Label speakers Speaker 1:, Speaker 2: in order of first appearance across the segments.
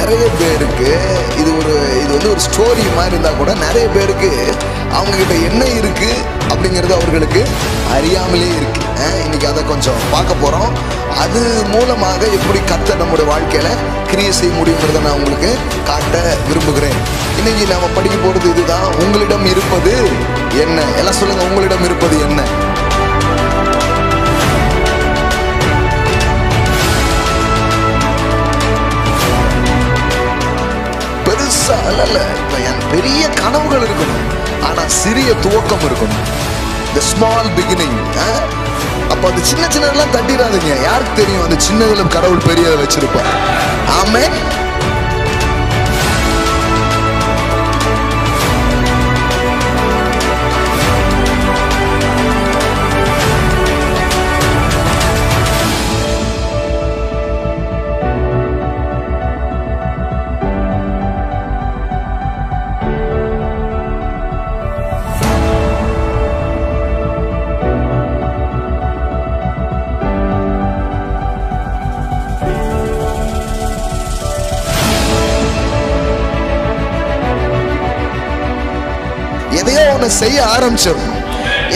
Speaker 1: நிறைய பேருக்கு இது வந்து ஒரு ஸ்டோரி மாதிரி இருந்தால் கூட நிறைய பேருக்கு அவங்கக்கிட்ட என்ன இருக்குது அப்படிங்கிறது அவர்களுக்கு அறியாமலே இருக்கு. இன்னைக்கு அதை கொஞ்சம் பார்க்க போகிறோம். அது மூலமாக எப்படி கர்த்தர் நம்முடைய வாழ்க்கையில் கிரியை செய்ய முடியுங்கிறத நான் உங்களுக்கு காட்ட விரும்புகிறேன். இன்னைக்கு நம்ம படிக்க போகிறது இதுதான். உங்களிடம் இருப்பது என்ன? எல்லாம் சொல்லுங்கள், உங்களிடம் இருப்பது என்ன? பெரிய கனவுகள் இருக்கணும், ஆனா சிறிய துவக்கம் இருக்கணும். The small beginning. அப்ப அது சின்ன சின்னதெல்லாம் தட்டிடாதீங்க. யாருக்கு தெரியும் அந்த சின்னதுல கடவுள் பெரியதை வச்சிருப்பார். ஆமென். எதையோ ஒன்று செய்ய ஆரம்பிச்சிடணும்.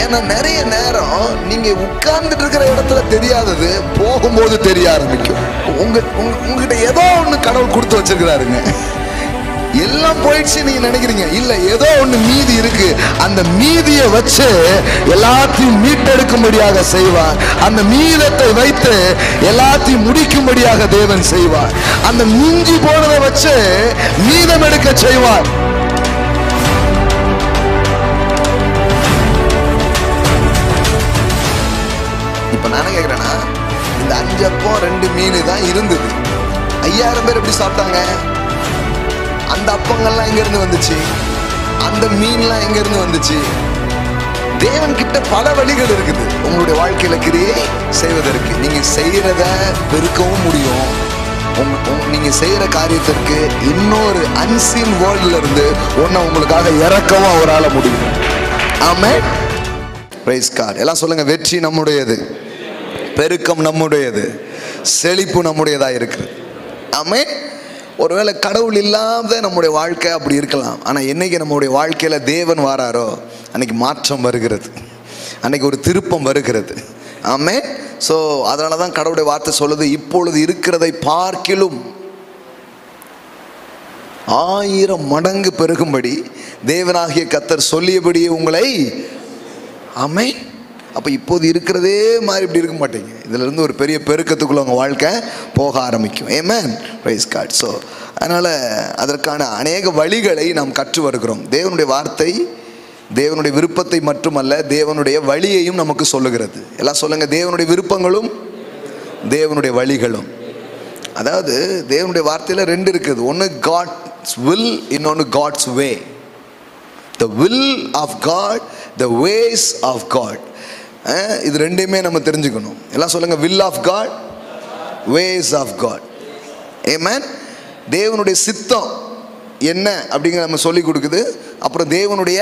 Speaker 1: ஏன்னா நிறைய நேரம் நீங்க உட்கார்ந்துட்டு இருக்கிற இடத்துல தெரியாதது போகும்போது தெரிய ஆரம்பிக்கும். உங்ககிட்ட ஏதோ ஒன்று கடவுள் கொடுத்து வச்சிருக்கிறாருங்க. எல்லாம் போயிடுச்சு நீங்க நினைக்கிறீங்க, இல்ல ஏதோ ஒண்ணு மீதி இருக்கு. அந்த மீதியை வச்சு எல்லாத்தையும் மீட்டெடுக்கும்படியாக செய்வார். அந்த மீதத்தை வைத்து எல்லாத்தையும் முடிக்கும்படியாக தேவன் செய்வார். அந்த மிஞ்சி போனதை வச்சு மீதம் எடுக்க செய்வார். இப்ப நான் கேக்குறேன்னா, இந்த 5 அப்பம் 2 மீன் தான் இருந்தது. 5000 பேர் எப்படி சாப்பிட்டாங்க? அந்த அப்பங்கள்லாம் எங்க இருந்து வந்துச்சு? அந்த மீன்லாம் எங்க இருந்து வந்துச்சு? தேவன் கிட்ட பல வழிகள் இருக்குது உங்களுடைய வாழ்க்கையில கிரியை செய்வதற்கு. நீங்க செய்யறத பெருக்கவும் முடியும். நீங்க செய்யற காரியத்திற்கு இன்னொரு அன்சீன் வேர்ல்ட்ல இருந்து ஒன்ன உங்களுக்காக இறக்கவும் அவரால முடியும். ஆமென். Praise God. எல்லாம் சொல்லுங்க, வெற்றி நம்முடையது, பெருக்கம் நம்முடையது, செழிப்பு நம்முடையதா இருக்கு. ஆமென். ஒருவேளை கடவுள் இல்லாத நம்முடைய வாழ்க்கை அப்படி இருக்கலாம். ஆனால் என்னைக்கு நம்முடைய வாழ்க்கையில தேவன் வாராரோ அன்னைக்கு மாற்றம் வருகிறது, அன்னைக்கு ஒரு திருப்பம் வருகிறது. ஆமென். ஸோ அதனால தான் கடவுளுடைய வார்த்தை சொல்லுது, இப்பொழுது இருக்கிறதை பார்க்கிலும் 1000 மடங்கு பெருகும்படி தேவனாகிய கர்த்தர் சொல்லியபடியே உங்களை. ஆமென். அப்போ இப்போது இருக்கிறதே மாதிரி இப்படி இருக்க மாட்டீங்க. இதுல இருந்து ஒரு பெரிய பெருக்கத்துக்குள்ள உங்க வாழ்க்கை போக ஆரம்பிக்கும். ஆமென். Praise God. ஸோ அதனால அதற்கான அநேக வழிகளை நாம் கற்று வருகிறோம். தேவனுடைய வார்த்தை தேவனுடைய விருப்பத்தை மட்டுமல்ல, தேவனுடைய வழியையும் நமக்கு சொல்லுகிறது. எல்லாம் சொல்லுங்க, தேவனுடைய விருப்பங்களும் தேவனுடைய வழிகளும். அதாவது தேவனுடைய வார்த்தையில 2 இருக்குது. ஒன்று காட்ஸ் வில், இன்னொன்று God's way. The will of God, the ways of God. இது ரெண்டையுமே நம்ம தெரிஞ்சுக்கணும். எல்லாம் சொல்லுங்க, will of God, ways of God. Amen. தேவனுடைய சித்தம் என்ன அப்படிங்கிற நம்ம சொல்லி கொடுக்குது. அப்புறம் தேவனுடைய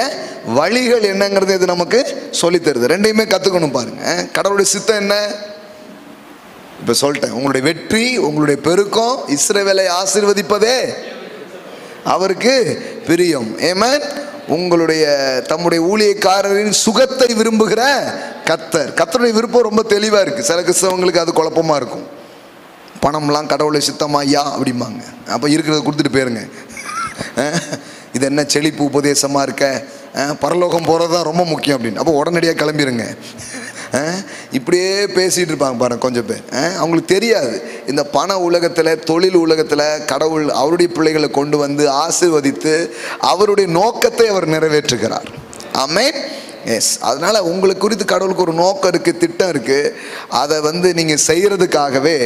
Speaker 1: வழிகள் என்னங்கிறது இது நமக்கு சொல்லி தருது. ரெண்டையுமே கத்துக்கணும் பாருங்க. கடவுளுடைய சித்தம் என்ன? இப்ப சொல்லிட்டேன். உங்களுடைய வெற்றி, உங்களுடைய பெருக்கம், இஸ்ரவேலை ஆசீர்வதிப்பதே அவருக்கு பிரியம். ஆமென். உங்களுடைய தம்முடைய ஊழியக்காரரின் சுகத்தை விரும்புகிற கர்த்தர். கர்த்தருடைய விருப்பம் ரொம்ப தெளிவா இருக்கு. சில கிறிஸ்தவங்களுக்கு அது குழப்பமா இருக்கும். பணம்லாம் கடவுளை சித்தமா ஐயா அப்படிம்பாங்க. அப்ப இருக்கிறத கொடுத்துட்டு போயிருங்க. இது என்ன செழிப்பு உபதேசமா இருக்க, பரலோகம் போறதுதான் ரொம்ப முக்கியம் அப்படின்னு. அப்போ உடனடியாக கிளம்பிடுங்க. இப்படியே பேசிட்டு இருப்பாங்க பாருங்க கொஞ்சம் பேர். அவங்களுக்கு தெரியாது இந்த பண உலகத்துல, தொழில் உலகத்துல கடவுள் அவருடைய பிள்ளைகளை கொண்டு வந்து ஆசீர்வதித்து அவருடைய நோக்கத்தை அவர் நிறைவேற்றுகிறார். ஆமென். எஸ். அதனால உங்களுக்கு குறித்து கடவுளுக்கு ஒரு நோக்கம் இருக்கு, திட்டம் இருக்கு. அதை நீங்க செய்யறதுக்காகவே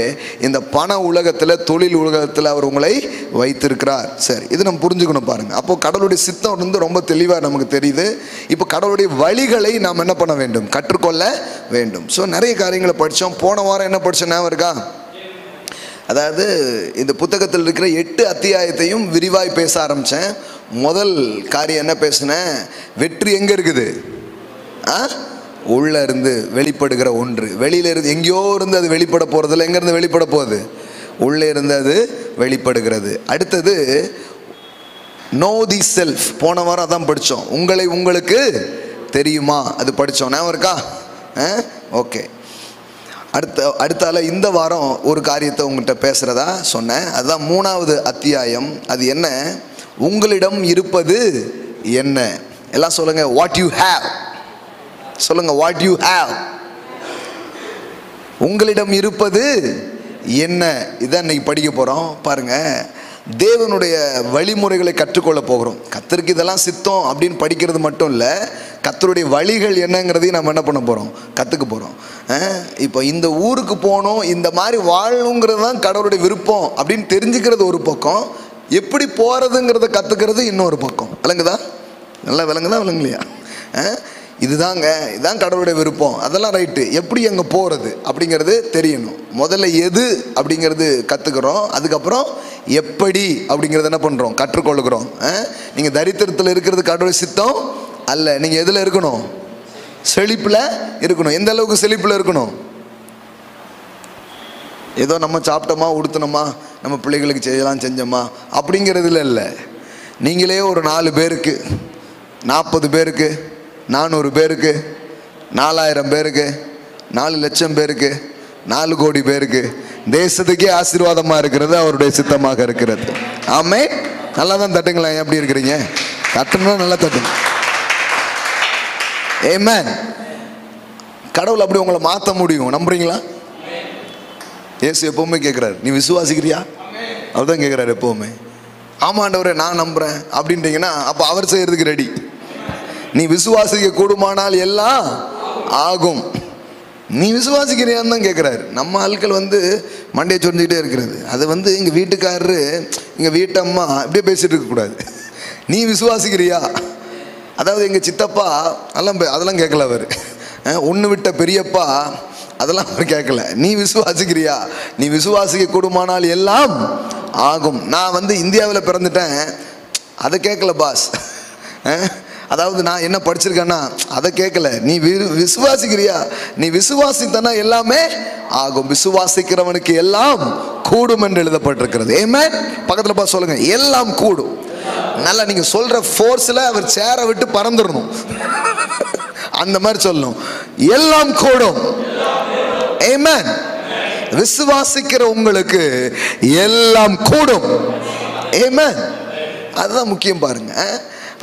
Speaker 1: இந்த பண உலகத்துல, தொழில் உலகத்துல அவர் உங்களை வைத்திருக்கிறார். சரி, இது நம்ம புரிஞ்சுக்கணும் பாருங்க. அப்போ கடவுளுடைய சித்தம் ரொம்ப தெளிவா நமக்கு தெரியுது. இப்போ கடவுளுடைய வழிகளை நாம் என்ன பண்ண வேண்டும்? கற்றுக்கொள்ள வேண்டும். ஸோ நிறைய காரியங்களை படித்தோம். போன வாரம் என்ன படித்தோம் ஞாபகம் இருக்கா? அதாவது இந்த புத்தகத்தில் இருக்கிற 8 அத்தியாயத்தையும் விரிவாய் பேச ஆரம்பித்தேன். முதல் காரியம் என்ன பேசினேன்? வெற்றி எங்கே இருக்குது? உள்ள இருந்து வெளிப்படுகிற ஒன்று. வெளியில இருந்து எங்கேயோ இருந்து அது வெளிப்பட போறதில்ல. எங்க இருந்து வெளிப்பட போகுது? உள்ளே இருந்து அது வெளிப்படுகிறது. அடுத்தது நோ தி செல்ஃப். போன வாரம் அதான் படித்தோம், உங்களை உங்களுக்கு தெரியுமா, அது படித்தோம், ஞாபகம் இருக்கா? ஓகே. அடுத்தால இந்த வாரம் ஒரு காரியத்தை உங்கள்கிட்ட பேசுகிறதா சொன்னேன். அதுதான் 3வது அத்தியாயம். அது என்ன? உங்களிடம் இருப்பது என்ன? எல்லாம் சொல்லுங்க, வாட் யூ ஹேவ். சொல்லுங்க, வாட் யூ ஹேவ். உங்களிடம் இருப்பது என்ன? இதான் இன்னைக்கு படிக்க போகிறோம். பாருங்க, தேவனுடைய வழிமுறைகளை கற்றுக்கொள்ள போகிறோம். கர்த்தருக்கு இதெல்லாம் சித்தம் அப்படின்னு படிக்கிறது மட்டும் இல்லை, கர்த்தருடைய வழிகள் என்னங்கிறதையும் நம்ம என்ன பண்ண போகிறோம், கற்றுக்க போகிறோம். இப்போ இந்த ஊருக்கு போகணும், இந்த மாதிரி வாழணுங்கிறது தான் கடவுளுடைய விருப்பம் அப்படின்னு தெரிஞ்சுக்கிறது ஒரு பக்கம், எப்படி போகிறதுங்கிறத கற்றுக்கிறது இன்னொரு பக்கம். விளங்குதா? நல்லா விளங்குதா விளங்கலையா? இதுதான் கடவுளுடைய விருப்பம், அதெல்லாம் ரைட்டு. எப்படி அங்கே போகிறது அப்படிங்கிறது தெரியணும். முதல்ல எது அப்படிங்கிறது கற்றுக்கிறோம், அதுக்கப்புறம் எப்படி அப்படிங்கிறத என்ன பண்ணுறோம், கற்றுக்கொள்கிறோம். நீங்கள் தரித்திரத்தில் இருக்கிறது கடவுளுடைய சித்தம் அல்ல. நீங்கள் எதில் இருக்கணும்? செழிப்பில் இருக்கணும். எந்த அளவுக்கு செழிப்பில் இருக்கணும்? ஏதோ நம்ம சாப்பிட்டோமா, உடுத்தினோமா, நம்ம பிள்ளைகளுக்கு செய்யலாம் செஞ்சோமா அப்படிங்கிறதுல இல்லை. நீங்களே ஒரு 4 பேருக்கு, 40 பேருக்கு, 400 பேருக்கு, 4000 பேருக்கு, 4 லட்சம் பேருக்கு, 4 கோடி பேருக்கு தேசத்துக்கே ஆசீர்வாதமாக இருக்கிறது அவருடைய சித்தமாக இருக்கிறது. ஆமென். நல்லா தான் தட்டுங்களா. எப்படி இருக்கிறீங்க? தட்டுனா நல்லா தட்டுங்க. ஆமென். கடவுள் அப்படி உங்களை மாற்ற முடியும். நம்புறீங்களா? இயேசு எப்பவுமே கேட்குறாரு, நீ விசுவாசிக்கிறியா? அவர் தான் கேட்குறாரு எப்பவுமே. ஆமாண்டவரே நான் நம்புகிறேன் அப்படின்றீங்கன்னா அப்போ அவர் செய்யறதுக்கு ரெடி. நீ விசுவாசிக்க கூடுமானால் எல்லாம் ஆகும். நீ விசுவாசிக்கிறியான்னு தான் கேட்குறாரு. நம்ம ஆட்கள் மண்டையை சொரிஞ்சுக்கிட்டே இருக்கிறது. அது எங்கள் வீட்டுக்காரரு, எங்கள் வீட்டம்மா இப்படியே பேசிகிட்டு இருக்கக்கூடாது. நீ விசுவாசிக்கிறியா? அதாவது எங்கள் சித்தப்பா அதெல்லாம் கேட்கல அவர். ஒன்று விட்ட பெரியப்பா அதெல்லாம் அவர் கேட்கல. நீ விசுவாசிக்கிறியா? நீ விசுவாசிக்க கூடுமானால் எல்லாம் ஆகும். நான் இந்தியாவில் பிறந்துட்டேன், அதை கேட்கல பாஸ். அதாவது நான் என்ன படிச்சிருக்கேன்னா அதை கேட்கல. நீ விசுவாசிக்கிறியா? நீ விசுவாசித்தனா எல்லாமே ஆகும். விசுவாசிக்கிறவனுக்கு எல்லாம் கூடும் என்று எழுதப்பட்டிருக்கிறது. ஆமென். பக்கத்தில் பார்த்து சொல்லுங்க, எல்லாம் கூடும். நல்லா நீங்க சொல்ற ஃபோர்ஸ்ல அவர் சேரை விட்டு பறந்துடணும், அந்த மாதிரி சொல்லணும். எல்லாம் கூடும். ஆமென். விசுவாசிக்கிற உங்களுக்கு எல்லாம் கூடும். ஆமென். அதுதான் முக்கியம் பாருங்க.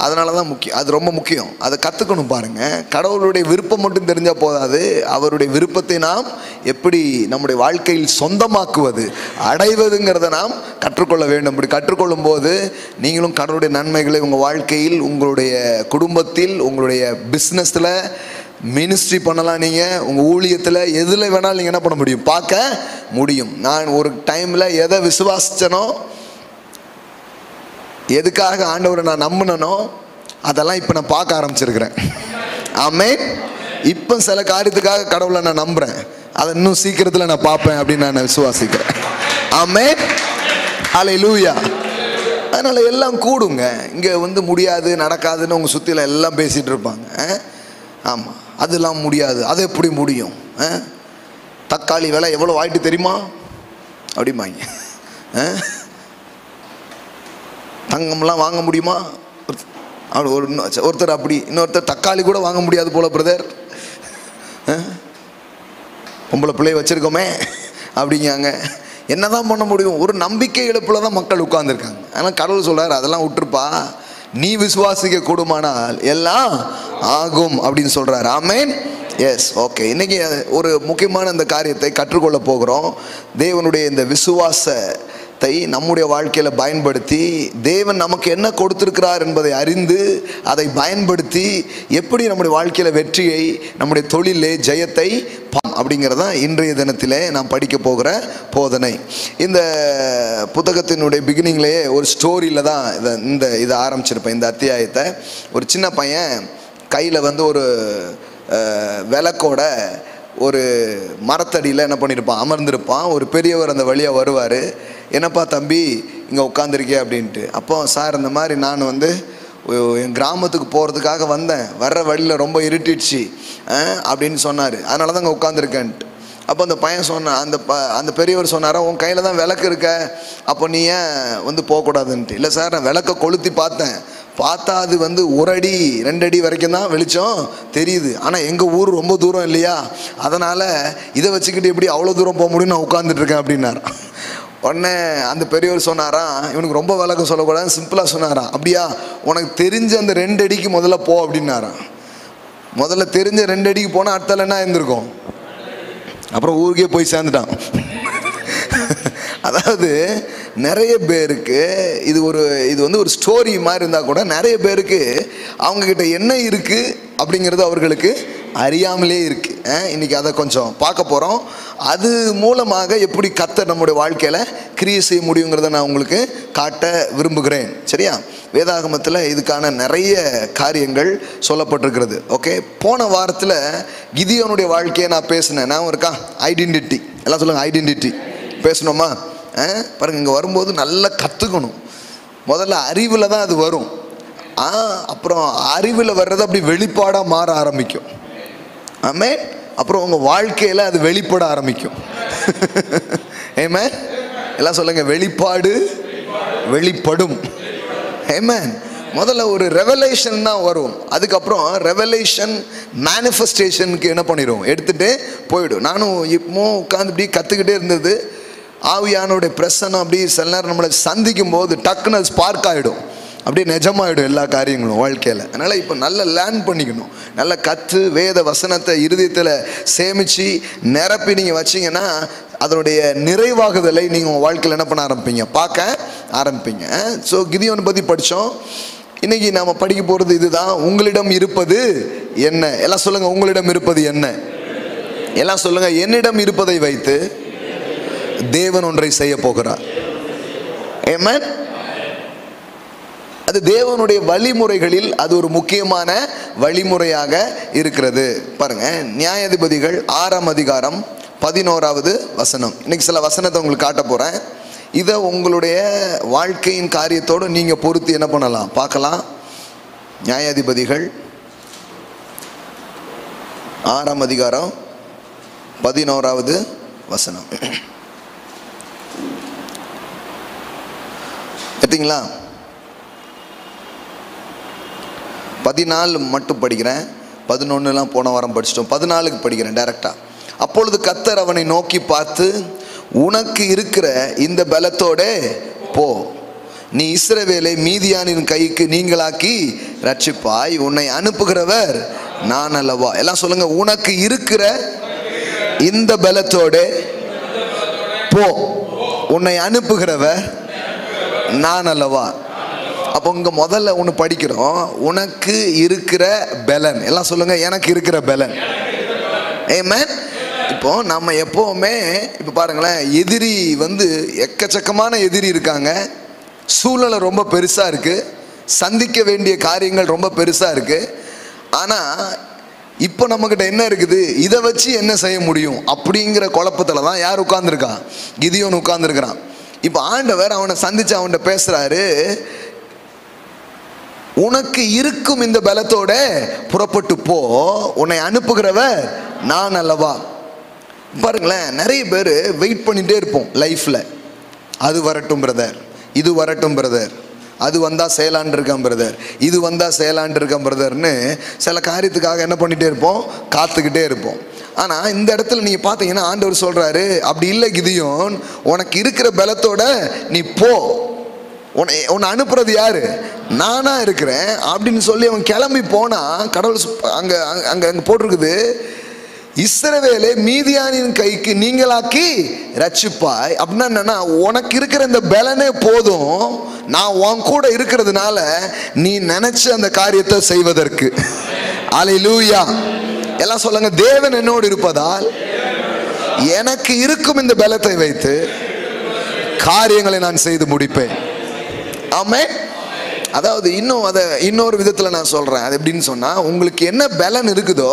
Speaker 1: அதனால தான் முக்கியம், அது ரொம்ப முக்கியம். அதை கற்றுக்கணும் பாருங்க. கடவுளுடைய விருப்பம் மட்டும் தெரிஞ்சால் போதாது, அவருடைய விருப்பத்தை நாம் எப்படி நம்முடைய வாழ்க்கையில் சொந்தமாக்குவது, அடைவதுங்கிறத நாம் கற்றுக்கொள்ள வேண்டும். இப்படி கற்றுக்கொள்ளும் போது நீங்களும் கடவுளுடைய நன்மைகளை உங்கள் வாழ்க்கையில், உங்களுடைய குடும்பத்தில், உங்களுடைய பிஸ்னஸில், மினிஸ்ட்ரி பண்ணலாம். நீங்கள் உங்கள் ஊழியத்தில் எதில் வேணாலும் நீங்கள் என்ன பண்ண முடியும், பார்க்க முடியும். நான் ஒரு டைமில் எதை விசுவாசித்தனோ, எதுக்காக ஆண்டவரை நான் நம்பினனோ, அதெல்லாம் இப்போ நான் பார்க்க ஆரம்பிச்சிருக்கிறேன். ஆமென். இப்போ சில காரியத்துக்காக கடவுளை நான் நம்புகிறேன், அதை இன்னும் சீக்கிரத்தில் நான் பார்ப்பேன் அப்படின்னு நான் விசுவாசிக்கிறேன். ஆமென். ஹல்லேலூயா. அதனால் எல்லாம் கூடுங்க. இங்கே முடியாது நடக்காதுன்னு உங்கள் சுற்றில எல்லாம் பேசிகிட்டு இருப்பாங்க. ஆமாம், அதெல்லாம் முடியாது, அது எப்படி முடியும்? தக்காளி விலை எவ்வளோ ஆயிட்டு தெரியுமா அப்படிம்பாங்க. தங்கம்லாம் வாங்க முடியுமா? ஒருத்தர் அப்படி, இன்னொருத்தர் தக்காளி கூட வாங்க முடியாது போல பிரதர், பொம்பளை பிள்ளைய வச்சுருக்கோமே அப்படிங்காங்க. என்ன தான் பண்ண முடியும்? ஒரு நம்பிக்கை இழப்பில் தான் மக்கள் உட்கார்ந்துருக்காங்க. ஆனால் கடவுள் சொல்கிறார், அதெல்லாம் விட்டுருப்பா, நீ விசுவாசிக்க கூடுமானால் எல்லாம் ஆகும் அப்படின்னு சொல்கிறார். ஆமென். எஸ். ஓகே. இன்றைக்கி ஒரு முக்கியமான இந்த காரியத்தை கற்றுக்கொள்ள போகிறோம். தேவனுடைய இந்த விசுவாசத்தை நம்முடைய வாழ்க்கையில் பயன்படுத்தி, தேவன் நமக்கு என்ன கொடுத்திருக்கிறார் என்பதை அறிந்து அதை பயன்படுத்தி எப்படி நம்முடைய வாழ்க்கையில் வெற்றியை, நம்முடைய தொழிலே ஜெயத்தை அப்படிங்கிறதான் இன்றைய தினத்திலே நாம் படிக்க போகிற போதனை. இந்த புத்தகத்தினுடைய பிகினிங்லேயே ஒரு ஸ்டோரியில் தான் இதை ஆரம்பிச்சிருப்பேன். இந்த அத்தியாயத்தை ஒரு சின்ன பையன் கையில் ஒரு விளக்கோட ஒரு மரத்தடியில் என்ன பண்ணியிருப்பான், அமர்ந்திருப்பான். ஒரு பெரியவர் அந்த வழியாக வருவார். என்னப்பா தம்பி இங்கே உட்காந்துருக்கே அப்படின்ட்டு. அப்போ சார், இந்த மாதிரி நான் என் கிராமத்துக்கு போகிறதுக்காக வந்தேன், வர்ற வழியில் ரொம்ப இருட்டிடுச்சு அப்படின்னு சொன்னார். அதனால தான் அங்கே உட்காந்துருக்கேன்ட்டு. அப்போ அந்த பையன் அந்த பெரியவர் சொன்னாரா, உன் கையில் தான் விளக்கு இருக்க, அப்போ நீ ஏன் போகக்கூடாதுன்ட்டு. இல்லை சார், நான் விளக்கை கொளுத்தி பார்த்தா அது 1 அடி 2 அடி வரைக்கும் தான் வெளிச்சம் தெரியுது. ஆனால் எங்கள் ஊர் ரொம்ப தூரம் இல்லையா, அதனால் இதை வச்சுக்கிட்டு எப்படி அவ்வளோ தூரம் போக முடியும், நான் உட்காந்துட்டு இருக்கேன் அப்படின்னாரு. உடனே அந்த பெரியவர் சொன்னாரா, இவனுக்கு ரொம்ப விளக்கம் சொல்லக்கூடாது, சிம்பிளாக சொன்னாரா, அப்படியா உனக்கு தெரிஞ்ச அந்த 2 அடிக்கு முதல்ல போ அப்படின்னாரா. முதல்ல தெரிஞ்ச 2 அடிக்கு போனால் அடுத்தால என்ன இருந்திருக்கும், அப்புறம் ஊருக்கே போய் சேர்ந்துட்டான். அதாவது நிறைய பேருக்கு இது ஒரு ஸ்டோரி மாதிரி இருந்தால் கூட நிறைய பேருக்கு அவங்கக்கிட்ட என்ன இருக்குது அப்படிங்கிறது அவர்களுக்கு அறியாமலே இருக்குது. இன்றைக்கி அதை கொஞ்சம் பார்க்க போகிறோம். அது மூலமாக எப்படி கர்த்தர் நம்முடைய வாழ்க்கையில் கிரியை செய்ய முடியுங்கிறத நான் உங்களுக்கு காட்ட விரும்புகிறேன். சரியா? வேதாகமத்தில் இதுக்கான நிறைய காரியங்கள் சொல்லப்பட்டிருக்கிறது. ஓகே, போன வாரத்தில் கிதியோனுடைய வாழ்க்கையை நான் பேசினேன். நான் இருக்கா ஐடென்டிட்டி, எல்லாம் சொல்லுங்கள் ஐடென்டிட்டி பேசணுமா? பாருங்கள், இங்கே வரும்போது நல்லா கற்றுக்கணும். முதல்ல அறிவில் தான் அது வரும். அப்புறம் அறிவில் வர்றது அப்படி வெளிப்பாடாக மாற ஆரம்பிக்கும். ஆமே, அப்புறம் உங்கள் வாழ்க்கையில் அது வெளிப்பட ஆரம்பிக்கும். ஏமே, எல்லாம் சொல்லுங்கள், வெளிப்பாடு வெளிப்படும். ஏமேன். முதல்ல ஒரு ரெவலேஷன் தான் வரும், அதுக்கப்புறம் ரெவலேஷன் மேனிஃபெஸ்டேஷனுக்கு என்ன பண்ணிடும், எடுத்துகிட்டே போயிடும். நானும் இப்போ உட்காந்து இப்படி கற்றுக்கிட்டே இருந்தது. ஆவியானுடைய பிரசன்னம் அப்படி சில நேரம் நம்மளை சந்திக்கும் போது டக்குன்னு ஸ்பார்க் ஆகிடும், அப்படியே நிஜமாயிடும் எல்லா காரியங்களும் வாழ்க்கையில். அதனால் இப்போ நல்லா லேர்ன் பண்ணிக்கணும், நல்லா கற்று வேத வசனத்தை இருதயத்தில் சேமித்து நிரப்பி நீங்கள் வச்சிங்கன்னா அதனுடைய நிறைவாகுதலை நீங்கள் உங்கள் வாழ்க்கையில் என்ன பண்ண ஆரம்பிப்பீங்க, பார்க்க ஆரம்பிப்பீங்க. ஸோ கிதியோனை பற்றி படித்தோம். இன்றைக்கி நாம் படிக்க போகிறது இதுதான். உங்களிடம் இருப்பது என்ன? எல்லாம் சொல்லுங்கள், உங்களிடம் இருப்பது என்ன? எல்லாம் சொல்லுங்கள், என்னிடம் இருப்பதை வைத்து தேவன் ஒன்றை செய்ய போகிறார். ஆமென். அது தேவனுடைய வழிமுறைகளில் அது ஒரு முக்கியமான வழிமுறையாக இருக்கிறது. பாருங்க, நியாயாதிபதிகள் 6ஆம் அதிகாரம் 11வது வசனம். இன்னைக்கு சில வசனத்தை உங்களுக்கு காட்ட போறேன். இதை உங்களுடைய வாழ்க்கையின் காரியத்தோடு நீங்க பொருத்தி என்ன பண்ணலாம், பார்க்கலாம். நியாயாதிபதிகள் 6ஆம் அதிகாரம் 11வது வசனம். எடுத்தீங்களா? 14 மட்டும் படிக்கிறேன், 11 போன வாரம் படிச்சிட்டோம். 14 படிக்கிறேன் டைரக்டா. அப்பொழுது கர்த்தர் அவனை நோக்கி பார்த்து, உனக்கு இருக்கிற இந்த பலத்தோட போ, நீ இஸ்ரவேலை மீதியானின் கைக்கு நீங்களாக்கி ரட்சிப்பாய், உன்னை அனுப்புகிறவர் நான் அல்லவா. எல்லாம் சொல்லுங்க, உனக்கு இருக்கிற இந்த பலத்தோட போ, உன்னை அனுப்புகிறவர் நான் அல்லவா. அப்போ இங்கே முதல்ல ஒன்று படிக்கிறோம், உனக்கு இருக்கிற பலன். எல்லாம் சொல்லுங்க, எனக்கு இருக்கிற பலன். ஆமென். இப்போ நம்ம எப்போவுமே இப்போ பாருங்களேன், எதிரி எக்கச்சக்கமான எதிரி இருக்காங்க, சூழ்நிலை ரொம்ப பெருசாக இருக்குது, சந்திக்க வேண்டிய காரியங்கள் ரொம்ப பெருசாக இருக்குது. ஆனால் இப்போ நம்மக்கிட்ட என்ன இருக்குது, இதை வச்சு என்ன செய்ய முடியும் அப்படிங்கிற குழப்பத்தில் தான் யார் உட்கார்ந்துருக்கான், கிதியோன் உட்கார்ந்துருக்கிறான். இப்போ ஆண்டவர் அவனை சந்தித்து அவன்கிட்ட பேசுகிறாரு, உனக்கு இருக்கும் இந்த பலத்தோட புறப்பட்டு போ, உன்னை அனுப்புகிறவர் நான் அல்லவா. பாருங்களேன், நிறைய பேர் வெயிட் பண்ணிகிட்டே இருப்போம் லைஃப்பில். அது வரட்டும் பிரதர், இது வரட்டும் பிரதர், அது வந்தால் செயலாண்டு இருக்கேன் பிரதர், இது வந்தால் செயலாண்டு இருக்கேன் பிரதர்னு சில காரியத்துக்காக என்ன பண்ணிகிட்டே இருப்போம், காத்துக்கிட்டே இருப்போம். ஆனால் இந்த இடத்துல நீங்கள் பார்த்தீங்கன்னா ஆண்டவர் சொல்கிறாரு, அப்படி இல்லை கிதியோன், உனக்கு இருக்கிற பலத்தோட நீ போ, உன்னை அனுப்புறது யாரு, நானா இருக்கிறேன் அப்படின்னு சொல்லி அவன் கிளம்பி போனா, கடவுள் அங்கே அங்கே அங்கே போட்டிருக்குது, இஸ்ரவேலை மீதியானின் கைக்கு நீங்களாக்கி ரட்சிப்பாய். அப்படின்னா என்னன்னா, உனக்கு இருக்கிற இந்த பலனே போதும், நான் உன் கூட இருக்கிறதுனால நீ நினைச்ச அந்த காரியத்தை செய்வதற்கு. அல்லேலூயா. எல்லாம் சொல்லுங்க, தேவன் என்னோடு இருப்பதால் எனக்கு இருக்கும் இந்த பலத்தை வைத்து காரியங்களை நான் செய்து முடிப்பேன். ஆமென். அதாவது இன்னொரு விதத்தில் நான் சொல்கிறேன். அது எப்படின்னு சொன்னால், உங்களுக்கு என்ன பலன் இருக்குதோ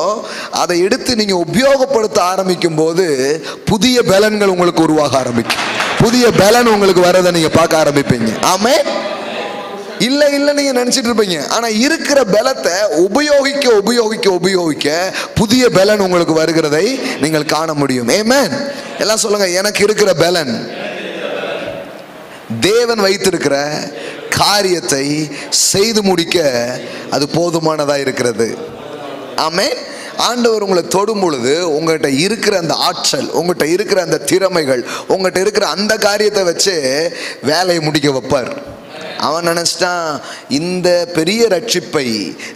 Speaker 1: அதை எடுத்து நீங்கள் உபயோகப்படுத்த ஆரம்பிக்கும் போது புதிய பலன்கள் உங்களுக்கு உருவாக ஆரம்பிக்கும், புதிய பலன் உங்களுக்கு வரதை நீங்கள் பார்க்க ஆரம்பிப்பீங்க. ஆமென். இல்லை இல்லை நீங்க நினைச்சிட்டு இருப்பீங்க. ஆனா இருக்கிற பலத்தை உபயோகிக்க உபயோகிக்க உபயோகிக்க புதிய பலன் உங்களுக்கு வருகிறதை நீங்கள் காண முடியும். ஆமென். எல்லாம் சொல்லுங்க, எனக்கு இருக்கிற பலன் தேவன் வைத்திருக்கிற காரியத்தை செய்து முடிக்க அது போதுமானதா இருக்கிறது. ஆமென். ஆண்டவர் உங்களை தொடும் பொழுது உங்கள்கிட்ட இருக்கிற அந்த ஆற்றல், உங்கள்கிட்ட இருக்கிற அந்த திறமைகள், உங்கள்கிட்ட இருக்கிற அந்த காரியத்தை வச்சு வேலையை முடிக்க வைப்பார். அவன் நினைச்சிட்டான் இந்த பெரிய ரட்சிப்பை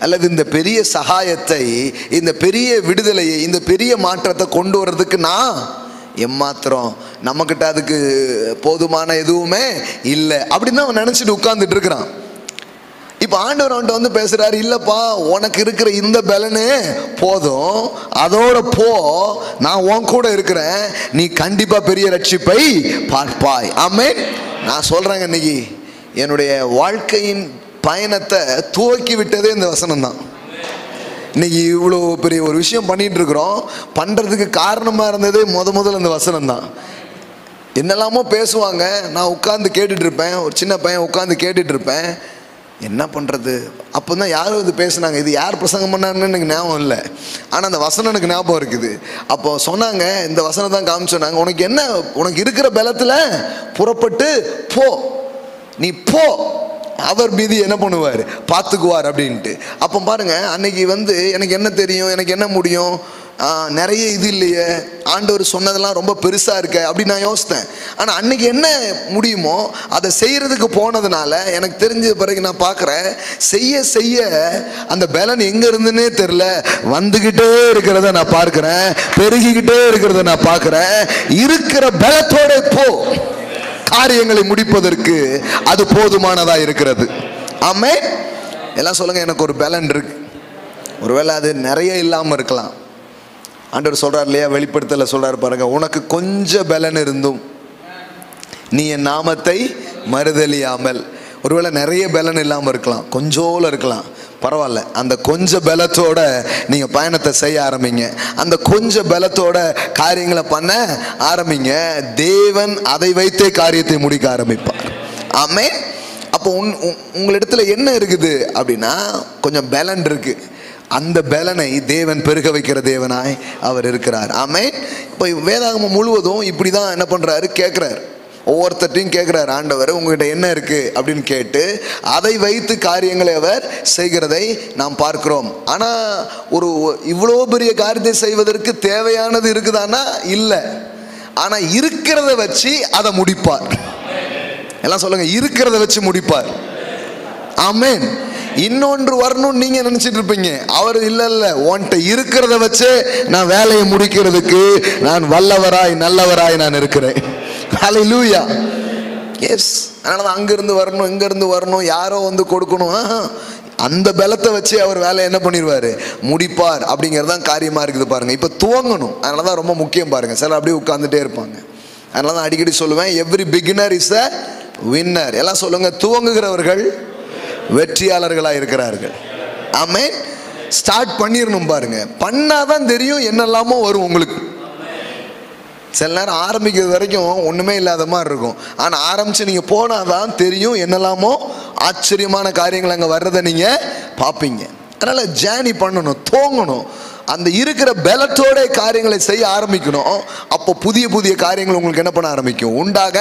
Speaker 1: அல்லது இந்த பெரிய சகாயத்தை, இந்த பெரிய விடுதலையை, இந்த பெரிய மாற்றத்தை கொண்டு வர்றதுக்கு நான் எம்மாத்திரம், நம்மக்கிட்ட அதுக்கு போதுமான எதுவுமே இல்லை அப்படின்னு அவன் நினைச்சிட்டு உட்கார்ந்துட்டு இருக்கிறான். இப்போ ஆண்டவர் அவன்கிட்ட வந்து பேசுறாரு, இல்லப்பா உனக்கு இருக்கிற இந்த பலனே போதும், அதோட போ, நான் உன் கூட இருக்கிறேன், நீ கண்டிப்பா பெரிய ரட்சிப்பை பார்ப்பாய். ஆமென். நான் சொல்றேங்க, இன்னைக்கு என்னுடைய வாழ்க்கையின் பயணத்தை துவக்கி விட்டதே இந்த வசனம் தான். இன்னைக்கு இவ்வளோ பெரிய ஒரு விஷயம் பண்ணிட்டு இருக்கிறோம், பண்றதுக்கு காரணமா இருந்ததே முதல்ல இந்த வசனம் தான். என்னெல்லாமோ பேசுவாங்க, நான் உட்கார்ந்து கேட்டுட்டு இருப்பேன். ஒரு சின்ன பையன் உட்கார்ந்து கேட்டுட்டு இருப்பேன், என்ன பண்ணுறது. அப்போ தான் யாரும் இது பேசுனாங்க, இது யார் பிரசங்கம் பண்ணாங்கன்னு எனக்கு ஞாபகம் இல்லை, ஆனால் அந்த வசனம் எனக்கு ஞாபகம் இருக்குது. அப்போ சொன்னாங்க, இந்த வசனம் தான் காமிச்சோன்னாங்க, உனக்கு என்ன, உனக்கு இருக்கிற பலத்தில் புறப்பட்டு போ, நீ போ, அவர் மீதி என்ன பண்ணுவார், பார்த்துக்குவார் அப்படின்ட்டு. அப்போ பாருங்க, அன்னைக்கு வந்து எனக்கு என்ன தெரியும், எனக்கு என்ன முடியும், நிறைய இது இல்லையே, ஆண்டவர் சொன்னதெல்லாம் ரொம்ப பெருசா இருக்க அப்படின்னு நான் யோசித்தேன். ஆனால் அன்னைக்கு என்ன முடியுமோ அதை செய்யறதுக்கு போனதுனால எனக்கு தெரிஞ்ச பிறகு நான் பார்க்குறேன், செய்ய செய்ய அந்த பலன் எங்க இருந்துன்னே தெரியல, வந்துகிட்டே இருக்கிறத நான் பார்க்கிறேன், பெருகிக்கிட்டே இருக்கிறத நான் பார்க்கிறேன். இருக்கிற பலத்தோட போ, காரியங்களை முடிப்பதற்கு அது போதுமானதா இருக்கிறது. ஆமென். எல்லாம் சொல்லுங்க, எனக்கு ஒரு பலன் இருக்கு. ஒருவேளை அது நிறைய இல்லாமல் இருக்கலாம். ஆண்டவர் சொல்றார் இல்லையா, வெளிப்படுத்தல சொல்றாரு பாருங்க, உனக்கு கொஞ்சம் பலன் இருந்தும் நீ என் நாமத்தை மறுதலியாமல். ஒருவேளை நிறைய பலன் இல்லாமல் இருக்கலாம், கொஞ்சோல இருக்கலாம், பரவாயில்ல. அந்த கொஞ்ச பலத்தோட நீங்க பயணத்தை செய்ய ஆரம்பிங்க, அந்த கொஞ்ச பலத்தோட காரியங்களை பண்ண ஆரம்பிங்க. தேவன் அதை வைத்தே காரியத்தை முடிக்க ஆரம்பிப்பார். ஆமென். அப்போ உங்களிடத்துல என்ன இருக்குது அப்படின்னா, கொஞ்சம் பலன் இருக்கு. அந்த பலனை தேவன் பெருக வைக்கிற தேவனாய் அவர் இருக்கிறார். ஆமென். இப்போ வேதாகமம் முழுவதும் இப்படி தான் என்ன பண்றாரு, கேட்குறாரு, ஒவ்வொருத்தையும் கேட்குறாரு, ஆண்டவர் உங்ககிட்ட என்ன இருக்கு அப்படின்னு கேட்டு அதை வைத்து காரியங்களை அவர் செய்கிறதை நாம் பார்க்கிறோம். ஆனால் ஒரு இவ்வளோ பெரிய காரியத்தை செய்வதற்கு தேவையானது இருக்குதானா, இல்லை. ஆனால் இருக்கிறத வச்சு அதை முடிப்பார். எல்லாம் சொல்லுங்க, இருக்கிறத வச்சு முடிப்பார். ஆமென். இன்னொன்று வரணும் நீங்க நினைச்சிட்டு இருப்பீங்க, அவர் இல்ல இல்ல, உன்கிட்ட இருக்கிறத வச்சு நான் வேலையை முடிக்கிறதுக்கு நான் வல்லவராய் நல்லவராய் நான் இருக்கிறேன். ஹல்லேலூயா. எஸ். அதனால அங்கிருந்து வரணும், இங்க இருந்து வரணும், யாரோ வந்து கொடுக்கணும், அந்த பலத்தை வச்சு அவர் வேலை என்ன பண்ணிடுவாரு, முடிப்பார். அப்படிங்கிறது தான் காரியமா இருக்குது பாருங்க. இப்ப துவங்கணும், அதனாலதான் ரொம்ப முக்கியம் பாருங்க. சில அப்படியே உட்கார்ந்துட்டே இருப்பாங்க. அதனாலதான் அடிக்கடி சொல்லுவேன், every beginner is a winner. எல்லாம் சொல்லுங்க, துவங்குகிறவர்கள் வெற்றியாளர்களாக இருக்கிறார்கள். ஆமென். ஸ்டார்ட் பண்ணிடணும் பாருங்க, பண்ணாதான் தெரியும் என்னெல்லாமோ வரும் உங்களுக்கு. சில நேரம் ஆரம்பிக்கிறது வரைக்கும் ஒண்ணுமே இல்லாத மாதிரி இருக்கும், ஆனா ஆரம்பிச்சு நீங்க போனாதான் தெரியும் என்னெல்லாமோ ஆச்சரியமான காரியங்கள் அங்க வர்றதை நீங்க பார்ப்பீங்க. அதனால ஜேர்னி பண்ணணும், தோங்கணும், அந்த இருக்கிற பலத்தோட காரியங்களை செய்ய ஆரம்பிக்கணும். அப்போ புதிய புதிய காரியங்கள் உங்களுக்கு என்ன பண்ண ஆரம்பிக்கும், உண்டாக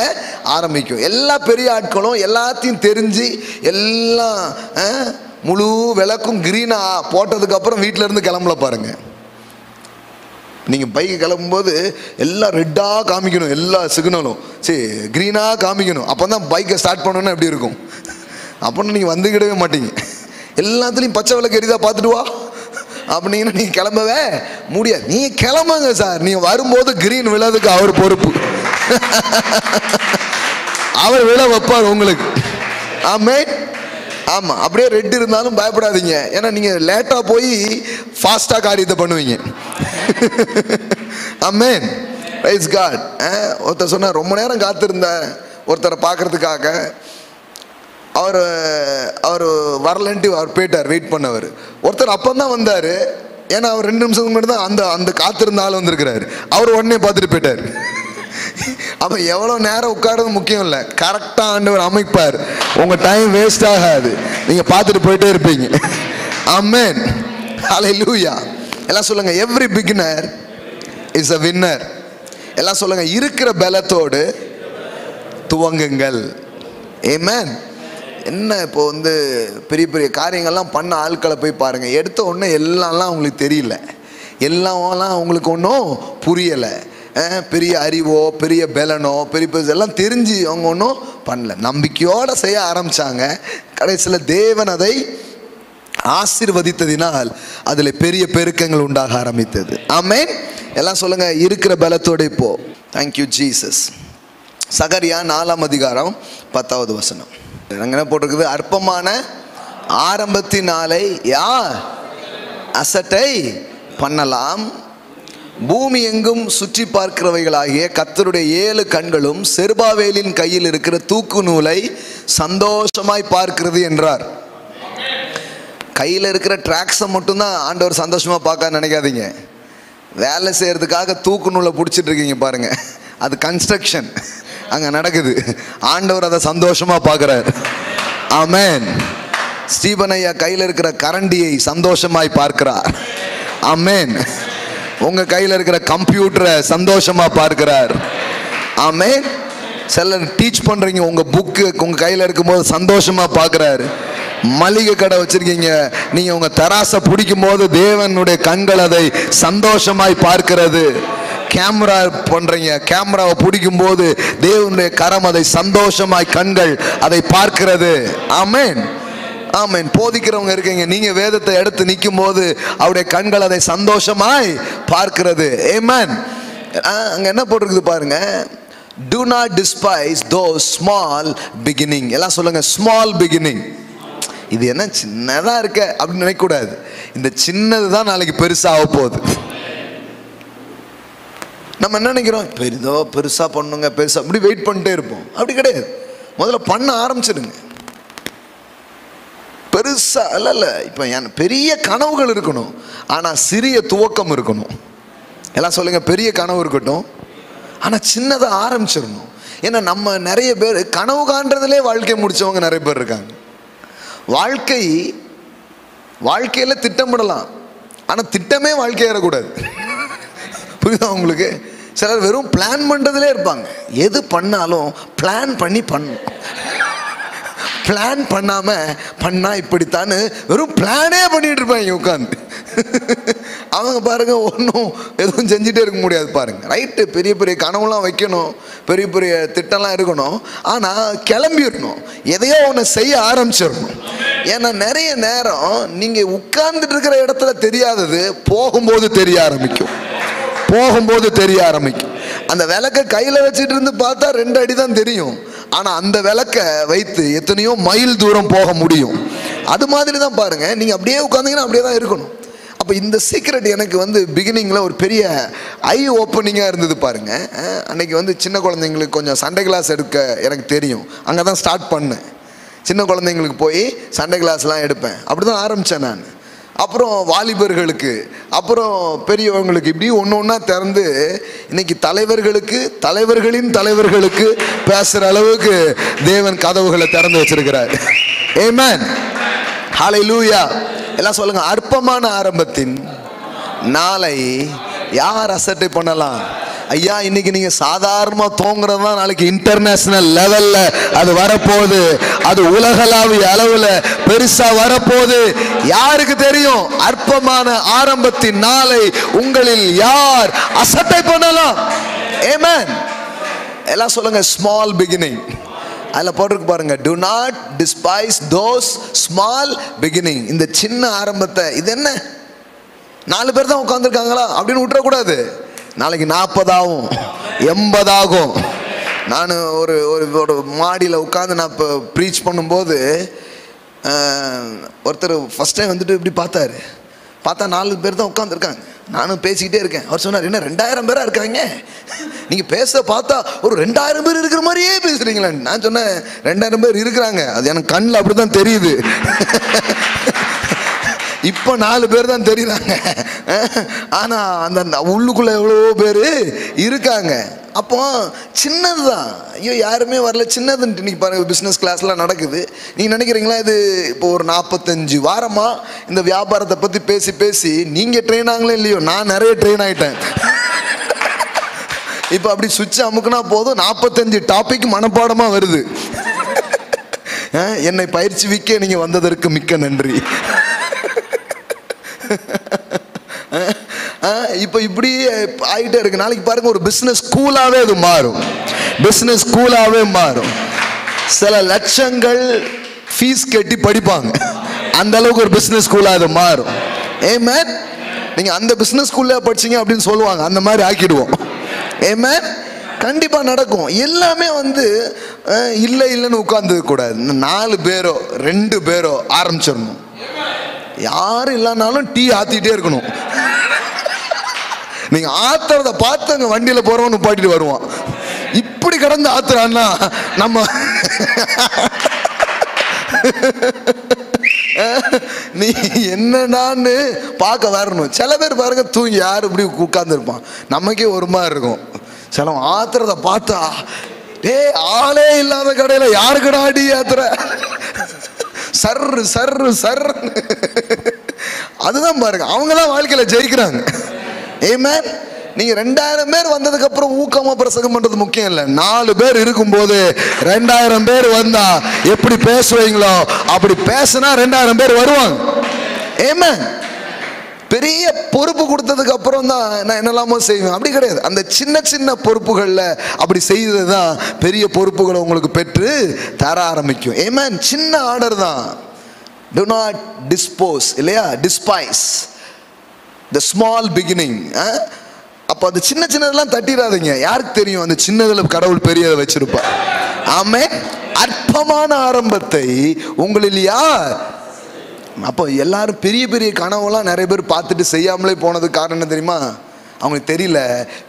Speaker 1: ஆரம்பிக்கும். எல்லா பெரிய ஆட்களும் எல்லாத்தையும் தெரிஞ்சு எல்லாம் முழு விளக்கும் கிரீனா போட்டதுக்கு அப்புறம் வீட்டில இருந்து கிளம்பல பாருங்க. நீங்க பைக்கு கிளம்பும்போது எல்லாம் ரெட்டா காமிக்கணும், எல்லா சிக்னலும் சரி கிரீனா காமிக்கணும், அப்பதான் பைக்கை ஸ்டார்ட் பண்ணணும்னா எப்படி இருக்கும், அப்படின்னு நீங்க வந்துக்கிடவே மாட்டீங்க. எல்லாத்துலயும் பச்சை விளக்கு எரிதா பார்த்துட்டு வா அப்படின்னா நீங்க கிளம்பவே முடியாது. நீங்க கிளம்புங்க சார், நீங்க வரும்போது கிரீன் விழாதுக்கு அவர் பொறுப்பு, அவர் விழ வைப்பார் உங்களுக்கு. ஆமென். ஆமா, அப்படியே ரெட் இருந்தாலும் பயப்படாதீங்க, ஏன்னா நீங்க லேட்டா போய் ஃபாஸ்டா காரியத்தை பண்ணுவீங்க. ஆமென். Praise God. ஒருத்தர் சொன்னா, ரொம்ப நேரம் காத்திருந்தேன் ஒருத்தரை பார்க்கறதுக்காக, அவர் வரலன்ட்டு அவர் போயிட்டார், வெயிட் பண்ணவர். ஒருத்தர் அப்பந்தான் வந்தார், ஏன்னா அவர் 2 நிமிஷத்துக்கு முன்னாடி தான் அந்த காத்திருந்த ஆள் வந்திருக்கிறாரு, அவர் உடனே பார்த்துட்டு போயிட்டார். அப்போ எவ்வளோ நேரம் உட்கார்றது முக்கியம் இல்லை, கரெக்டாக ஆண்டவர் அமைப்பார். உங்கள் டைம் வேஸ்ட் ஆகாது, நீங்கள் பார்த்துட்டு போயிட்டே இருப்பீங்க. ஆமென், ஹல்லேலூயா. எல்லாம் சொல்லுங்க, every beginner is a winner. எல்லாம் சொல்லுங்க, இருக்கிற பலத்தோடு துவங்குங்கள். ஆமென். என்ன இப்போ வந்து பெரிய பெரிய காரியங்கள்லாம் பண்ண ஆட்களை போய் பாருங்கள், எடுத்த உடனே எல்லாம் அவங்களுக்கு தெரியல, எல்லாம்லாம் அவங்களுக்கு ஒன்றும் புரியலை. பெரிய அறிவோ பெரிய பலனோ பெரிய பெரிய எல்லாம் தெரிஞ்சு அவங்க ஒன்றும் பண்ணல. நம்பிக்கையோடு செய்ய ஆரம்பித்தாங்க. கடைசியில் தேவன் அதை ஆசீர்வதித்ததினால் அதில் பெரிய பெருக்கங்கள் உண்டாக ஆரம்பித்தது. ஆமென். எல்லாம் சொல்லுங்க, இருக்கிற பலத்தோடு இப்போ. Thank you Jesus. சகரியா 4ஆம் அதிகாரம் 10வது வசனம். அங்கே என்ன போட்டிருக்குது? அற்பமான ஆரம்பத்தினாலே யார் அசட்டை பண்ணலாம், பூமி எங்கும் சுற்றி பார்க்கிறவைகளாகிய கர்த்தருடைய 7 கண்களும் செருபாவேலின் கையில் இருக்கிற தூக்கு நூலை சந்தோஷமாய் பார்க்கிறது என்றார். கையில் இருக்கிற ட்ராக்ஸை மட்டும்தான் ஆண்டவர் சந்தோஷமாக பார்க்க நினைக்காதீங்க. வேலை செய்கிறதுக்காக தூக்கு நூலை பிடிச்சிட்டு இருக்கீங்க பாருங்க, அது கன்ஸ்ட்ரக்ஷன் அங்கே நடக்குது. ஆண்டவர் அதை சந்தோஷமாக பார்க்குறார். ஆமென். ஸ்டீபன் ஐயா கையில் இருக்கிற கரண்டியை சந்தோஷமாய் பார்க்கிறார். ஆமென். உங்கள் கையில் இருக்கிற கம்ப்யூட்டரை சந்தோஷமாக பார்க்கிறார். ஆமென். சிலர் டீச் பண்ணுறீங்க, உங்கள் புக்கு உங்கள் கையில் இருக்கும்போது சந்தோஷமாக பார்க்குறாரு. மளிகை கடை வச்சுருக்கீங்க, நீங்கள் உங்கள் தராசை பிடிக்கும் போது தேவனுடைய கண்கள் அதை சந்தோஷமாய் பார்க்கிறது. கேமரா பண்ணுறீங்க, கேமராவை பிடிக்கும் போது தேவனுடைய கரம் அதை சந்தோஷமாய் கண்கள் அதை பார்க்கிறது. ஆமென், ஆமென். போதிக்கிறவங்க இருக்கீங்க, நீங்கள் வேதத்தை எடுத்து நிற்கும் போது அவருடைய கண்கள் அதை சந்தோஷமாய் பார்க்கிறது. ஆமென். அங்கே என்ன போட்டிருக்குது பாருங்க, do not despise those small beginning. எல்லாம் சொல்லுங்க, ஸ்மால் பிகினிங். இது என்ன சின்னதாக இருக்க அப்படின்னு நினைக்கக்கூடாது. இந்த சின்னது தான் நாளைக்கு பெருசாக போகுது. நம்ம என்ன நினைக்கிறோம், பெரிதோ பெருசாக பண்ணுங்க பெருசாக அப்படி வெயிட் பண்ணிட்டே இருப்போம். அப்படி கிடையாது. முதல்ல பண்ண ஆரம்பிச்சிடுங்க. பெருசாக இல்லை. இப்போ என் பெரிய கனவுகள் இருக்கணும், ஆனால் சிறிய துவக்கம் இருக்கணும். எல்லாம் சொல்லுங்க, பெரிய கனவு இருக்கட்டும், ஆனால் சின்னதாக ஆரம்பிச்சிடணும். ஏன்னா நம்ம நிறைய பேர் கனவு காண்றதுலே வாழ்க்கையை முடித்தவங்க நிறைய பேர் இருக்காங்க. வாழ்க்கையில் திட்டமிடலாம், ஆனால் திட்டமே வாழ்க்கையேறக்கூடாது. புரியுதா உங்களுக்கு? சிலர் வெறும் பிளான் பண்ணுறதுலே இருப்பாங்க. எது பண்ணாலும் பிளான் பண்ணி பண்ணணும். பிளான் பண்ணாமல் பண்ணால் இப்படித்தானு வெறும் பிளானே பண்ணிட்டு இருப்பாங்க உட்காந்து. அவங்க பாருங்க, ஒன்றும் எதுவும் செஞ்சுட்டே இருக்க முடியாது பாருங்க. ரைட்டு, பெரிய பெரிய கனவுலாம் வைக்கணும், பெரிய பெரிய திட்டம்லாம் இருக்கணும், ஆனால் கிளம்பிடணும், எதையோ ஒன்று செய்ய ஆரம்பிச்சிடணும். ஏன்னா நிறைய நேரம் நீங்கள் உட்கார்ந்துட்டு இருக்கிற இடத்துல தெரியாதது போகும்போது தெரிய ஆரம்பிக்கும். அந்த விளக்கை கையில் வச்சுட்டு இருந்து பார்த்தா 2 அடி தான் தெரியும், ஆனால் அந்த விளக்கை வைத்து எத்தனையோ மைல் தூரம் போக முடியும். அது மாதிரி தான் பாருங்க, நீங்கள் அப்படியே உட்காந்தீங்கன்னா அப்படியே தான் இருக்கணும். அப்போ இந்த சீக்ரெட் எனக்கு வந்து பிகினிங்கில் ஒரு பெரிய ஐ ஓப்பனிங்காக இருந்தது பாருங்க. அன்னைக்கு வந்து சின்ன குழந்தைங்களுக்கு கொஞ்சம் சண்டே கிளாஸ் எடுக்க எனக்கு தெரியும். அங்கே தான் ஸ்டார்ட் பண்ணேன். சின்ன குழந்தைங்களுக்கு போய் சண்டே கிளாஸ்லாம் எடுப்பேன். அப்படி தான் ஆரம்பித்தேன் நான். அப்புறம் வாலிபர்களுக்கு, அப்புறம் பெரியவங்களுக்கு, இப்படி ஒன்று ஒன்றா திறந்து இன்னைக்கு தலைவர்களின் தலைவர்களுக்கு பேசுகிற அளவுக்கு தேவன் கதவுகளை திறந்து வச்சிருக்கிறார். ஆமென், ஹல்லேலூயா. எல்லாம் சொல்லுங்க, அற்பமான ஆரம்பத்தின் நாளை யார் அசட்டை பண்ணலாம்? ஐயா, இன்னைக்கு நீங்க சாதாரணமாக தோங்குறது தான் நாளைக்கு இன்டர்நேஷனல் லெவல்ல அது வரப்போகுது. அது உலகளாவிய அளவில் பெருசா வரப்போகுது. யாருக்கு தெரியும்? அற்பமான ஆரம்பத்தின் நாளை உங்களில் யார் அசட்டை பண்ணலாம்? ஆமென். எல்லாம் சொல்லுங்க, ஸ்மால் பிகினிங். அதில் போட்டிருக்கு பாருங்க, do not despise those small beginning. இந்த சின்ன ஆரம்பத்தை, இது என்ன 4 பேர் தான் உட்காந்துருக்காங்களா அப்படின்னு விட்டுறக்கூடாது. நாளைக்கு 40 ஆகும், 80 ஆகும். நான் ஒரு மாடியில் உட்காந்து நான் இப்போ ப்ரீச் பண்ணும்போது ஒருத்தர் ஃபஸ்ட் டைம் வந்துட்டு இப்படி பார்த்தா 4 பேர் தான் உட்காந்துருக்காங்க. நானும் பேசிக்கிட்டே இருக்கேன். அவர் சொன்னார், என்ன 2000 பேராக இருக்காங்க, நீங்கள் பேச பார்த்தா ஒரு 2000 பேர் இருக்கிற மாதிரியே பேசுகிறீங்களா? நான் சொன்னேன், 2000 பேர் இருக்கிறாங்க, அது எனக்கு கண்ணில் அப்படி தான் தெரியுது. இப்போ 4 பேர் தான் தெரியுறாங்க, ஆனால் அந்த உள்ளுக்குள்ளே எவ்வளோ பேர் இருக்காங்க. அப்போ சின்னது தான், ஐயோ யாருமே வரல சின்னதுன்ட்டு. இன்றைக்கி பாருங்கள் பிஸ்னஸ் கிளாஸ்லாம் நடக்குது. நீங்கள் நினைக்கிறீங்களா இது இப்போ ஒரு 45 வாரமாக இந்த வியாபாரத்தை பற்றி பேசி பேசி நீங்கள் ட்ரெயின் ஆகலே இல்லையோ, நான் நிறைய ட்ரெயின் ஆகிட்டேன். இப்போ அப்படி சுவிட்ச் அமுக்குனா போதும் 45 டாபிக் மனப்பாடமாக வருது. என்னை பயிற்சிவிக்க நீங்கள் வந்ததற்கு மிக்க நன்றி. இப்போ இப்படி ஆகிட்டே இருக்கு. நாளைக்கு பாருங்க ஒரு பிஸ்னஸ் ஸ்கூலாகவே அது மாறும். பிஸ்னஸ் ஸ்கூலாகவே மாறும். சில லட்சங்கள் ஃபீஸ் கட்டி படிப்பாங்க, அந்த அளவுக்கு ஒரு பிஸ்னஸ் ஸ்கூலாக அது மாறும். ஆமென். நீங்கள் அந்த பிஸ்னஸ் ஸ்கூல்ல படிச்சீங்க அப்படின்னு சொல்லுவாங்க, அந்த மாதிரி ஆக்கிடுவோம். ஆமென். கண்டிப்பாக நடக்கும். எல்லாமே இல்லை இல்லைன்னு உட்கார்ந்து கூடாது. 4 பேரோ 2 பேரோ ஆரம்பிச்சிடணும். யாரும் இல்லைனாலும் டீ ஆத்திட்டே இருக்கணும். நீங்க ஆத்துறத பார்த்து அங்க வண்டியில போறவன் நிப்பாட்டிட்டு வருவான். இப்படி கடந்து ஆத்துறான்னா நம்ம நீ என்னடான்னு பார்க்க வரணும். சில பேர் பாருங்க தூங்கி யாரு இப்படி உட்கார்ந்து இருப்பான், நமக்கே ஒரு மாதிரி இருக்கும். சில ஆத்துறத பார்த்தா ஆளே இல்லாத கடையில யாருக்குடா அடி ஆத்துற, சர்ரு சர்ரு சர்ரு. அதுதான் பாருங்க, அவங்க தான் வாழ்க்கையில ஜெயிக்கிறாங்க. ஆமென். நீங்க 2000 பேர் வந்ததுக்கு அப்புறம் ஊக்கமா பிரசங்கம் பண்றது முக்கியம் இல்லை. 4 பேர் இருக்கும்போது 2000 பேர் வந்தா எப்படி பேசுவீங்களோ அப்படி பேசினா 2000 பேர் வருவாங்க. ஆமென். பெரிய பொறுப்பு கொடுத்ததுக்கு அப்புறம் தான் நான் என்னெல்லாமோ செய்வேன் அப்படி கிடையாது. அந்த சின்ன சின்ன பொறுப்புகளில் அப்படி செய்தது தான் பெரிய பொறுப்புகளை உங்களுக்கு பெற்று தர ஆரம்பிக்கும். ஆமென். சின்ன ஆர்டர் தான். do not dispose இல்லையா, despise the small beginning. அப்போ அது சின்ன சின்னதெல்லாம் தட்டிடாதீங்க. யாருக்கு தெரியும் அந்த சின்னதில் கடவுள் பெரியதை வச்சிருப்பார். ஆமென். அற்பமான ஆரம்பத்தை உங்களில் யார். அப்போ எல்லாரும் பெரிய பெரிய கனவுலாம் நிறைய பேர் பார்த்துட்டு செய்யாமலே போனதுக்கு காரணம் என்ன தெரியுமா? அவங்களுக்கு தெரியல,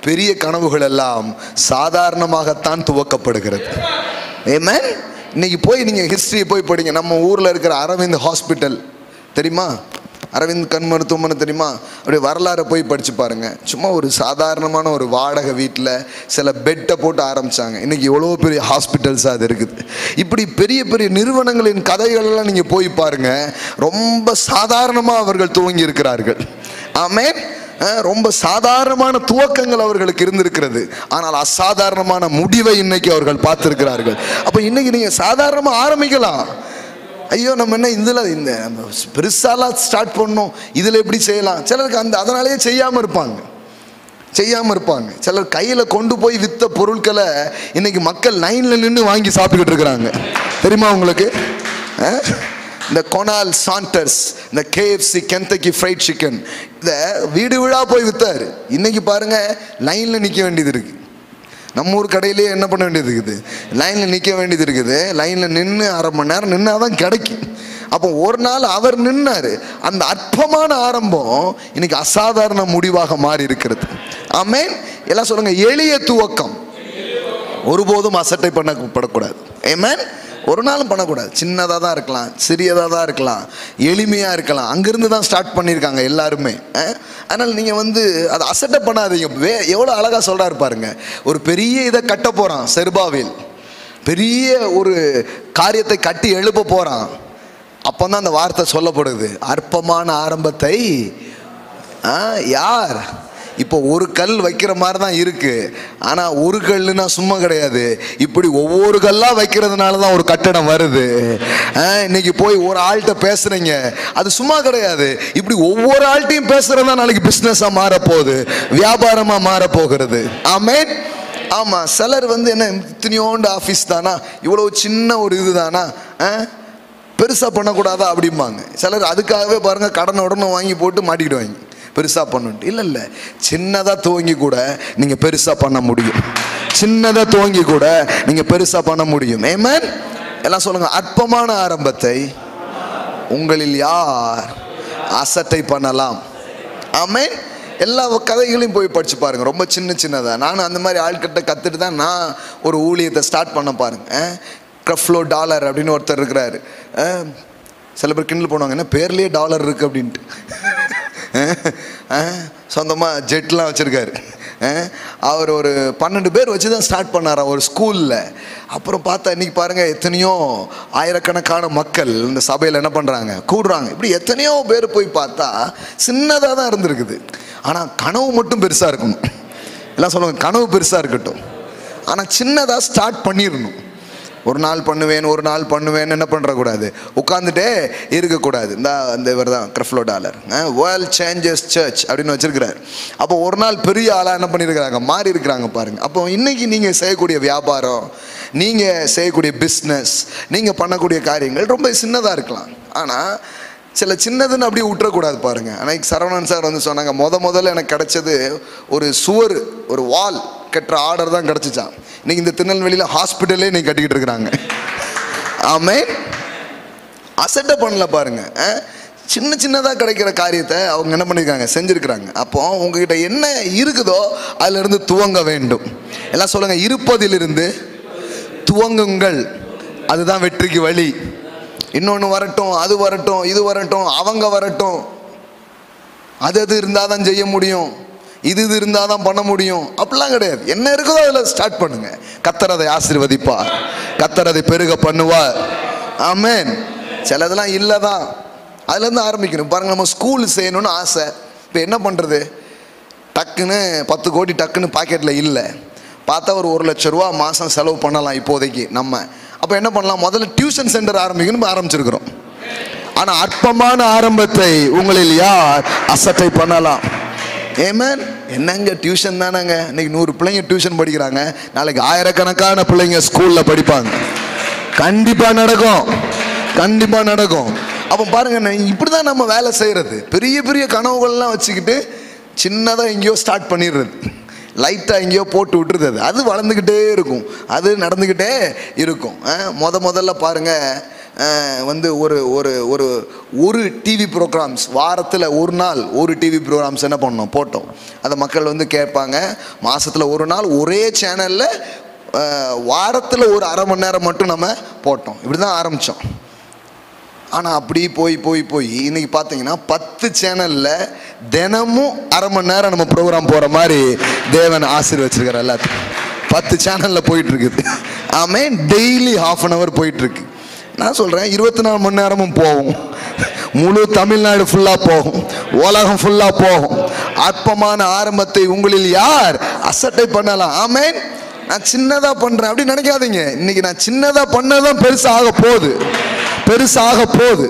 Speaker 1: பெரிய கனவுகள் எல்லாம் சாதாரணமாகத்தான் துவக்கப்படுகிறது. ஆமென். இன்னைக்கு போய் நீங்கள் ஹிஸ்ட்ரி போய் படிங்க. நம்ம ஊரில் இருக்கிற அரவிந்த் ஹாஸ்பிட்டல் தெரியுமா, அரவிந்த் கண் மருத்துவமனை தெரியுமா, அப்படியே வரலாறை போய் படித்து பாருங்கள். சும்மா ஒரு சாதாரணமான ஒரு வாடகை வீட்டில் சில பெட்டை போட்டு ஆரம்பித்தாங்க. இன்றைக்கி எவ்வளோ பெரிய ஹாஸ்பிட்டல்ஸாக அது இருக்குது. இப்படி பெரிய பெரிய நிறுவனங்களின் கதைகளெல்லாம் நீங்கள் போய் பாருங்கள். ரொம்ப சாதாரணமாக அவர்கள் துவங்கி இருக்கிறார்கள். ஆமென். ரொம்ப சாதாரணமான துவக்கங்கள் அவர்களுக்கு இருந்திருக்கிறது. ஆனால் அசாதாரணமான முடிவை இன்னைக்கு அவர்கள் பார்த்திருக்கிறார்கள். அப்போ இன்னைக்கு நீங்கள் சாதாரணமாக ஆரம்பிக்கலாம். ஐயோ நம்ம என்ன இதில் இந்த பெருசாலாம் ஸ்டார்ட் பண்ணோம், இதில் எப்படி செய்யலாம். சிலருக்கு அதனாலேயே செய்யாமல் இருப்பாங்க. சிலர் கையில் கொண்டு போய் விற்ற பொருட்களை இன்னைக்கு மக்கள் லைனில் நின்று வாங்கி சாப்பிட்டுக்கிட்டு இருக்கிறாங்க. தெரியுமா உங்களுக்கு? இந்த கொனால் சாண்டர்ஸ், இந்த KFC கென்டக்கி ஃப்ரைட் சிக்கன், இந்த வீடு வீடாக போய் விற்றாரு. இன்னைக்கு பாருங்க லைனில் நிற்க வேண்டியது இருக்குது. நம்ம ஊர் கடையிலேயே என்ன பண்ண வேண்டியது இருக்குது, லைனில் நிற்க வேண்டியது இருக்குது. லைனில் நின்று அரை மணி நேரம் நின்னா தான் கிடைக்கும். அப்போ ஒரு நாள் அவர் நின்னார். அந்த அற்பமான ஆரம்பம் இன்னைக்கு அசாதாரண முடிவாக மாறி இருக்கிறது. ஆமென். எல்லாம் சொல்லுங்க, எளிய துவக்கம் ஒருபோதும் அசட்டை பண்ணப்படக்கூடாது. ஆமென். ஒரு நாளும் பண்ணக்கூடாது. சின்னதாக தான் இருக்கலாம், சிறியதாக தான் இருக்கலாம், எளிமையாக இருக்கலாம். அங்கேருந்து தான் ஸ்டார்ட் பண்ணியிருக்காங்க எல்லாருமே. அதனால் நீங்கள் அதை அசட்டை பண்ணாதீங்க. எவ்வளோ அழகாக சொல்கிறாரு பாருங்க. ஒரு பெரிய இதை கட்ட போகிறான் செருபாவேல், பெரிய ஒரு காரியத்தை கட்டி எழுப்ப போகிறான். அப்போ தான் அந்த வார்த்தை சொல்லப்படுது, அற்பமான ஆரம்பத்தை யார். இப்போ ஒரு கல் வைக்கிற மாதிரி தான் இருக்கு. ஆனால் ஒரு கல்லுனா சும்மா கிடையாது. இப்படி ஒவ்வொரு கல்லாக வைக்கிறதுனால தான் ஒரு கட்டடம் வருது. இன்னைக்கு போய் ஒரு ஆள்கிட்ட பேசுறீங்க, அது சும்மா கிடையாது. இப்படி ஒவ்வொரு ஆள்கிட்டையும் பேசுறதா நாளைக்கு பிஸ்னஸாக மாறப்போகுது, வியாபாரமாக மாறப்போகிறது. ஆமென். ஆமாம். சிலர் என்ன இத்தனையோண்டு ஆஃபீஸ் தானா, இவ்வளோ சின்ன ஒரு இது தானா, பெருசாக பண்ணக்கூடாதா அப்படிம்பாங்க. சிலர் அதுக்காகவே பாருங்கள் கடனை உடனே வாங்கி போட்டு மாட்டிக்கிடுவாங்க, பெருசாக பண்ணணும். இல்லை, சின்னதாக துவங்கி கூட நீங்கள் பெருசாக பண்ண முடியும். சின்னதாக துவங்கி கூட நீங்கள் பெருசாக பண்ண முடியும். ஆமென். எல்லாம் சொல்லுங்கள், அற்பமான ஆரம்பத்தை உங்களில் யார் அசட்டை பண்ணலாம். ஆமென். எல்லா கதைகளையும் போய் படித்து பாருங்கள். ரொம்ப சின்னதாக. நானும் அந்த மாதிரி ஆட்கிட்ட கற்றுட்டு தான் நான் ஒரு ஊழியத்தை ஸ்டார்ட் பண்ண பாருங்கள். க்ரஃப்லோ டாலர் அப்படின்னு ஒருத்தர் இருக்கிறாரு. சில பேர் கிண்டல் பண்ணுவாங்க, என்ன பேர்லேயே டாலர் இருக்குது அப்படின்ட்டு. சொந்தமாக ஜெட்லாம் வச்சுருக்காரு. அவர் ஒரு 12 பேர் வச்சு தான் ஸ்டார்ட் பண்ணாராம் ஒரு ஸ்கூலில். அப்புறம் பார்த்தா இன்றைக்கி பாருங்கள் எத்தனையோ ஆயிரக்கணக்கான மக்கள் இந்த சபையில் என்ன பண்ணுறாங்க, கூடுறாங்க. இப்படி எத்தனையோ பேர் போய் பார்த்தா சின்னதாக தான் இருந்திருக்குது. ஆனால் கனவு மட்டும் பெருசாக இருக்கணும். எல்லாம் சொல்லுவாங்க கனவு பெருசாக இருக்கட்டும், ஆனால் சின்னதாக ஸ்டார்ட் பண்ணிடணும். ஒரு நாள் பண்ணுவேன் என்ன பண்ணுறக்கூடாது, உட்காந்துட்டே இருக்கக்கூடாது. இந்த இவர் தான் கிரஃப்லோ டாலர் வேர்ல்ட் சேஞ்சஸ் சர்ச் அப்படின்னு வச்சிருக்கிறார். அப்போ ஒரு நாள் பெரிய ஆளாக என்ன பண்ணியிருக்கிறாங்க, மாறி இருக்கிறாங்க பாருங்கள். அப்போ இன்றைக்கி நீங்கள் செய்யக்கூடிய வியாபாரம், நீங்கள் செய்யக்கூடிய பிஸ்னஸ், நீங்கள் பண்ணக்கூடிய காரியங்கள் ரொம்ப சின்னதாக இருக்கலாம். ஆனால் சில சின்னதுன்னு அப்படியே விட்டுறக்கூடாது பாருங்கள். அன்னைக்கு சரவணன் சார் வந்து சொன்னாங்க, முதல்ல எனக்கு கிடைச்சது ஒரு சுவர், ஒரு வால் கட்டுற ஆர்டர் தான் கிடச்சிச்சான். இன்னைக்கு இந்த திருநெல்வேலியில் ஹாஸ்பிட்டலே இன்னைக்கு கட்டிக்கிட்டு இருக்கிறாங்க. ஆமென். அசட்டை பண்ணல பாருங்க. சின்னதாக கிடைக்கிற காரியத்தை அவங்க என்ன பண்ணியிருக்காங்க, செஞ்சுருக்கிறாங்க. அப்போ உங்ககிட்ட என்ன இருக்குதோ அதிலிருந்து துவங்க வேண்டும். எல்லாம் சொல்லுங்க, இருப்பதிலிருந்து துவங்குங்கள், அதுதான் வெற்றிக்கு வழி. இன்னொன்று வரட்டும், அது வரட்டும், இது வரட்டும், அவங்க வரட்டும், அது இருந்தால் தான் செய்ய முடியும், இது இருந்தால் தான் பண்ண முடியும், அப்படிலாம் கிடையாது. என்ன இருக்குதோ அதில் ஸ்டார்ட் பண்ணுங்க. கர்த்தர் அதை ஆசீர்வதிப்பார், கர்த்தர் அதை பெருக பண்ணுவார். ஆமென். சிலதெல்லாம் இல்லை தான், அதுலேருந்து ஆரம்பிக்கணும் பாருங்கள். நம்ம ஸ்கூல் செய்யணும்னு ஆசை, இப்போ என்ன பண்ணுறது, டக்குன்னு 10 கோடி டக்குன்னு பாக்கெட்டில் இல்லை, பார்த்தா ஒரு 1 லட்ச ரூபா மாதம் செலவு பண்ணலாம் இப்போதைக்கு நம்ம. அப்போ என்ன பண்ணலாம், முதல்ல டியூஷன் சென்டர் ஆரம்பிக்கணும் ஆரம்பிச்சிருக்கிறோம். ஆனால் அற்பமான ஆரம்பத்தை உங்களில் யார் அசட்டை பண்ணலாம்? ஏமேன். என்னங்க டியூஷன் தானேங்க, இன்னைக்கு 100 பிள்ளைங்க டியூஷன் படிக்கிறாங்க, நாளைக்கு ஆயிரக்கணக்கான பிள்ளைங்க ஸ்கூலில் படிப்பாங்க. கண்டிப்பாக நடக்கும், கண்டிப்பாக நடக்கும். அப்போ பாருங்க, இப்படி தான் நம்ம வேலை செய்கிறது. பெரிய பெரிய கனவுகள்லாம் வச்சுக்கிட்டு சின்னதாக எங்கேயோ ஸ்டார்ட் பண்ணிடுறது, லைட்டாக எங்கேயோ போட்டு விட்டுருது. அது வளர்ந்துக்கிட்டே இருக்கும், அது நடந்துக்கிட்டே இருக்கும். முதல்ல பாருங்கள், வந்து ஒரு டிவி ப்ரோக்ராம்ஸ் வாரத்தில் ஒரு நாள் ஒரு டிவி ப்ரோக்ராம்ஸ் என்ன பண்ணோம், போட்டோம். அதை மக்கள் வந்து கேட்பாங்க. மாதத்தில் ஒரு நாள் ஒரே சேனலில் வாரத்தில் ஒரு அரை மணி நேரம் மட்டும் நம்ம போட்டோம். இப்படி தான் ஆரம்பித்தோம். ஆனால் அப்படி போய் இன்றைக்கி பார்த்தீங்கன்னா 10 சேனலில் தினமும் அரை மணி நேரம் நம்ம ப்ரோக்ராம் போகிற மாதிரி தேவன் ஆசீர்வச்சிருக்கார். எல்லாத்துக்கும் 10 சேனலில் போயிட்டுருக்குது. ஆமென். டெய்லி ½ அன் ஹவர் போயிட்டுருக்கு. நான் சொல்கிறேன் 24 மணி நேரமும் போகும், முழு தமிழ்நாடு ஃபுல்லாக போகும், உலகம் ஃபுல்லாக போகும். அற்பமான ஆரம்பத்தை உங்களில் யார் அசட்டை பண்ணலாம்? ஆமென். நான் சின்னதாக பண்ணுறேன் அப்படி நினைக்காதீங்க. இன்னைக்கு நான் சின்னதாக பண்ணதான் பெருசாக போகுது, பெருசாக போகுது.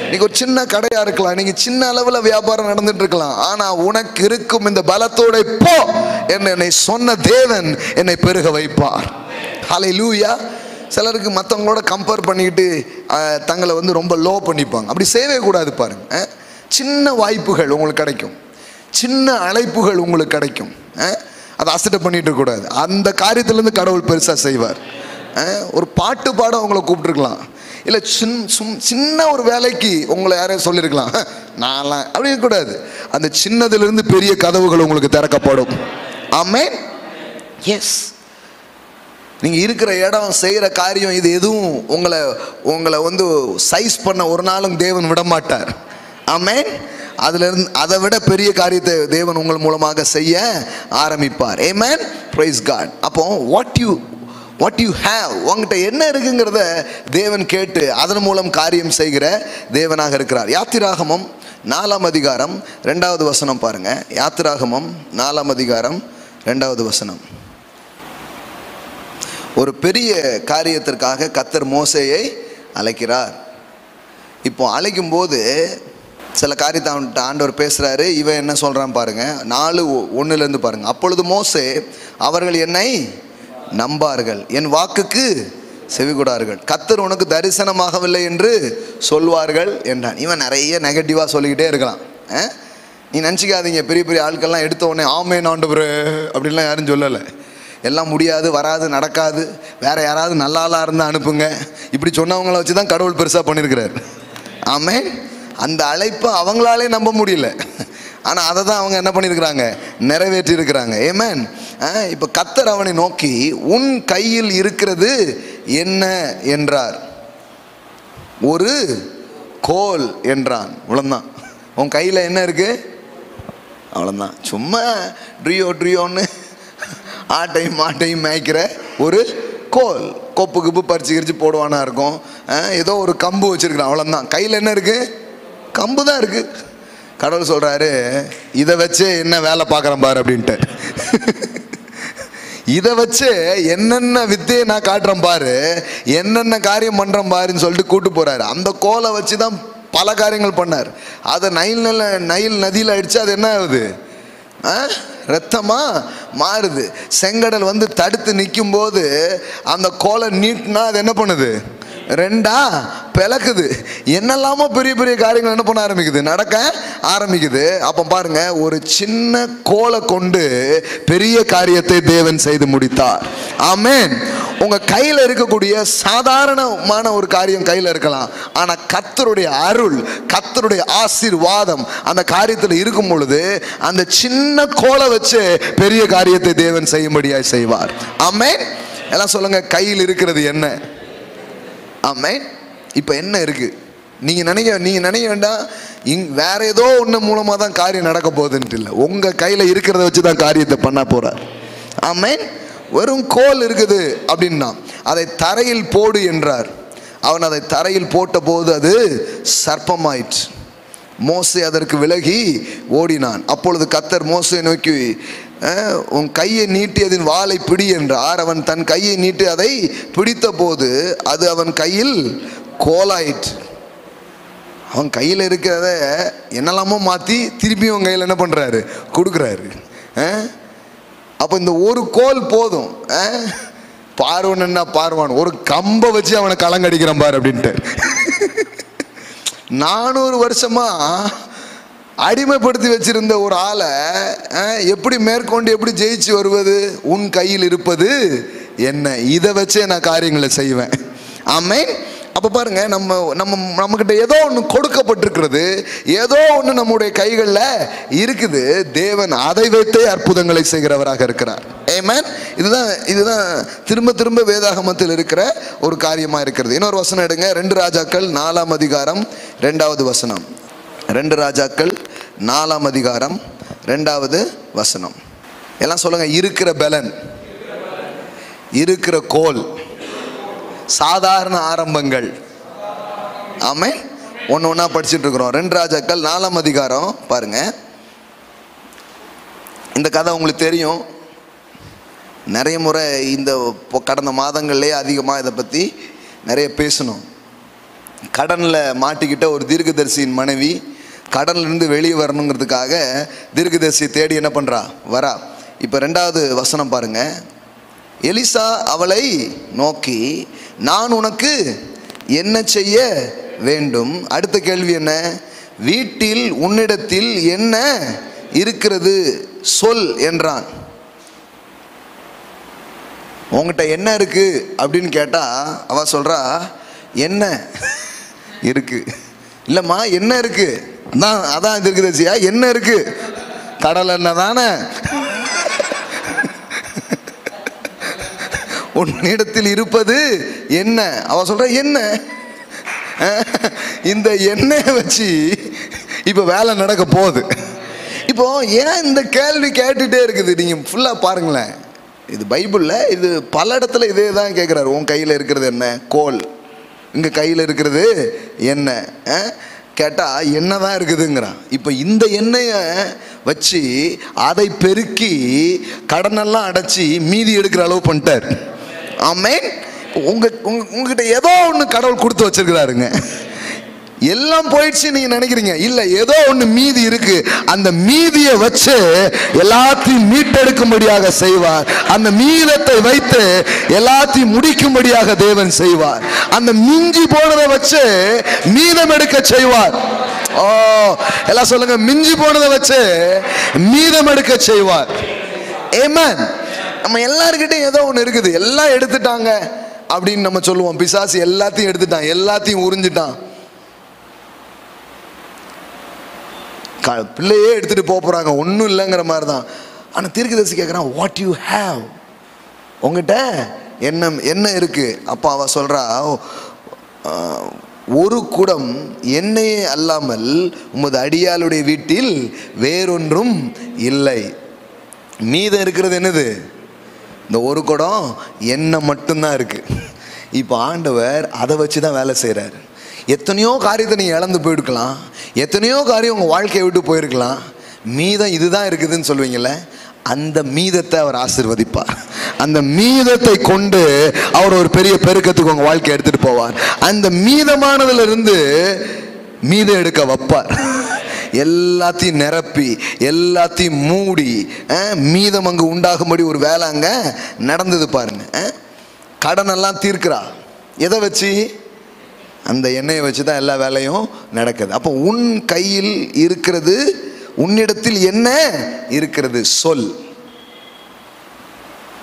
Speaker 1: இன்னைக்கு ஒரு சின்ன கடையாக இருக்கலாம், இன்னைக்கு சின்ன அளவில் வியாபாரம் நடந்துட்டு இருக்கலாம். ஆனால் உனக்கு இருக்கும் இந்த பலத்தோட போ என்னை சொன்ன தேவன் என்னை பெருக வைப்பார். ஹல்லேலூயா. சிலருக்கு மற்றவங்களோட கம்பேர் பண்ணிக்கிட்டு தங்களை வந்து ரொம்ப லோ பண்ணிப்பாங்க. அப்படி செய்யவே கூடாது பாருங்க. சின்ன வாய்ப்புகள் உங்களுக்கு கிடைக்கும், சின்ன அழைப்புகள் உங்களுக்கு கிடைக்கும். அதை அசட்டை பண்ணிட்டு இருக்கக்கூடாது. அந்த காரியத்திலேருந்து கடவுள் பெருசாக செய்வார். ஒரு பாட்டு பாட உங்களை கூப்பிட்டுருக்கலாம், இல்லை சின்ன ஒரு வேலைக்கு உங்களை யாரையும் சொல்லியிருக்கலாம். நான்லாம் அப்படி இருக்கக்கூடாது. அந்த சின்னதிலிருந்து பெரிய கதவுகள் உங்களுக்கு திறக்கப்படும். ஆமென். எஸ். நீங்கள் இருக்கிற இடம், செய்கிற காரியம், இது எதுவும் உங்களை வந்து சைஸ் பண்ண ஒரு நாளும் தேவன் விட மாட்டார். ஆமென். அதிலிருந்து அதை விட பெரிய காரியத்தை தேவன் உங்கள் மூலமாக செய்ய ஆரம்பிப்பார். ஆமென். Praise God. அப்போ வாட் யூ ஹேவ், உங்ககிட்ட என்ன இருக்குங்கிறத தேவன் கேட்டு அதன் மூலம் காரியம் செய்கிற தேவனாக இருக்கிறார். யாத்திராகமம் 4ஆம் அதிகாரம் 2வது வசனம் பாருங்க. யாத்திராகமம் 4ஆம் அதிகாரம் 2வது வசனம். ஒரு பெரிய காரியத்திற்காக கர்த்தர் மோசேயை அழைக்கிறார். இப்போ அழைக்கும் போது சில காரியத்தை அவன்கிட்ட ஆண்டவர் பேசுகிறாரு. இவன் என்ன சொல்கிறான் பாருங்க. 4:1 பாருங்க. அப்பொழுது மோசே, அவர்கள் என்னை நம்பார்கள், என் வாக்குக்கு செவிகொடார்கள், கர்த்தர் உனக்கு தரிசனமாகவில்லை என்று சொல்வார்கள் என்றான். இவன் நிறைய நெகட்டிவாக சொல்லிக்கிட்டே இருக்கலாம். நீ நினச்சிக்காதீங்க, பெரிய பெரிய ஆட்கள்லாம் எடுத்த உடனே ஆமென் ஆண்டவரே அப்படின்லாம் யாரும் சொல்லலை. எல்லாம் முடியாது, வராது, நடக்காது, வேற யாராவது நல்ல ஆளாக இருந்தால் அனுப்புங்க, இப்படி சொன்னவங்கள வச்சு தான் கடவுள் பெருசாக பண்ணியிருக்கிறார். ஆமென். அந்த அழைப்பை அவங்களாலே நம்ப முடியல, ஆனால் அதை தான் அவங்க என்ன பண்ணியிருக்கிறாங்க, நிறைவேற்றி இருக்கிறாங்க. ஆமென். இப்போ கர்த்தர் அவனை நோக்கி, உன் கையில் இருக்கிறது என்ன என்றார். ஒரு கோல் என்றான். இவ்வளோதான். உன் கையில் என்ன இருக்கு? அவ்வளோதான். சும்மா ட்ரியோன்னு ஆட்டையும் மாட்டையும் மேய்க்கிற ஒரு கோல், கொப்பு கிப்பு பறிச்சு போடுவானா இருக்கும். ஏதோ ஒரு கம்பு வச்சிருக்கிறான், அவ்வளோதான். கையில் என்ன இருக்கு? கம்பு தான் இருக்கு. கடவுள் சொல்றாரு, இதை வச்சு என்ன வேலை பார்க்குறேன் பாரு அப்படின்ட்டு. இதை வச்சு என்னென்ன வித்தையை நான் காட்டுறேன் பாரு, என்னென்ன காரியம் பண்ணுறேன் பாருன்னு சொல்லிட்டு கூட்டு போறாரு. அந்த கோலை வச்சு தான் பல காரியங்கள் பண்ணார். அதை நைல் நதியில் அடிச்சு அது என்ன ஆகுது? ரத்தமா மாறுது. செங்கடல் வந்து தடுத்து நிற்கும் போது அந்த கோலை நீட்டினா அது என்ன பண்ணுது? ரெண்டா பிளக்குது. என்னெல்லாமோ பெரிய பெரிய காரியங்கள் என்ன பண்ண ஆரம்பிக்குது? நடக்க ஆரம்பிக்குது. அப்போ பாருங்க, ஒரு சின்ன கோலை கொண்டு பெரிய காரியத்தை தேவன் செய்து முடித்தார். ஆமென். உங்க கையில் இருக்கக்கூடிய சாதாரணமான ஒரு காரியம் கையில் இருக்கலாம், ஆனால் கர்த்தருடைய அருள், கர்த்தருடைய ஆசீர்வாதம் அந்த காரியத்தில் இருக்கும் பொழுது அந்த சின்ன கோலை வச்சு பெரிய காரியத்தை தேவன் செய்யும்படியாய் செய்வார். ஆமென். எல்லாம் சொல்லுங்க, கையில் இருக்கிறது என்ன? ஆமென். இப்போ என்ன இருக்கு? நீங்க நினைக்க வேண்டாம் வேற ஏதோ ஒன்று மூலமாக தான் காரியம் நடக்க போகுதுன்ட்டு இல்லை. உங்க கையில் இருக்கிறத வச்சு தான் காரியத்தை பண்ண போறார். ஆமென். வெறும் கோல் இருக்குது அப்படின்னா அதை தரையில் போடு என்றார். அவன் அதை தரையில் போட்ட போது அது சர்ப்பமாயிற்று. மோசே அதற்கு விலகி ஓடினான். அப்பொழுது கர்த்தர் மோசே நோக்கி, உன் கையை நீட்டி அதன் வாளை பிடி என்றார். அவன் தன் கையை நீட்டி அதை பிடித்த போது அது அவன் கையில் கோலாயிற்று. அவன் கையில் இருக்கிறத என்னெல்லாமோ மாற்றி திருப்பி அவன் கையில் என்ன பண்ணுறாரு? கொடுக்குறாரு. அப்போ இந்த ஒரு கோல் போதும். பார்வன் என்ன பார்வான், ஒரு கம்பை வச்சு அவனை களங்கடிக்கிறான் பாரு அப்படின்ட்டு. 400 வருஷமா அடிமைப்படுத்தி வச்சிருந்த ஒரு ஆளை எப்படி மேற்கொண்டு எப்படி ஜெயிச்சு வருவது? உன் கையில் இருப்பது என்ன? இதை வச்சே நான் காரியங்களை செய்வேன். ஆமென். அப்போ பாருங்க, நம்மக்கிட்ட ஏதோ ஒன்று கொடுக்கப்பட்டிருக்கிறது, ஏதோ ஒன்று நம்முடைய கைகளில் இருக்குது. தேவன் அதை வைத்தே அற்புதங்களை செய்கிறவராக இருக்கிறார். ஆமென். இதுதான் திரும்ப திரும்ப வேதாகமத்தில் இருக்கிற ஒரு காரியமாக இருக்கிறது. இன்னொரு வசனம் எடுங்க, 2 ராஜாக்கள் 4ஆம் அதிகாரம் 2வது வசனம். 2 ராஜாக்கள் 4ஆம் அதிகாரம் 2வது வசனம். எல்லாம் சொல்லுங்க, இருக்கிற பலன், இருக்கிற கோல், சாதாரண ஆரம்பங்கள். ஆமென். ஒன்று ஒன்றா படிச்சுட்டு இருக்கிறோம். 2 ராஜாக்கள் 4ஆம் அதிகாரம் பாருங்க. இந்த கதை உங்களுக்கு தெரியும். நிறைய முறை இந்த கடந்த மாதங்கள்லேயே அதிகமாக இதை பற்றி நிறைய பேசணும். கடனில் மாட்டிக்கிட்ட ஒரு தீர்க்கதரிசியின் மனைவி கடன்லேருந்து வெளியே வரணுங்கிறதுக்காக தீர்க்கதரிசி தேடி என்ன பண்ணுறா? வரா. இப்போ 2வது வசனம் பாருங்க. எலிசா அவளை நோக்கி, நான் உனக்கு என்ன செய்ய வேண்டும்? அடுத்த கேள்வி என்ன? வீட்டில் உன்னிடத்தில் என்ன இருக்கிறது சொல் என்றான். உங்ககிட்ட என்ன இருக்கு அப்படின்னு கேட்டா அவ சொல்றா, என்ன இருக்கு? இல்லம்மா, என்ன இருக்கு? அதான் தீர்க்கதரிசியா, என்ன இருக்கு? கடல் எண்ணெய் தானே. உன்னிடத்தில் இருப்பது என்ன? அவ சொல்ற என்ன? இந்த எண்ணெயை வச்சு இப்ப வேலை நடக்க போகுது. இப்போ ஏன் இந்த கேள்வி கேட்டுட்டே இருக்குது? நீங்க ஃபுல்லா பாருங்களேன். இது பைபிள்ல இது பல இடத்துல இதே தான் கேட்கிறாரு. உன் கையில் இருக்கிறது என்ன? கோல். இங்க கையில் இருக்கிறது என்ன கேட்டா என்னதான் இருக்குதுங்கிறான். இப்போ இந்த எண்ணெயை வச்சு அதை பெருக்கி கடனெல்லாம் அடைச்சி மீதி எடுக்கிற அளவு பண்ணிட்டார். ஆமென். உங்ககிட்ட ஏதோ ஒன்று கடவுள் கொடுத்து வச்சிருக்கிறாருங்க. எல்லாம் போயிடுச்சு நீங்க நினைக்கிறீங்க, இல்ல ஏதோ ஒன்று மீதி இருக்கு. அந்த மீதியை வச்சு எல்லாத்தையும் மீட்டெடுக்கும்படியாக செய்வார். அந்த மீதத்தை வைத்து எல்லாத்தையும் முடிக்கும்படியாக தேவன் செய்வார். அந்த மிஞ்சி போனதை வச்சு மீதம் எடுக்க செய்வார். ஓ, எல்லாம் சொல்லுங்க, மிஞ்சி போனதை வச்சு மீதம் எடுக்க செய்வார். ஆமென். நம்ம எல்லார்கிட்டையும் ஏதோ ஒன்று இருக்குது, எல்லாம் எடுத்துட்டாங்க அப்படின்னு நம்ம சொல்லுவோம். பிசாசு எல்லாத்தையும் எடுத்துட்டான், எல்லாத்தையும் உறிஞ்சிட்டான். பிள்ளையே எடுத்துட்டு போறாங்க, ஒன்றும் இல்லைங்கிற மாதிரி தான். ஆனால் தீர்க்கதரிசி கேட்குறான், வாட் யூ ஹேவ்? உங்ககிட்ட என்ன இருக்கு? அப்போ அவ சொல்றா, ஒரு குடம் எண்ணெயே அல்லாமல் உமது அடியாளுடைய வீட்டில் வேறொன்றும் இல்லை. மீதம் இருக்கிறது என்னது? இந்த ஒரு குடம் எண்ணெய் மட்டும்தான் இருக்கு. இப்போ ஆண்டவர் அதை வச்சு தான் வேலை செய்கிறார். எத்தனையோ காரியத்தை நீங்கள் இழந்து போயிருக்கலாம், எத்தனையோ காரியம் உங்கள் வாழ்க்கையை விட்டு போயிருக்கலாம். மீதம் இதுதான் இருக்குதுன்னு சொல்லுவீங்கள்ல, அந்த மீதத்தை அவர் ஆசீர்வதிப்பார். அந்த மீதத்தை கொண்டு அவர் ஒரு பெரிய பெருக்கத்துக்கு உங்கள் வாழ்க்கையை எடுத்துகிட்டு போவார். அந்த மீதமானதுல இருந்து மீதம் எடுக்க வைப்பார். எல்லாத்தையும் நிரப்பி எல்லாத்தையும் மூடி மீதம் அங்கே உண்டாகும்படி ஒரு வேலை அங்கே நடந்தது பாருங்க. கடனெல்லாம் தீர்க்கிறா. எதை வச்சு? அந்த எண்ணெயை வச்சு தான் எல்லா வேலையும் நடக்குது. அப்போ உன் கையில் இருக்கிறது, உன்னிடத்தில் என்ன இருக்கிறது சொல்.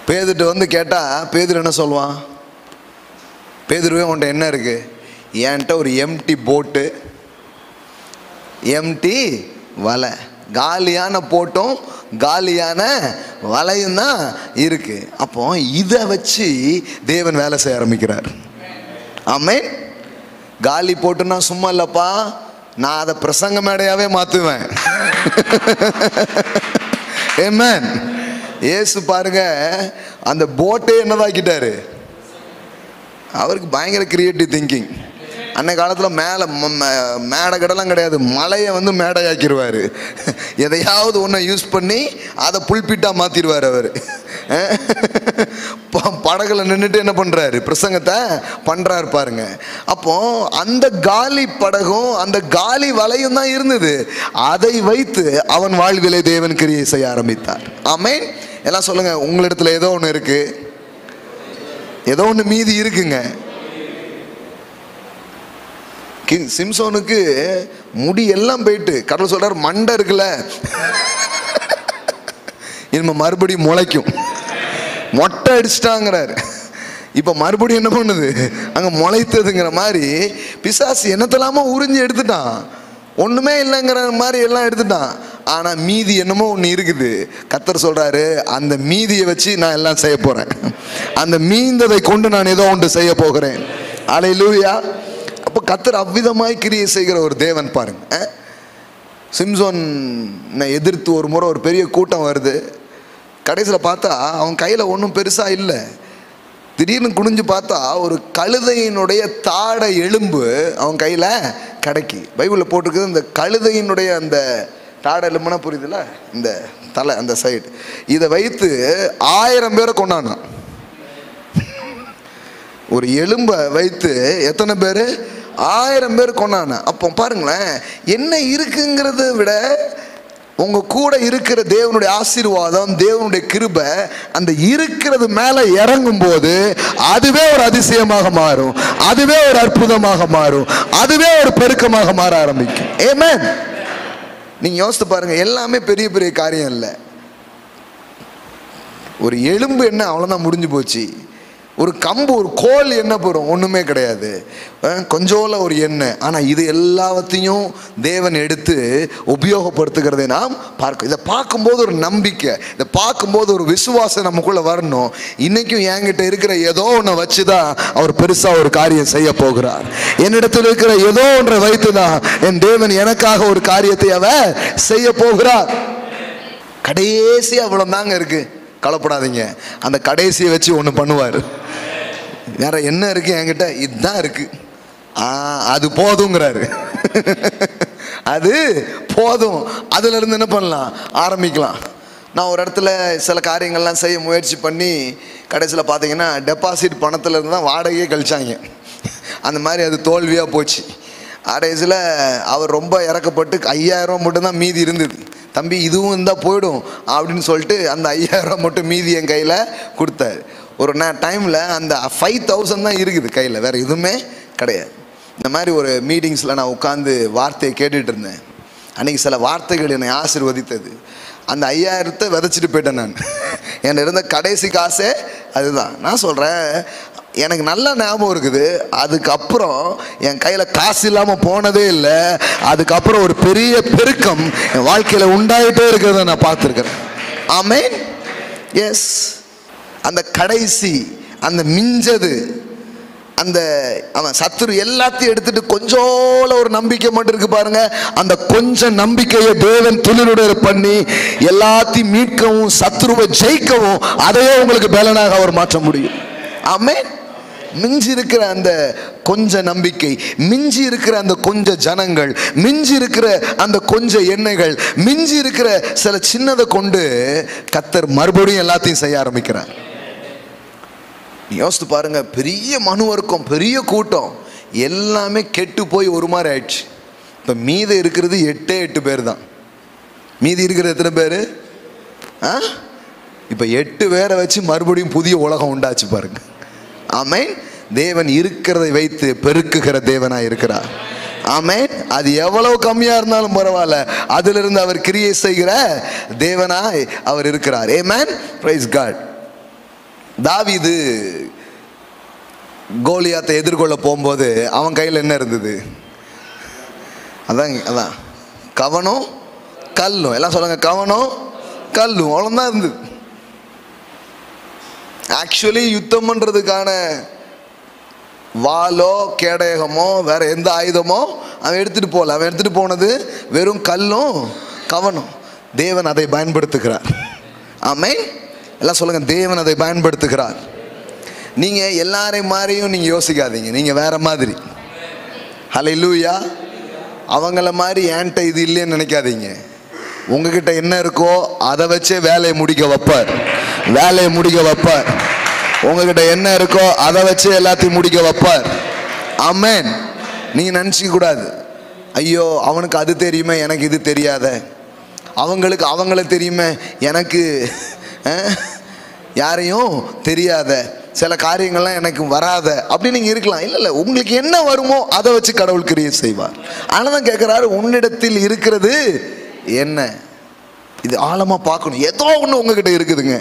Speaker 1: பேதுட்டு வந்து கேட்டா பேதுரு என்ன சொல்லுவான்? பேதுருவே உன்ட்ட என்ன இருக்கு? என்கிட்ட ஒரு எம்டி போட்டு, எம்டி வலை, காலியான போட்டும் காலியான வலையும் தான் இருக்கு. அப்போ இதை வச்சு தேவன் வேலை செய்ய ஆரம்பிக்கிறார். ஆமென். காலி போட்டுன்னா சும்மா இல்லப்பா, நான் அதை பிரசங்க மேடையாவே மாத்துவேன். ஆமென். இயேசு பாருங்க, அந்த போட்டே என்னதாக்கிட்டாரு? அவருக்கு பயங்கர கிரியேட்டிவ் திங்கிங். அன்னை காலத்தில் மேடை கடலாம் கிடையாது, மலையை வந்து மேடையாக்கிடுவார். எதையாவது ஒன்றை யூஸ் பண்ணி அதை புல்பிட்டாக மாற்றிடுவார் அவர். படகுல நின்றுட்டு என்ன பண்ணுறாரு? பிரசங்கத்தை பண்ணுறாரு பாருங்க. அப்போ அந்த காலி படகும் அந்த காலி வலையும் தான் இருந்தது. அதை வைத்து அவன் வாழ்விலே தேவன் கிரியை செய்ய ஆரம்பித்தார். ஆமென். எல்லாம் சொல்லுங்க, உங்களிடத்துல ஏதோ ஒன்று இருக்கு, ஏதோ ஒன்று மீதி இருக்குங்க. சிம்சோனுக்கு முடி எல்லாம் போயிட்டு கடவுள் சொல்றாரு, மண்டை இருக்குல்ல இனிமே மறுபடியும் முளைக்கும். மொட்டை அடிச்சிட்டாங்கிறாரு. இப்போ மறுபடியும் என்ன பண்ணுது? அங்கே முளைத்ததுங்கிற மாதிரி பிசாசு என்னத்தெல்லாமோ உறிஞ்சி எடுத்துட்டான். ஒன்றுமே இல்லைங்கிற மாதிரி எல்லாம் எடுத்துட்டான். ஆனால் மீதி என்னமோ ஒன்று இருக்குது. கர்த்தர் சொல்கிறாரு, அந்த மீதியை வச்சு நான் எல்லாம் செய்ய போகிறேன். அந்த மீந்ததை கொண்டு நான் ஏதோ ஒன்று செய்ய போகிறேன். அல்லேலூயா. அப்போ கர்த்தர் அவ்விதமாய் கிரியை செய்கிற ஒரு தேவன் பாருங்க. சிம்சோனை எதிர்த்து ஒரு முறை ஒரு பெரிய கூட்டம் வருது. கடைசியில் பார்த்தா அவன் கையில் ஒன்றும் பெருசாக இல்லை. திடீர்னு குனிஞ்சு பார்த்தா ஒரு கழுதையினுடைய தாடை எலும்பு அவன் கையில் கிடைக்கி. பைபிளில் போட்டிருக்குது, இந்த கழுதையினுடைய அந்த தாடை எலும்புனா புரியுதுல்ல, இந்த தலை அந்த சைடு, இதை வைத்து 1000 பேரை கொண்டானான். ஒரு எலும்பை வைத்து எத்தனை பேர்? 1000 பேர் கொண்டான. அப்போ பாருங்களேன், என்ன இருக்குங்கிறத விட உங்க கூட இருக்கிற தேவனுடைய ஆசீர்வாதம், தேவனுடைய கிருபை அந்த இருக்கிறது மேல இறங்கும் போது அதுவே ஒரு அதிசயமாக மாறும், அதுவே ஒரு அற்புதமாக மாறும், அதுவே ஒரு பெருக்கமாக மாற ஆரம்பிக்கும். ஆமென். நீங்க யோசித்து பாருங்க, எல்லாமே பெரிய பெரிய காரியம் இல்லை. ஒரு எலும்பு என்ன, அவ்வளோதான், முடிஞ்சு போச்சு. ஒரு கம்பு, ஒரு கோல் என்ன போகிறோம்? ஒன்றுமே கிடையாது, கொஞ்சோல ஒரு எண்ணெய். ஆனால் இது எல்லாத்தையும் தேவன் எடுத்து உபயோகப்படுத்துகிறதை நாம் பார்க்க. இதை பார்க்கும்போது ஒரு நம்பிக்கை, இதை பார்க்கும்போது ஒரு விசுவாசம் நமக்குள்ளே வரணும். இன்றைக்கும் என்கிட்ட இருக்கிற ஏதோ ஒன்றை வச்சு தான் அவர் பெருசாக ஒரு காரியம் செய்ய போகிறார். என்னிடத்தில் இருக்கிற ஏதோ ஒன்றை வைத்து தான் என் தேவன் எனக்காக ஒரு காரியத்தை அவர் செய்ய போகிறார். கடைசி அவ்வளோதாங்க இருக்குது, கவலைப்படாதீங்க. அந்த கடைசியை வச்சு ஒன்று பண்ணுவார். வேற என்ன இருக்கு என்கிட்ட? இதுதான் இருக்கு, அது போதுங்கிறாரு. அது போதும், அதுல இருந்து என்ன பண்ணலாம்? ஆரம்பிக்கலாம். நான் ஒரு இடத்துல சில காரியங்கள்லாம் செய்ய முயற்சி பண்ணி கடைசியில் பார்த்தீங்கன்னா டெபாசிட் பணத்தில் இருந்து தான் வாடகையே கழிச்சாங்க. அந்த மாதிரி அது தோல்வியாக போச்சு. கடைசியில் அவர் ரொம்ப இறக்கப்பட்டு 5000 மட்டும்தான் மீதி இருந்தது. தம்பி இதுவும் இருந்தால் போயிடும் அப்படின்னு சொல்லிட்டு அந்த 5000 மட்டும் மீதி என் கையில் கொடுத்தாரு. ஒரு டைமில் அந்த 5000 தான் இருக்குது கையில், வேறு எதுவுமே கிடையாது. இந்த மாதிரி ஒரு மீட்டிங்ஸில் நான் உட்காந்து வார்த்தையை கேட்டுட்டு இருந்தேன். அன்றைக்கி சில வார்த்தைகள் என்னை ஆசீர்வதித்தது. அந்த 5000 விதைச்சிட்டு போயிட்டேன் நான். என்கிட்ட இருந்த கடைசி காசே அதுதான். நான் சொல்கிறேன், எனக்கு நல்ல ஞாபகம் இருக்குது. அதுக்கப்புறம் என் கையில் காசு இல்லாமல் போனதே இல்லை. அதுக்கப்புறம் ஒரு பெரிய பெருக்கம் என் வாழ்க்கையில் உண்டாகிட்டே இருக்கிறத நான் பார்த்துருக்கிறேன். ஆமென். எஸ், அந்த கடைசி, அந்த மிஞ்சது அந்த அவன் சத்துரு எல்லாத்தையும் எடுத்துட்டு கொஞ்சோல ஒரு நம்பிக்கை மட்டும் இருக்கு பாருங்க, அந்த கொஞ்சம் நம்பிக்கையை தேவன் துளிருடைய பண்ணி எல்லாத்தையும் மீட்கவும் சத்துருவை ஜெயிக்கவும் அதையே உங்களுக்கு பலனாக அவர் மாற்ற முடியும். ஆமென். மிஞ்சி இருக்கிற அந்த கொஞ்ச நம்பிக்கை, மிஞ்சி இருக்கிற அந்த கொஞ்ச ஜனங்கள், மிஞ்சி இருக்கிற அந்த கொஞ்ச எண்ணெய்கள், மிஞ்சி இருக்கிற சில சின்னதை கொண்டு கர்த்தர் மறுபடியும் எல்லாத்தையும் செய்ய ஆரம்பிக்கிறார். யோசித்து பாருங்க, பெரிய மனுவர்க்கம், பெரிய கூட்டம் எல்லாமே கெட்டு போய் ஒரு மாதிரி ஆயிடுச்சு. இப்போ மீதி இருக்கிறது 8 பேர் தான். மீதி இருக்கிறது எத்தனை பேர்? இப்போ 8 பேரை வச்சு மறுபடியும் புதிய உலகம் உண்டாச்சு பாருங்க. ஆமென். தேவன் இருக்கிறதை வைத்து பெருக்குகிற தேவனாய் இருக்கிறார். ஆமென். அது எவ்வளவு கம்மியா இருந்தாலும் பரவாயில்ல, அதிலிருந்து அவர் கிரியை செய்கிற தேவனாய் அவர் இருக்கிறார். ஆமென். Praise God. தாவீது கோலியாத்தை எதிர்கொள்ள போகும்போது அவன் கையில் என்ன இருந்தது? அதான் கவனம் கல்லும். எல்லாம் சொல்லுங்க, கவனம் கல்லும், அவ்வளோதான் இருந்தது. ஆக்சுவலி யுத்தம் பண்றதுக்கான வாளோ கேடயமோ வேற எந்த ஆயுதமோ அவன் எடுத்துட்டு போகல. அவன் எடுத்துட்டு போனது வெறும் கல்லும் கவனம். தேவன் அதை பயன்படுத்துகிறார். ஆமென். எல்லாம் சொல்லுங்க, தேவன் அதை பயன்படுத்துகிறார். நீங்க எல்லாரையும் மாதிரியும் நீங்க யோசிக்காதீங்க, நீங்க வேற மாதிரி. ஹல்லேலூயா. அவங்கள மாதிரி ஏன்ட்ட இது இல்லைன்னு நினைக்காதீங்க. உங்ககிட்ட என்ன இருக்கோ அதை வச்சே வேலையை முடிக்க வைப்பார். வேலையை முடிக்க வைப்பார். உங்ககிட்ட என்ன இருக்கோ அதை வச்சு எல்லாத்தையும் முடிக்க வைப்பார். ஆமென். நீங்க நினைச்சிக்க கூடாது, ஐயோ அவனுக்கு அது தெரியுமே எனக்கு இது தெரியாத, அவங்களுக்கு அவங்கள தெரியுமே எனக்கு யாரையும் தெரியாத, சில காரியங்கள்லாம் எனக்கு வராத அப்படின்னு நீங்க இருக்கலாம். இல்லை, உங்களுக்கு என்ன வருமோ அதை வச்சு கடவுள் கிரியை செய்வார். ஆனால் தான் கேட்குறாரு, உன்னிடத்தில் இருக்கிறது என்ன? இது ஆழமா பார்க்கணும். ஏதோ ஒன்று உங்ககிட்ட இருக்குதுங்க.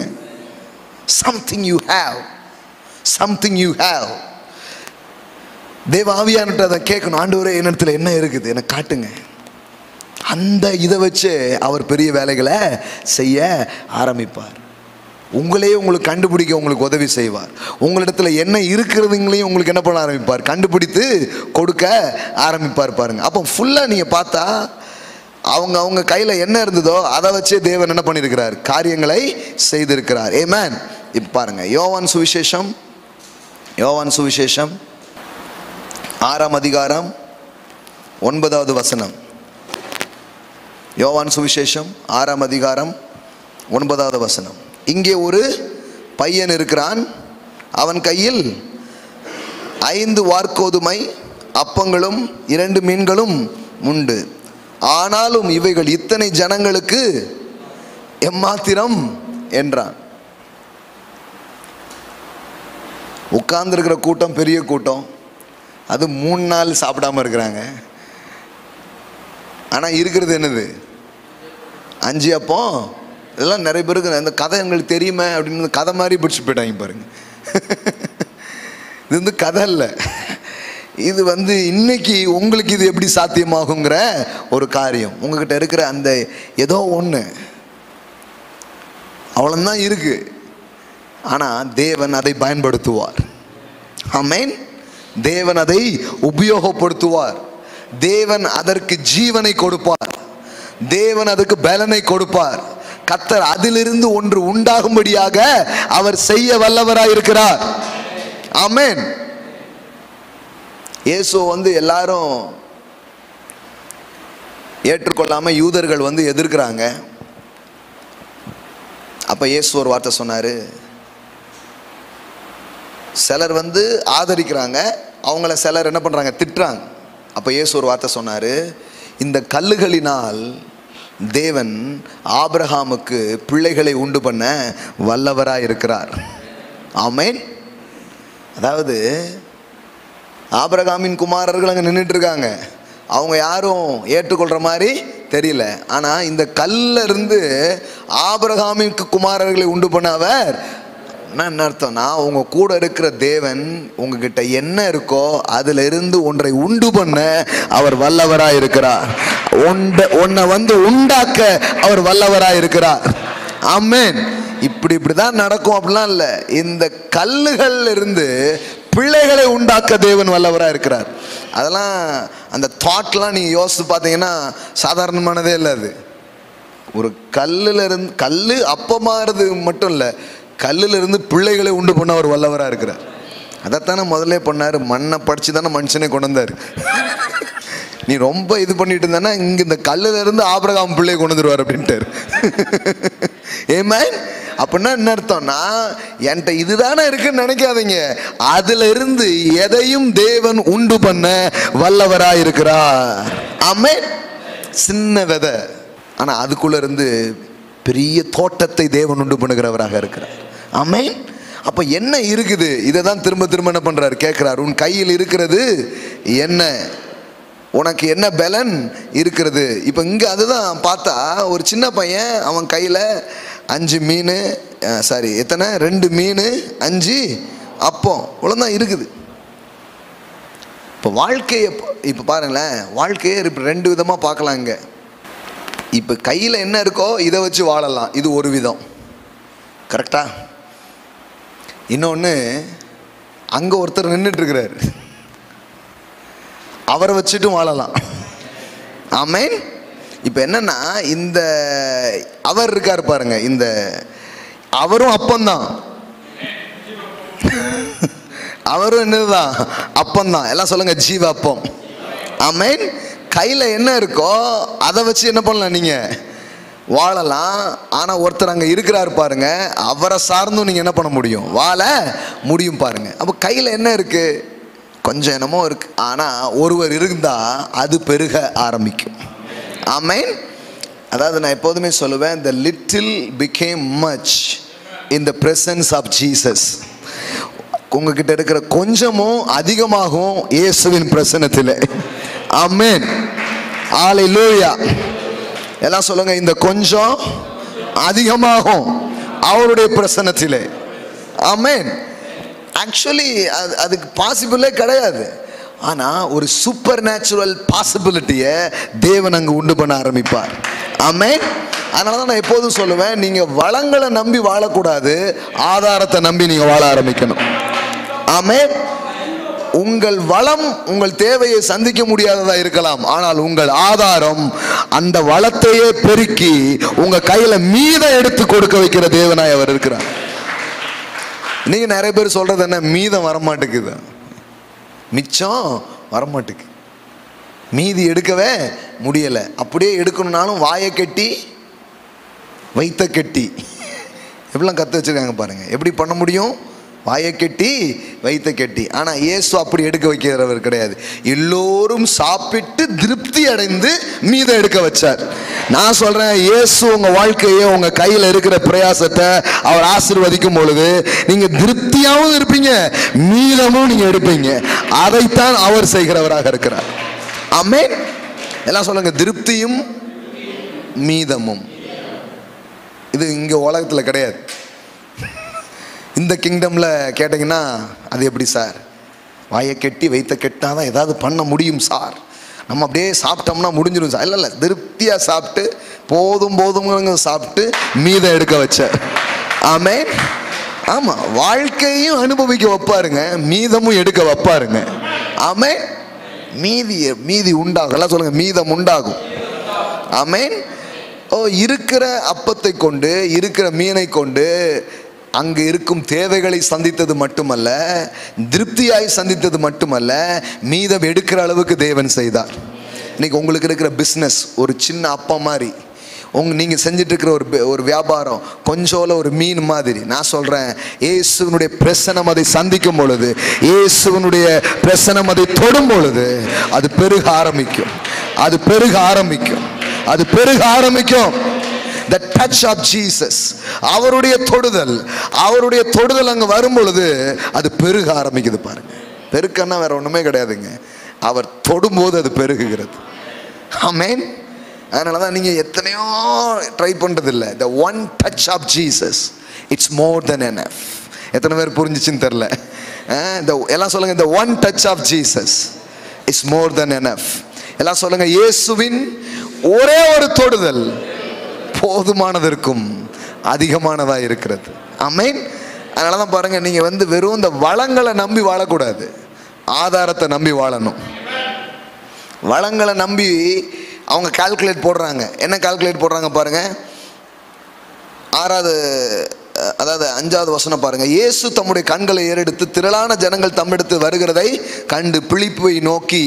Speaker 1: something you have, something you have. தேவ ஆவியானவர்ட்ட அதை கேட்கணும். ஆண்டவரே என்னிடத்துல என்ன இருக்குது எனக்கு காட்டுங்க. அந்த இதை வச்சு அவர் பெரிய வேலைகளை செய்ய ஆரம்பிப்பார். உங்களையே உங்களுக்கு கண்டுபிடிக்க உங்களுக்கு உதவி செய்வார். உங்களிடத்துல என்ன இருக்கிறதுங்களையும் உங்களுக்கு என்ன பண்ண ஆரம்பிப்பார்? கண்டுபிடித்து கொடுக்க ஆரம்பிப்பார் பாருங்க. அப்போ ஃபுல்லா நீங்க பார்த்தா அவங்க கையில் என்ன இருந்ததோ அதை வச்சே தேவன் என்ன பண்ணியிருக்கிறார்? காரியங்களை செய்திருக்கிறார். ஆமென். இப்போ பாருங்க, யோவான் சுவிசேஷம் 6ஆம் அதிகாரம் 9வது வசனம். யோவான் சுவிசேஷம் 6ஆம் அதிகாரம் 9வது வசனம். இங்கே ஒரு பையன் இருக்கிறான், அவன் கையில் 5 வாற்கோதுமை அப்பங்களும் 2 மீன்களும் உண்டு. ஆனாலும் இவைகள் இத்தனை ஜனங்களுக்கு எம்மாத்திரம் என்றான். உட்கார்ந்துருக்கிற கூட்டம் பெரிய கூட்டம், அது 3 நாள் சாப்பிடாம இருக்கிறாங்க. ஆனால் இருக்கிறது என்னது? 5 அப்பம். இதெல்லாம் நிறைய பேருக்கு இந்த கதை எங்களுக்கு தெரியுமே அப்படின்னு கதை மாதிரி பிடிச்சி போயிட்டாங்க பாருங்க. இது கதை இல்லை, இது இன்னைக்கு உங்களுக்கு இது எப்படி சாத்தியமாகுங்கிற ஒரு காரியம். உங்ககிட்ட இருக்கிற அந்த ஏதோ ஒன்று அவ்வளோதான் இருக்கு, ஆனால் தேவன் அதை பயன்படுத்துவார். ஆமென். தேவன் அதை உபயோகப்படுத்துவார். தேவன் அதற்கு ஜீவனை கொடுப்பார். தேவன் அதுக்கு பலனை கொடுப்பார். கர்த்தர் அதிலிருந்து ஒன்று உண்டாகும்படியாக அவர் செய்ய வல்லவராய் இருக்கிறார். ஆமென். இயேசு எல்லாரும் ஏற்றுக்கொள்ளாம யூதர்கள் எதிர்க்கிறாங்க. அப்ப இயேசு ஒரு வார்த்தை சொன்னாரு. சிலர் ஆதரிக்கிறாங்க, அவங்கள சிலர் என்ன பண்றாங்க? திட்டுறாங்க. அப்ப இயேசு ஒரு வார்த்தை சொன்னாரு, இந்த கல்லுகளினால் தேவன் ஆபிரகாமுக்கு பிள்ளைகளை உண்டு பண்ண வல்லவராய் இருக்கிறார். ஆமென். அதாவது ஆபிரகாமின் குமாரர்கள் அங்கே நின்றுட்டு இருக்காங்க. அவங்க யாரும் ஏற்றுக்கொள்ற மாதிரி தெரியல. ஆனா இந்த கல்ல இருந்து ஆபிரகாமிற்கு குமாரர்களை உண்டு பண்ண அவர் என்ன அர்த்தம்னா, உங்க கூட இருக்கிற தேவன் உங்ககிட்ட என்ன இருக்கோ அதுல இருந்து ஒன்றை உண்டு பண்ண அவர் வல்லவராய் இருக்கிறார். ஒன்னை உண்டாக்க அவர் வல்லவராய் இருக்கிறார். ஆமென். இப்படிதான் நடக்கும் அப்படிலாம் இல்லை. இந்த கல்லுகள் இருந்து பிள்ளைகளை உண்டாக்க தேவன் வல்லவராக இருக்கிறார். அதெல்லாம் அந்த தாட்லாம் நீங்கள் யோசித்து பார்த்தீங்கன்னா சாதாரணமானதே இல்லை. அது ஒரு கல் அப்பமாகிறது மட்டும் இல்லை, கல்லிலிருந்து பிள்ளைகளை உண்டு பண்ண அவர் வல்லவராக இருக்கிறார். அதைத்தானே முதல்ல பண்ணார். மண்ணை படித்து தானே மனுஷனே கொண்டு வந்தார். நீ ரொம்ப இது பண்ணிட்டு இருந்தானா இங்கே இந்த கல்லிலிருந்து ஆபிரகாம் பிள்ளையை கொண்டு வந்துடுவார் அப்படின்ட்டார். ஆமென். அப்படின்னா என்ன அர்த்தம்னா, என்கிட்ட இதுதானே இருக்குன்னு நினைக்காதீங்க, அதுல இருந்து எதையும் தேவன் உண்டு பண்ண வல்லவராக இருக்கிறார். ஆமென். சின்ன விதை, ஆனா அதுக்குள்ள இருந்து பெரிய தோட்டத்தை தேவன் உண்டு பண்ணுகிறவராக இருக்கிறார். ஆமென். அப்ப என்ன இருக்குது? இதை தான் திரும்ப திரும்ப என்ன பண்றாரு, கேட்கிறார். உன் கையில் இருக்கிறது என்ன, உனக்கு என்ன பலன் இருக்கிறது? இப்போ இங்கே அதுதான் பார்த்தா, ஒரு சின்ன பையன் அவன் கையில் 5 மீன், எத்தனை, 2 மீன் 5 அப்பம் இவ்வளோதான் இருக்குது. இப்போ வாழ்க்கையை இப்போ பாருங்களேன், வாழ்க்கையை இப்போ 2 விதமாக பார்க்கலாம். இங்கே இப்போ கையில் என்ன இருக்கோ இதை வச்சு வாழலாம், இது ஒரு விதம். கரெக்டா? இன்னொன்று, அங்கே ஒருத்தர் நின்றுட்டுருக்கிறார், அவரை வச்சுட்டும் வாழலாம். ஆமென். இப்போ என்னன்னா, இந்த அவர் இருக்கார் பாருங்க, இந்த அவரும் அப்பந்தான், அவரும் என்னதுதான், அப்பந்தான். எல்லாம் சொல்லுங்க, ஜீவ அப்பம். ஆமென். கையில் என்ன இருக்கோ அதை வச்சு என்ன பண்ணலாம், நீங்கள் வாழலாம். ஆனால் ஒருத்தர் அங்கே இருக்கிறார் பாருங்க, அவரை சார்ந்தும் நீங்கள் என்ன பண்ண முடியும், வாழ முடியும் பாருங்க. அப்போ கையில் என்ன இருக்கு, கொஞ்சம் என்னமோ இருக்கு, ஆனால் ஒருவர் இருந்தால் அது பெருக ஆரம்பிக்கும். ஆமென். அதாவது நான் எப்போதுமே சொல்லுவேன், the little became much in the presence of Jesus. உங்ககிட்ட இருக்கிற கொஞ்சமும் அதிகமாகும் இயேசுவின் பிரசன்னத்தில். ஆமென். ஹல்லேலூயா. எல்லாம் சொல்லுங்க, இந்த கொஞ்சம் அதிகமாகும் அவருடைய பிரசன்னத்தில். ஆமென். ஆக்சுவலி அதுக்கு பாசிபிளே கிடையாது. ஆனால் ஒரு சூப்பர் நேச்சுரல் பாசிபிலிட்டியை தேவன் அங்கே உண்டு பண்ண ஆரம்பிப்பார். ஆமென். அதனால தான் நான் எப்போதும் சொல்லுவேன், நீங்கள் வளங்களை நம்பி வாழக்கூடாது, ஆதாரத்தை நம்பி நீங்கள் வாழ ஆரம்பிக்கணும். ஆமென். உங்கள் வளம் உங்கள் தேவையை சந்திக்க முடியாததா இருக்கலாம், ஆனால் உங்கள் ஆதாரம் அந்த வளத்தையே பெருக்கி உங்க கையில மீதம் எடுத்து கொடுக்க வைக்கிற தேவனாய் அவர் இருக்கிறார். நீங்க நிறைய பேர் சொல்றது என்ன, மீதம் வரமாட்டேங்குது, மிச்சம் வரமாட்டேங்குது, மீதி எடுக்கவே முடியல. அப்படியே எடுக்கணும்னாலும் வாயை கட்டி வைத்த கட்டி எப்படிலாம் கற்று வச்சிருக்காங்க பாருங்க. எப்படி பண்ண முடியும், வாயை கட்டி வைத்த கட்டி. ஆனால் இயேசு அப்படி எடுக்க வைக்கிறவர் கிடையாது. எல்லோரும் சாப்பிட்டு திருப்தி அடைந்து மீதம் எடுக்க வச்சார். நான் சொல்றேன், இயேசு உங்க வாழ்க்கையை, உங்க கையில் இருக்கிற பிரயாசத்தை அவர் ஆசீர்வதிக்கும் பொழுது நீங்க திருப்தியாகவும் இருப்பீங்க, மீதமும் நீங்க எடுப்பீங்க. அதைத்தான் அவர் செய்கிறவராக இருக்கிறார். ஆமென். எல்லாம் சொல்லுங்க, திருப்தியும் மீதமும். இது இங்க உலகத்தில் கிடையாது. இந்த கிங்டமில் கேட்டிங்கன்னா, அது எப்படி சார், வாயை கட்டி வைத்த கெட்டாதான் ஏதாவது பண்ண முடியும் சார், நம்ம அப்படியே சாப்பிட்டோம்னா முடிஞ்சிடும் சார். இல்லை, திருப்தியாக சாப்பிட்டு போதும் போதும் சாப்பிட்டு மீதம் எடுக்க வச்ச. ஆமென். ஆமாம், வாழ்க்கையும் அனுபவிக்க வைப்பாருங்க, மீதமும் எடுக்க வைப்பாருங்க. ஆமென். மீதி உண்டாகும். எல்லாம் சொல்லுங்க, மீதம் உண்டாகும். ஆமென். இருக்கிற அப்பத்தை கொண்டு, இருக்கிற மீனை கொண்டு அங்கு இருக்கும் தேவைகளை சந்தித்தது மட்டுமல்ல, திருப்தியாய் சந்தித்தது மட்டுமல்ல, மீதம் எடுக்கிற அளவுக்கு தேவன் செய்தார். இன்னைக்கு உங்களுக்கு இருக்கிற பிஸ்னஸ் ஒரு சின்ன அப்பம் மாதிரி, நீங்கள் செஞ்சுட்டு இருக்கிற ஒரு வியாபாரம் கொஞ்சோல ஒரு மீன் மாதிரி. நான் சொல்கிறேன், இயேசுவினுடைய பிரசனம் அதை சந்திக்கும் பொழுது, இயேசுவினுடைய பிரசனம் அதை தொடும் பொழுது அது பெருக ஆரம்பிக்கும், அது பெருக ஆரம்பிக்கும், அது பெருக ஆரம்பிக்கும். The touch of Jesus, அவருடைய தொடுதல் அங்கே வரும் பொழுது அது பெருக ஆரம்பிக்குது பாருங்க. பெருக்கன்னா வேற ஒன்றுமே கிடையாதுங்க, அவர் தொடும்போது அது பெருகுகிறது. ஆமென். அதனால தான் நீங்கள் எத்தனையோ try பண்ணுறதில்லை. The one touch of Jesus, it's more than enough. எத்தனை பேர் புரிஞ்சிச்சுன்னு தெரில. எல்லாம் சொல்லுங்க, the one touch of Jesus is more than enough. எல்லாம் சொல்லுங்க, இயேசுவின் ஒரே ஒரு தொடுதல் போதுமானதற்கும் அதிகமானதாக இருக்கிறது. ஆமென். அதனால தான் பாருங்க, நீங்கள் வந்து வெறும் இந்த வளங்களை நம்பி வாழக்கூடாது, ஆதாரத்தை நம்பி வாழணும். வளங்களை நம்பி அவங்க கால்குலேட் போடுறாங்க. என்ன கால்குலேட் போடுறாங்க பாருங்க, 5வது வசனம் பாருங்க. இயேசு தம்முடைய கண்களை ஏறெடுத்து திரளான ஜனங்கள் தம்மிடத்து வருகிறதை கண்டு பிலிப்பை நோக்கி,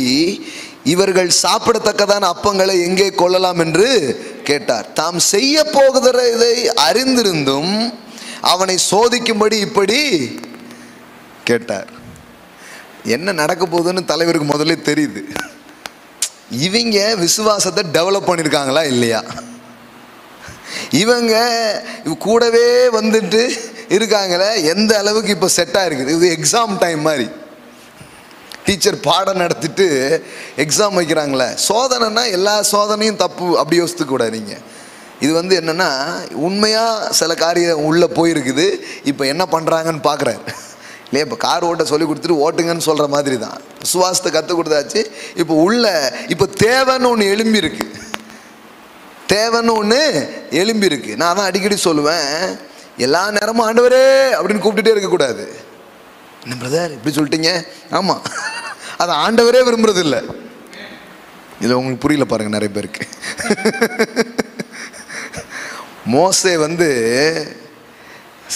Speaker 1: இவர்கள் சாப்பிடத்தக்கதான அப்பங்களை எங்கே கொள்ளலாம் என்று கேட்டார். தாம் செய்ய போகிறதை அறிந்திருந்தும் அவனை சோதிக்கும்படி இப்படி கேட்டார். என்ன நடக்க போகுதுன்னு தலைவருக்கு முதல்ல தெரியுது. இவங்க விசுவாசத்தை டெவலப் பண்ணியிருக்காங்களா இல்லையா? இவங்க கூடவே வந்துட்டு இருக்காங்களே, எந்த அளவுக்கு இப்போ செட்டாக இருக்குது. இது எக்ஸாம் டைம் மாதிரி, டீச்சர் பாடம் நடத்திட்டு எக்ஸாம் வைக்கிறாங்களே. சோதனைன்னா எல்லா சோதனையும் தப்பு அப்படி யோசித்துக்கூடாது நீங்கள். இது வந்து என்னென்னா, உண்மையாக சில காரியம் உள்ளே போயிருக்குது, இப்போ என்ன பண்ணுறாங்கன்னு பார்க்குறாரு இல்லையா? இப்போ கார் ஓட்ட சொல்லி கொடுத்துட்டு ஓட்டுங்கன்னு சொல்கிற மாதிரி தான் விசுவாசத்தை கற்றுக் கொடுத்தாச்சு. இப்போ தேவைன்னு ஒன்று எழும்பியிருக்கு, தேவைன்னு ஒன்று எழும்பியிருக்கு. நான் தான் அடிக்கடி சொல்லுவேன், எல்லா நேரமும் ஆண்டவரே அப்படின்னு கூப்பிட்டுட்டே இருக்கக்கூடாது. என்ன பிரதர் இப்படி சொல்லிட்டீங்க? ஆமாம், அது ஆண்டவரே விரும்புறது இல்லை. இதில் உங்களுக்கு புரியல பாருங்கள் நிறைய பேருக்கு. மோசே வந்து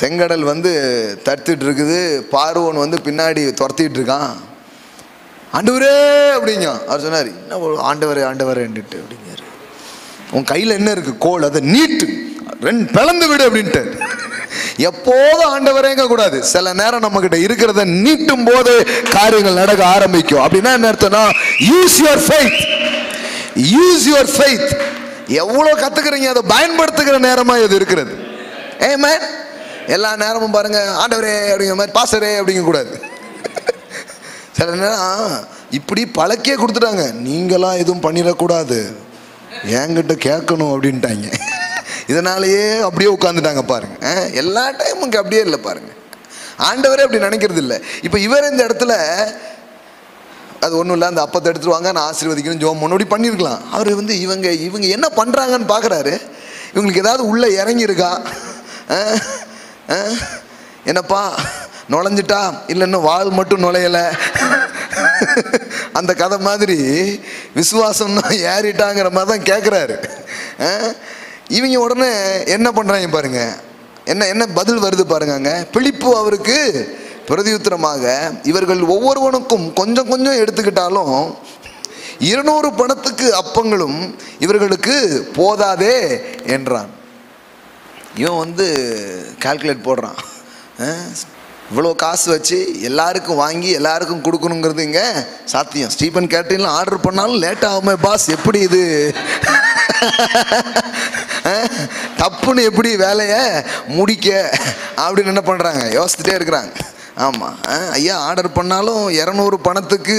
Speaker 1: செங்கடல் வந்து தடுத்துட்டு இருக்குது, பார்வோன் வந்து பின்னாடி துரத்திட்டு இருக்கான். ஆண்டவரே அப்படிங்க அவர் சொன்னார், என்ன ஆண்டவரே ஆண்டவரேன்ட்டு அப்படிங்கிறாரு. உன் கையில் என்ன இருக்கு? கோல், அதை நீட்டு, 2 பிளந்து விடு அப்படின்ட்டு. எப்போதும் ஆண்டவரேங்க கூடாது, சில நேரம் நம்ம கிட்ட இருக்கிறத நீட்டும் போது காரியங்கள் நடக்க ஆரம்பிக்கும். அப்படின்னா என்ன அர்த்தம்னா, use your faith, use your faith. எவ்வளோ கத்துக்கிறீங்க அதை பயன்படுத்துகிற நேரமா இது இருக்கிறது. ஆமென். எல்லா நேரமும் பாருங்க ஆண்டவரே அப்படிங்கிற மாதிரி, பாஸ்டரே அப்படிங்க கூடாது. சில நேரம் இப்படி பழக்கே கொடுத்துட்டாங்க, நீங்களாம் எதுவும் பண்ணிடக்கூடாது, என்கிட்ட கேட்கணும் அப்படின்ட்டாங்க. இதனாலேயே அப்படியே உட்காந்துட்டாங்க பாருங்க. எல்லா டைமும் அப்படியே இல்லை பாருங்க, ஆண்டவரே அப்படி நினைக்கிறது இல்லை. இப்போ இவர் இந்த இடத்துல அது ஒன்றும் இல்லை, அந்த அப்பத்தை எடுத்துருவாங்க, நான் ஆசீர்வதிக்கணும் ஜோம் முன்னாடி பண்ணியிருக்கலாம். அவர் வந்து இவங்க என்ன பண்ணுறாங்கன்னு பார்க்குறாரு. இவங்களுக்கு ஏதாவது உள்ளே இறங்கியிருக்கா? என்னப்பா நுழைஞ்சிட்டா இல்லை இன்னும் வால் மட்டும் நுழையலை, அந்த கதை மாதிரி விசுவாசம்னா ஏறிட்டாங்கிற மாதிரி தான் கேட்குறாரு. இவங்க உடனே என்ன பண்ணுறாங்க பாருங்க, என்ன பதில் வருது பாருங்க. பிலிப்பு அவருக்கு பிரதியுத்தரமாக, இவர்கள் ஒவ்வொருவனுக்கும் கொஞ்சம் கொஞ்சம் எடுத்துக்கிட்டாலும் 200 பணத்துக்கு அப்பங்களும் இவர்களுக்கு போதாதே என்றான். இவன் வந்து கால்குலேட் போடுறான், இவ்வளோ காசு வச்சு எல்லாருக்கும் வாங்கி எல்லாருக்கும் கொடுக்கணுங்கிறது இங்கே சாத்தியம். ஸ்டீபன் கேட்டரிங்லாம் ஆர்டர் பண்ணாலும் லேட் ஆகுமே பாஸ், எப்படி இது தப்புன்னு எப்படி வேலையை முடிக்க அப்படின்னு என்ன பண்ணுறாங்க, யோசிச்சுட்டே இருக்கிறாங்க. ஆமாம், ஐயா ஆர்டர் பண்ணாலும் 200 பணத்துக்கு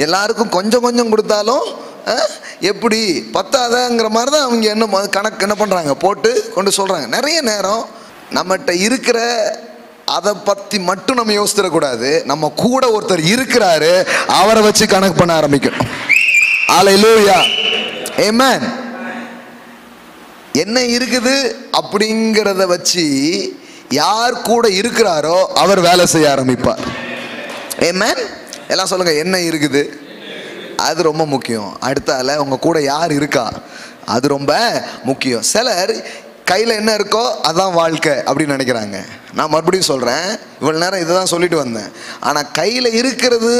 Speaker 1: எல்லாருக்கும் கொஞ்சம் கொஞ்சம் கொடுத்தாலும் எப்படி பத்தாதங்கிற மாதிரி தான் அவங்க என்ன பண்ணுறாங்க, போட்டு கொண்டு சொல்கிறாங்க. நிறைய நேரம் நம்மகிட்ட இருக்கிற அதை பற்றி மட்டும் நம்ம யோசிச்சிடக்கூடாது, நம்ம கூட ஒருத்தர் இருக்கிறாரு, அவரை வச்சு கணக்கு பண்ண ஆரம்பிக்கணும். அல்லேலூயா, ஆமென். என்ன இருக்குது அப்படிங்கிறத வச்சு யார் கூட இருக்கிறாரோ அவர் வேலை செய்ய ஆரம்பிப்பார். ஆமென். எல்லாம் சொல்லுங்க, என்ன இருக்குது அது ரொம்ப முக்கியம். அடுத்தால உங்க கூட யார் இருக்கா அது ரொம்ப முக்கியம். சிலர் கையில் என்ன இருக்கோ அதான் வாழ்க்கை அப்படின்னு நினைக்கிறாங்க. நான் மறுபடியும் சொல்கிறேன், இவ்வளோ நேரம் இதை தான் சொல்லிட்டு வந்தேன். ஆனால் கையில் இருக்கிறது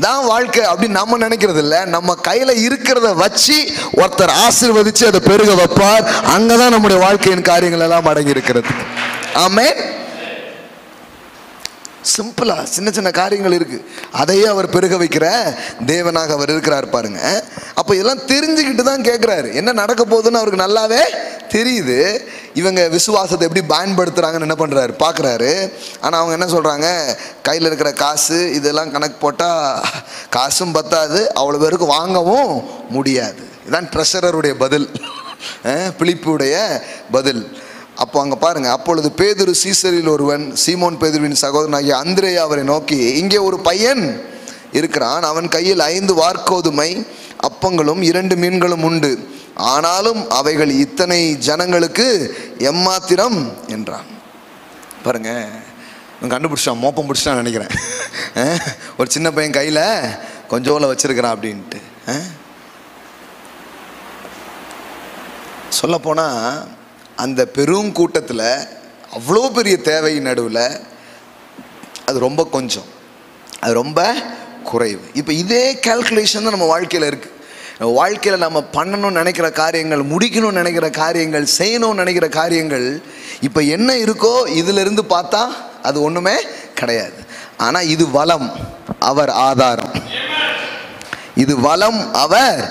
Speaker 1: தான் வாழ்க்கை அப்படின்னு நம்ம நினைக்கிறது இல்லை. நம்ம கையில் இருக்கிறத வச்சு ஒருத்தர் ஆசீர்வதிச்சு அதை பெருக வைப்பார். அங்கே தான் நம்முடைய வாழ்க்கையின் காரியங்கள் எல்லாம் அடங்கி இருக்கிறது. ஆமென். சிம்பிளா சின்ன சின்ன காரியங்கள் இருக்கு, அதையே அவர் பெருக வைக்கிற தேவனாக அவர் இருக்கிறார் பாருங்க. அப்போ இதெல்லாம் தெரிஞ்சுக்கிட்டு தான் கேட்குறாரு, என்ன நடக்க போகுதுன்னு அவருக்கு நல்லாவே தெரியுது. இவங்க விசுவாசத்தை எப்படி பயன்படுத்துறாங்கன்னு என்ன பண்றாரு பார்க்குறாரு. ஆனால் அவங்க என்ன சொல்றாங்க, கையில் இருக்கிற காசு இதெல்லாம் கணக்கு போட்டால் காசும் பத்தாது, அவ்வளோ பேருக்கு வாங்கவும் முடியாது. இதுதான் ட்ரெஷரருடைய பதில், பிலிப்புடைய பதில். அப்போ அங்கே பாருங்க, அப்பொழுது பேதுரு சீசரில் ஒருவன் சீமோன் பேதுருவின் சகோதரனாகிய அந்திரேயா அவரை நோக்கி, இங்கே ஒரு பையன் இருக்கிறான், அவன் கையில் 5 வார்கோதுமை அப்பங்களும் 2 மீன்களும் உண்டு, ஆனாலும் அவைகள் இத்தனை ஜனங்களுக்கு எம்மாத்திரம் என்றான். பாருங்க, கண்டுபிடிச்சான், மோப்பம் பிடிச்சான்னு நினைக்கிறேன். ஒரு சின்ன பையன் கையில் கொஞ்சோல வச்சிருக்கிறான் அப்படின்ட்டு. சொல்லப்போனால் அந்த பெரும் கூட்டத்தில் அவ்வளோ பெரிய தேவை நடுவில் அது ரொம்ப கொஞ்சம், அது ரொம்ப குறைவு. இப்போ இதே கால்குலேஷன் தான் நம்ம வாழ்க்கையில் இருக்குது. வாழ்க்கையில் நம்ம பண்ணணும்னு நினைக்கிற காரியங்கள், முடிக்கணும்னு நினைக்கிற காரியங்கள், செய்யணும்னு நினைக்கிற காரியங்கள், இப்போ என்ன இருக்கோ இதிலிருந்து பார்த்தா அது ஒன்றுமே கிடையாது. ஆனால் இது வளம், அவர் ஆதாரம். இது வளம், அவர்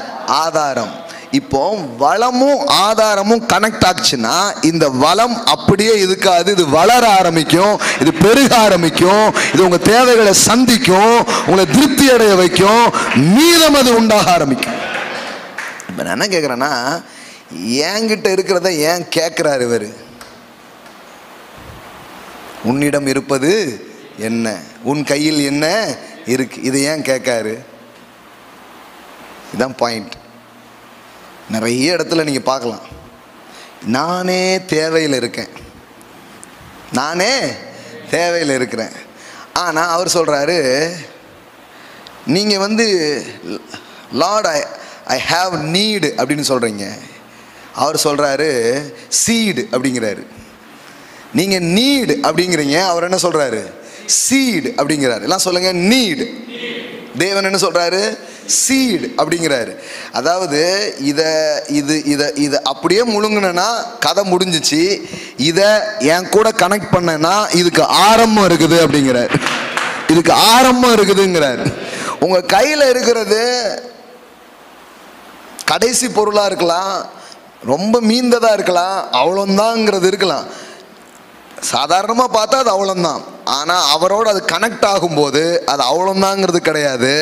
Speaker 1: ஆதாரம். இப்போ வளமும் ஆதாரமும் கனெக்ட் ஆச்சுன்னா இந்த வளம் அப்படியே இருக்காது, இது வளர ஆரம்பிக்கும், இது பெருக ஆரம்பிக்கும், இது உங்க தேவைகளை சந்திக்கும், உங்களை திருப்தி அடைய வைக்கும், மீதம் அது உண்டாக ஆரம்பிக்கும். இப்போ நான் என்ன கேட்குறேன்னா, என்கிட்ட இருக்கிறத ஏன் கேட்குறாரு இவர்? உன்னிடம் இருப்பது என்ன, உன் கையில் என்ன இருக்கு, இதை ஏன் கேட்காரு? இதுதான் பாயிண்ட். நிறைய இடத்துல நீங்கள் பார்க்கலாம், நானே தேவையில் இருக்கேன், நானே தேவையில் இருக்கிறேன். ஆனால் அவர் சொல்கிறாரு, நீங்கள் லார்ட் ஐ ஹாவ் நீடு அப்படின்னு சொல்கிறீங்க. அவர் சொல்கிறாரு சீடு அப்படிங்கிறாரு. நீங்கள் நீடு அப்படிங்கிறீங்க, அவர் என்ன சொல்கிறாரு? சீடு அப்படிங்கிறாரு. எல்லாம் சொல்லுங்க, நீடு. தேவன் என்ன சொல்கிறாரு? சீடு அப்படிங்கிறாரு. அதாவது இதை அப்படியே முழுங்கினா கதை முடிஞ்சிச்சு, இதை என் கூட கனெக்ட் பண்ணனா இதுக்கு ஆரம்பம் இருக்குது அப்படிங்கிறார். இதுக்கு ஆரம்பம் இருக்குதுங்கிறார். உங்கள் கையில் இருக்கிறது கடைசி பொருளாக இருக்கலாம், ரொம்ப மீந்ததாக இருக்கலாம், அவ்வளோந்தாங்கிறது இருக்கலாம். சாதாரணமாக பார்த்தா அது அவ்வளோந்தான். ஆனால் அவரோடு அது கனெக்ட் ஆகும்போது அது அவ்வளோந்தாங்கிறது கிடையாது,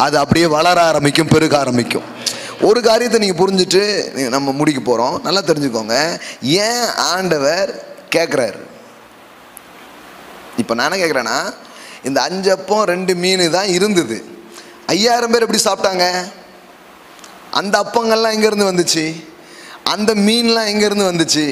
Speaker 1: அது அப்படியே வளர ஆரம்பிக்கும், பெருக ஆரம்பிக்கும். ஒரு காரியத்தை நீங்கள் புரிஞ்சுட்டு நம்ம முடிக்க போகிறோம். நல்லா தெரிஞ்சுக்கோங்க, ஏன் ஆண்டவர் கேட்குறாரு. இப்போ நான் என்ன கேட்குறேன்னா, இந்த 5 அப்பம் 2 மீன் தான் இருந்தது. 5000 பேர் எப்படி சாப்பிட்டாங்க? அந்த அப்பங்கள்லாம் எங்கேருந்து வந்துச்சு? அந்த மீன்லாம் எங்கேருந்து வந்துச்சு?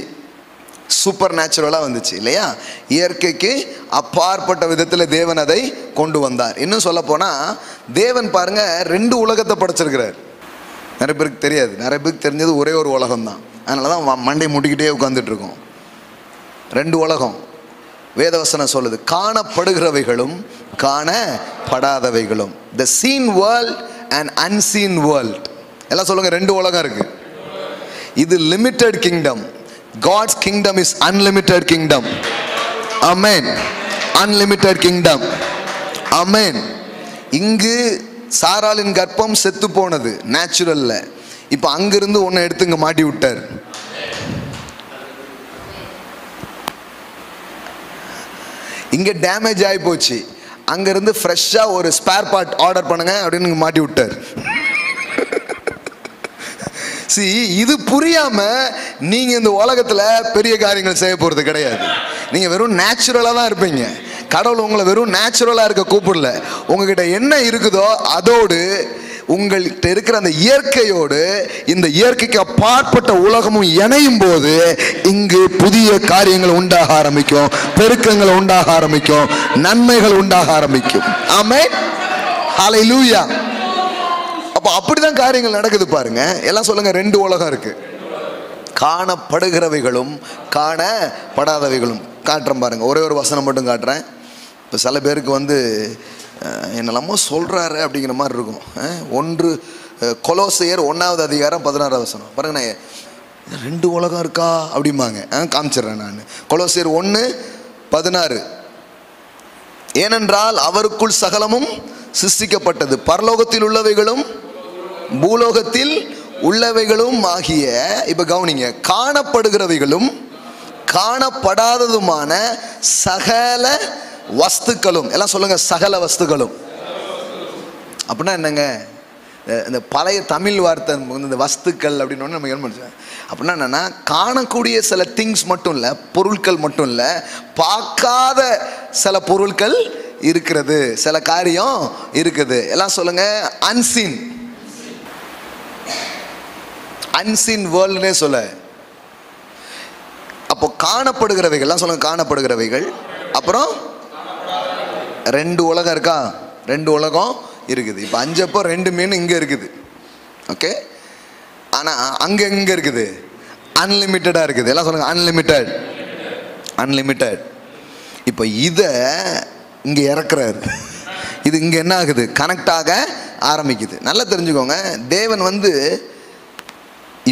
Speaker 1: சூப்பர் நேச்சுரலாக வந்துச்சு இல்லையா? இயற்கைக்கு அப்பாற்பட்ட விதத்தில் தேவன் அதை கொண்டு வந்தார். இன்னும் சொல்ல போனால் தேவன் பாருங்க 2 உலகத்தை படைச்சிருக்கிறார். நிறைய பேருக்கு தெரியாது, நிறைய பேருக்கு தெரிஞ்சது ஒரே ஒரு உலகம் தான். அதனால தான் மண்டை முட்டிக்கிட்டே உட்காந்துட்டு இருக்கோம். 2 உலகம் வேதவசனம் சொல்லுது, காணப்படுகிறவைகளும் காணப்படாதவைகளும். The seen world and unseen world. எல்லாம் சொல்லுங்க, 2 உலகம் இருக்கு. இது limited kingdom. God's kingdom is unlimited kingdom. Amen. Unlimited kingdom. Amen. இங்கு சாராளின் கர்ப்பம் செத்து போனது நேச்சுரல்ல. இப்போ அங்கிருந்து ஒன்றை எடுத்து இங்க மாட்டி விட்டார். இங்க டேமேஜ் ஆகி போச்சு, அங்கிருந்து ஃப்ரெஷ்ஷா ஒரு ஸ்பேர் பார்ட் ஆர்டர் பண்ணுங்க அப்படின்னு மாட்டி விட்டார். இது புரியாம நீங்க இந்த உலகத்துல பெரிய காரியங்கள் செய்ய போறது கிடையாது. நீங்க வெறும் நேச்சுரலா தான் இருப்பீங்க. கடவுள் உங்களை வெறும் நேச்சுரலா இருக்க கூப்பிடல. உங்ககிட்ட என்ன இருக்குதோ அதோடு, உங்கள்கிட்ட இருக்கிற அந்த இயற்கையோடு இந்த இயற்கைக்கு அப்பாற்பட்ட உலகமும் இணையும் போது இங்கு புதிய காரியங்கள் உண்டாக ஆரம்பிக்கும், பெருக்கங்கள் உண்டாக ஆரம்பிக்கும், நன்மைகள் உண்டாக ஆரம்பிக்கும். ஆமென். ஹல்லேலூயா. அப்போ அப்படிதான் காரியங்கள் நடக்குது பாருங்க. எல்லாம் சொல்லுங்க, 2 உலகம் இருக்கு. காணப்படுகிறவைகளும் காணப்படாதவைகளும். காட்டுறேன் பாருங்க, ஒரே ஒரு வசனம் மட்டும் காட்டுறேன். இப்போ சில பேருக்கு என்னெல்லாமோ சொல்றாரு அப்படிங்கிற மாதிரி இருக்கும். 1 கொலோசையர் 1வது அதிகாரம் 16வது வசனம் பாருங்க. 2 உலகம் இருக்கா அப்படிம்பாங்க. காமிச்சிடுறேன் நான். கொலோசையர் 1:16. ஏனென்றால் அவருக்குள் சகலமும் சிருஷ்டிக்கப்பட்டது, பரலோகத்தில் உள்ளவைகளும் பூலோகத்தில் உள்ளவைகளும் ஆகிய, இப்ப கவனிங்க, காணப்படுகிறவைகளும் காணப்படாததுமான சகல வஸ்துக்களும். எல்லாம் சொல்லுங்க, சகல வஸ்துக்களும். அப்படின்னா என்னங்க? இந்த பழைய தமிழ் வார்த்தை இந்த வஸ்துக்கள் அப்படின்னு நம்ம என்ன பண்ணுறோம் அப்படின்னா என்னன்னா, காணக்கூடிய சில திங்ஸ் மட்டும் இல்லை, பொருட்கள் மட்டும் இல்லை, பார்க்காத சில பொருட்கள் இருக்கிறது, சில காரியம் இருக்குது. எல்லாம் சொல்லுங்க, அன்சீன். அன்சீன் வேர்ல்டுனே சொல்ல. அப்போ காணப்படுகிறவைகள்லாம் சொல்லுங்க, காணப்படுகிறவைகள். அப்புறம் 2 உலகம் இருக்கா? 2 உலகம் இருக்குது. இப்போ 5 அப்போ 2 மீன் இங்கே இருக்குது. ஓகே, ஆனால் அங்கே எங்கே இருக்குது? அன்லிமிட்டடாக இருக்குது. எல்லாம் சொல்லுங்கள், அன்லிமிட்டட், அன்லிமிட்டட். இப்போ இதை இங்கே இறக்குறாரு. இது இங்கே என்ன ஆகுது? கனெக்ட் ஆக ஆரம்பிக்குது. நல்லா தெரிஞ்சுக்கோங்க, தேவன் வந்து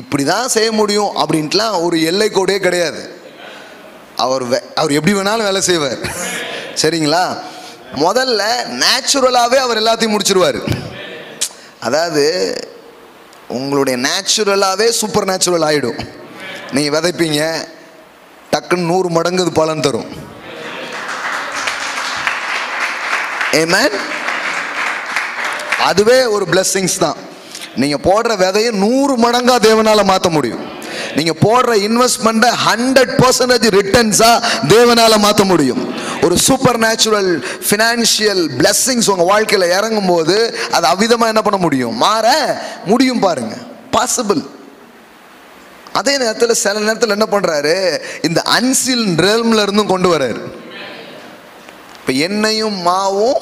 Speaker 1: இப்படி தான் செய்ய முடியும் அப்படின்ட்டுலாம் ஒரு எல்லை கோடே கிடையாது. அவர் எப்படி வேணாலும் வேலை செய்வார். சரிங்களா? முதல்ல நேச்சுரலாகவே அவர் எல்லாத்தையும் முடிச்சிருவார். அதாவது உங்களுடைய நேச்சுரலாகவே சூப்பர் நேச்சுரல் ஆகிடும். நீங்கள் விதைப்பீங்க, டக்குன்னு 100 மடங்கு அது பலன் தரும். ஆமென். அதுவே ஒரு பிளெஸிங்ஸ் தான். நீங்கள் போடுற விதையை 100 மடங்காக தேவனால் மாற்ற முடியும். நீங்கள் போடுற இன்வெஸ்ட்மெண்ட்டை 100% ரிட்டர்ன்ஸாக தேவனால் மாற்ற முடியும். ஒரு சூப்பர் நேச்சுரல் ஃபினான்ஷியல் பிளெஸிங்ஸ் உங்கள் வாழ்க்கையில் இறங்கும் போது அது அவ்விதமாக என்ன பண்ண முடியும்? மாற முடியும். பாருங்க, பாசிபிள். அதே நேரத்தில் சில நேரத்தில் என்ன பண்ணுறாரு? இந்த அன்சீன் ரெல்ம்ல இருந்தும் கொண்டு வர்றாரு. இப்போ எண்ணெயும் மாவும்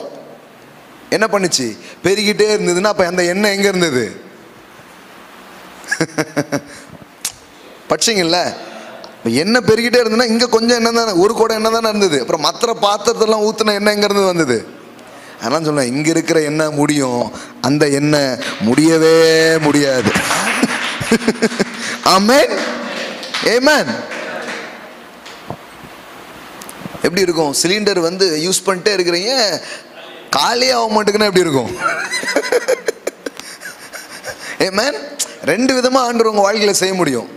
Speaker 1: என்ன பண்ணுச்சு? பெருகிட்டே இருந்ததுன்னா அப்போ அந்த எண்ணெய் எங்கே இருந்தது? பட்சிங்கல்ல, எண்ணெய் பெருகிட்டே இருந்ததுன்னா இங்கே கொஞ்சம் எண்ணெய் தானே, ஒரு கூட எண்ணெய் தானே இருந்தது. அப்புறம் மற்ற பாத்திரத்தெல்லாம் ஊற்றின எண்ணெய் எங்கே இருந்து வந்தது? அதெல்லாம் சொல்லுவேன், இங்கே இருக்கிற எண்ணெய் முடியும், அந்த எண்ணெய் முடியவே முடியாது. ஆமென், ஆமென். எப்படி இருக்கும்? சிலிண்டர் வந்து யூஸ் பண்ணிட்டே இருக்கிறீங்க, காலியே ஆக மாட்டேங்குன்னா எப்படி இருக்கும்? ஆமென். 2 விதமாக ஆண்டவர் உங்கள் வாழ்க்கையில் செய்ய முடியும்.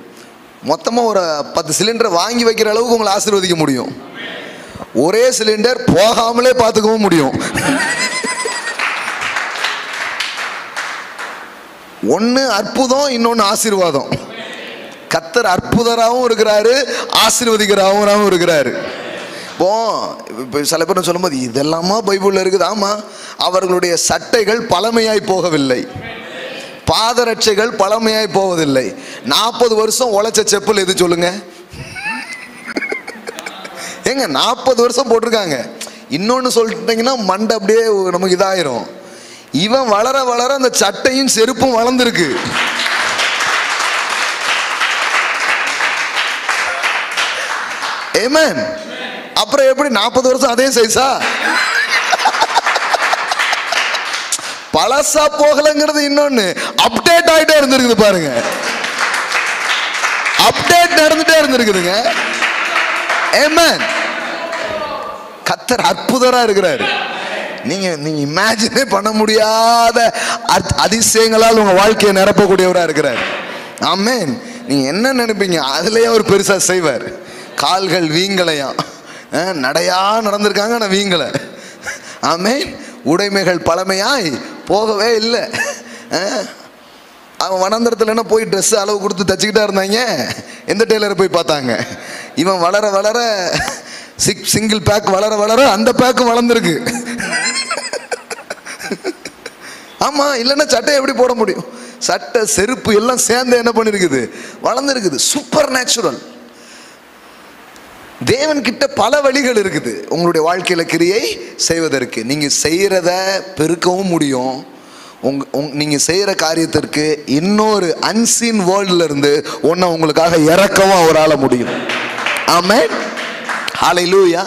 Speaker 1: மொத்தமாக ஒரு 10 சிலிண்டரை வாங்கி வைக்கிற அளவுக்கு உங்களை ஆசீர்வதிக்க முடியும். ஒரே சிலிண்டர் போகாமலே பார்த்துக்கவும் முடியும். ஒன்று அற்புதம், இன்னொன்று ஆசீர்வாதம். கர்த்தர் அற்புதராகவும் இருக்கிறாரு, ஆசீர்வதிக்கிறவராகவும் இருக்கிறாரு. இப்போ சில பேர் சொல்லும்போது இதெல்லாமா பைபிளில் இருக்குது? ஆமாம். அவர்களுடைய சட்டைகள் பழமையாய் போகவில்லை, பாதரட்சைகள் பழமையாய் போவதில்லை. 40 வருஷம் உழைச்ச செப்பல் எது சொல்லுங்க? ஏங்க 40 வருஷம் போட்டிருக்காங்க. இன்னொன்று சொல்லிட்டீங்கன்னா மண்டை அப்படியே நமக்கு இதாயிரும். இவன் வளர வளர அந்த சட்டையும் செருப்பும் வளர்ந்துருக்கு. ஆமென். அப்புறம் எப்படி 40 வருஷம் அதே சைஸா? பழசா போகலங்கிறது இன்னொன்னு, அப்டேட் ஆகிட்டே இருந்திருக்குது. பாருங்க, அப்டேட் நடந்துட்டே இருந்திருக்குதுங்க. ஆமென். கர்த்தர் அற்புதரா இருக்கிறாரு. நீங்க இமேஜினே பண்ண முடியாத அதிசயங்களால் உங்க வாழ்க்கையை நிரப்பக்கூடியவரா இருக்கிறார். ஆமென். நீங்க என்ன நினைப்பீங்க? அதுலயே அவர் பெருசா செய்வார். கால்கள் வீங்கலையா, நடையா நடந்திருக்காங்க, நான் வீங்கலை. ஆமென். உடைமைகள் பழமையாய் போகவே இல்லை. அவன் வனாந்தரத்தில் என்ன போய் ட்ரெஸ் அளவு கொடுத்து தச்சுக்கிட்டா இருந்தாங்க. எந்த டெய்லரை போய் பார்த்தாங்க? இவன் வளர வளர சிங்கிள் பேக் வளர வளர அந்த பேக்கும் வளர்ந்துருக்கு. ஆமாம், இல்லைன்னா சட்டை எப்படி போட முடியும்? சட்டை செருப்பு எல்லாம் சேர்ந்து என்ன பண்ணிருக்குது? வளர்ந்துருக்குது. Super natural. தேவன் கிட்ட பல வழிகள் இருக்குது உங்களுடைய வாழ்க்கையில கிரியை செய்வதற்கு. நீங்க செய்யறத பெருக்கவும் முடியும். நீங்க செய்யற காரியத்திற்கு இன்னொரு அன்சீன் வேர்ல்ட்ல இருந்து ஒன்ன உங்களுக்காக இறக்கவும் அவரால் முடியும். ஆமென். ஹல்லேலூயா.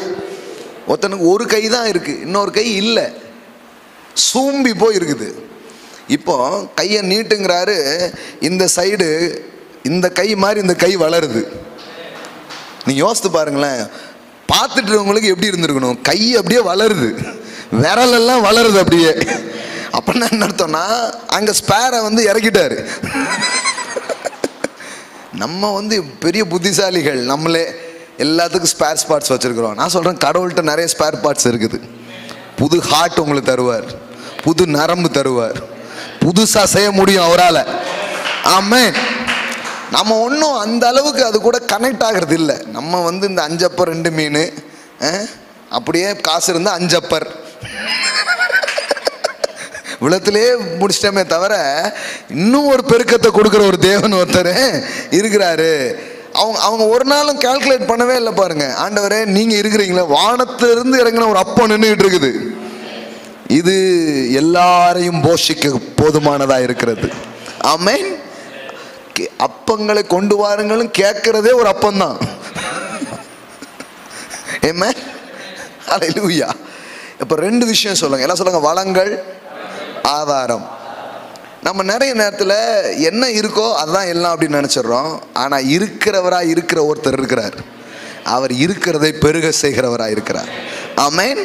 Speaker 1: ஒருத்தனுக்கு ஒரு கை தான் இருக்கு, இன்னொரு கை இல்லை, சூம்பி போய் இருக்குது. இப்போ கையை நீட்டுங்கிறாரு, இந்த சைடு இந்த கை மாதிரி இந்த கை வளருது. நீ யோசித்து பாருங்களேன், பார்த்துட்டு உங்களுக்கு எப்படி இருந்திருக்கணும்? கை அப்படியே வளருது, விரல் எல்லாம் வளருது அப்படியே. அப்படின்னா என்ன அர்த்தம்னா, அங்கே ஸ்பேரை வந்து இறக்கிட்டாரு. நம்ம வந்து பெரிய புத்திசாலிகள், நம்மளே எல்லாத்துக்கும் ஸ்பேர் பார்ட்ஸ் வச்சிருக்கிறோம். நான் சொல்கிறேன், கடவுள்கிட்ட நிறைய ஸ்பேர் பார்ட்ஸ் இருக்குது. புது ஹார்ட் உங்களுக்கு தருவார், புது நரம்பு தருவார், புதுசாக செய்ய முடியும் அவரால். ஆமென். நம்ம ஒன்றும் அந்த அளவுக்கு அது கூட கனெக்ட் ஆகிறது இல்லை. நம்ம வந்து இந்த 5 அப்பர் 2 மீன் அப்படியே காசு இருந்தால் 5 அப்பர் விளத்திலே முடிச்சிட்டோமே தவிர, இன்னும் ஒரு பெருக்கத்தை கொடுக்குற ஒரு தேவன் ஒருத்தர் இருக்கிறாரு. அவங்க ஒரு நாளும் கால்குலேட் பண்ணவே இல்லை பாருங்க. ஆண்டவரே நீங்க இருக்கிறீங்களா, வானத்திலிருந்து இறங்கின ஒரு அப்பம் நின்றுகிட்டு இருக்குது, இது எல்லாரையும் போஷிக்க போதுமானதா இருக்கிறது. ஆமென். அப்பங்களை கொண்டு வாருங்களும் கேட்கிறதே ஒரு அப்பந்தான். ஆமென். ஹல்லேலூயா. இப்ப ரெண்டு விஷயம் சொல்லுங்க, எல்லாம் சொல்லுங்க. வளங்கள், ஆதாரம். நம்ம நிறைய நேரத்தில் என்ன இருக்கோ அதுதான் எல்லாம் அப்படின்னு நினச்சிடுறோம். ஆனால் இருக்கிறவராக இருக்கிற ஒருத்தர் இருக்கிறார். அவர் இருக்கிறதை பெருக செய்கிறவராக இருக்கிறார். ஆமென்.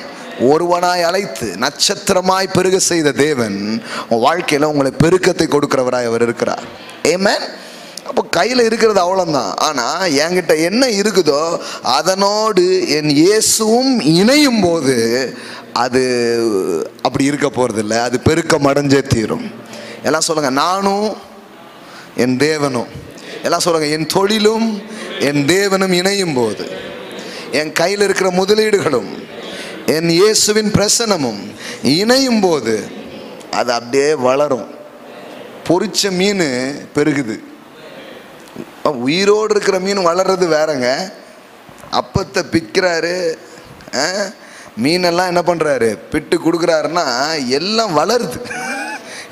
Speaker 1: ஒருவனாய் அழைத்து நட்சத்திரமாய் பெருக செய்த தேவன் உன் வாழ்க்கையில் உங்களை பெருக்கத்தை கொடுக்கிறவராய் அவர் இருக்கிறார். ஆமென். அப்போ கையில் இருக்கிறது அவ்வளோதான். ஆனால் என்கிட்ட என்ன இருக்குதோ அதனோடு என் இயேசுவும் இணையும் போது அது அப்படி இருக்க போகிறதில்ல, அது பெருக்கம் அடைஞ்சே தீரும். எல்லாம் சொல்லுங்க. நானும் என் தேவனும். எல்லாம் சொல்லுங்க. என் தொழிலும் என் தேவனும் இணையும் போது, என் கையில் இருக்கிற முதலீடுகளும் என் இயேசுவின் பிரசனமும் இணையும் போது அது அப்படியே வளரும். பொரிச்ச மீன் பெருகுது, உயிரோடு இருக்கிற மீன் வளர்றது வேறங்க. அப்பத்தை பிக்கிறாரு, மீனெல்லாம் என்ன பண்ணுறாரு, பிட்டு கொடுக்குறாருன்னா எல்லாம் வளருது.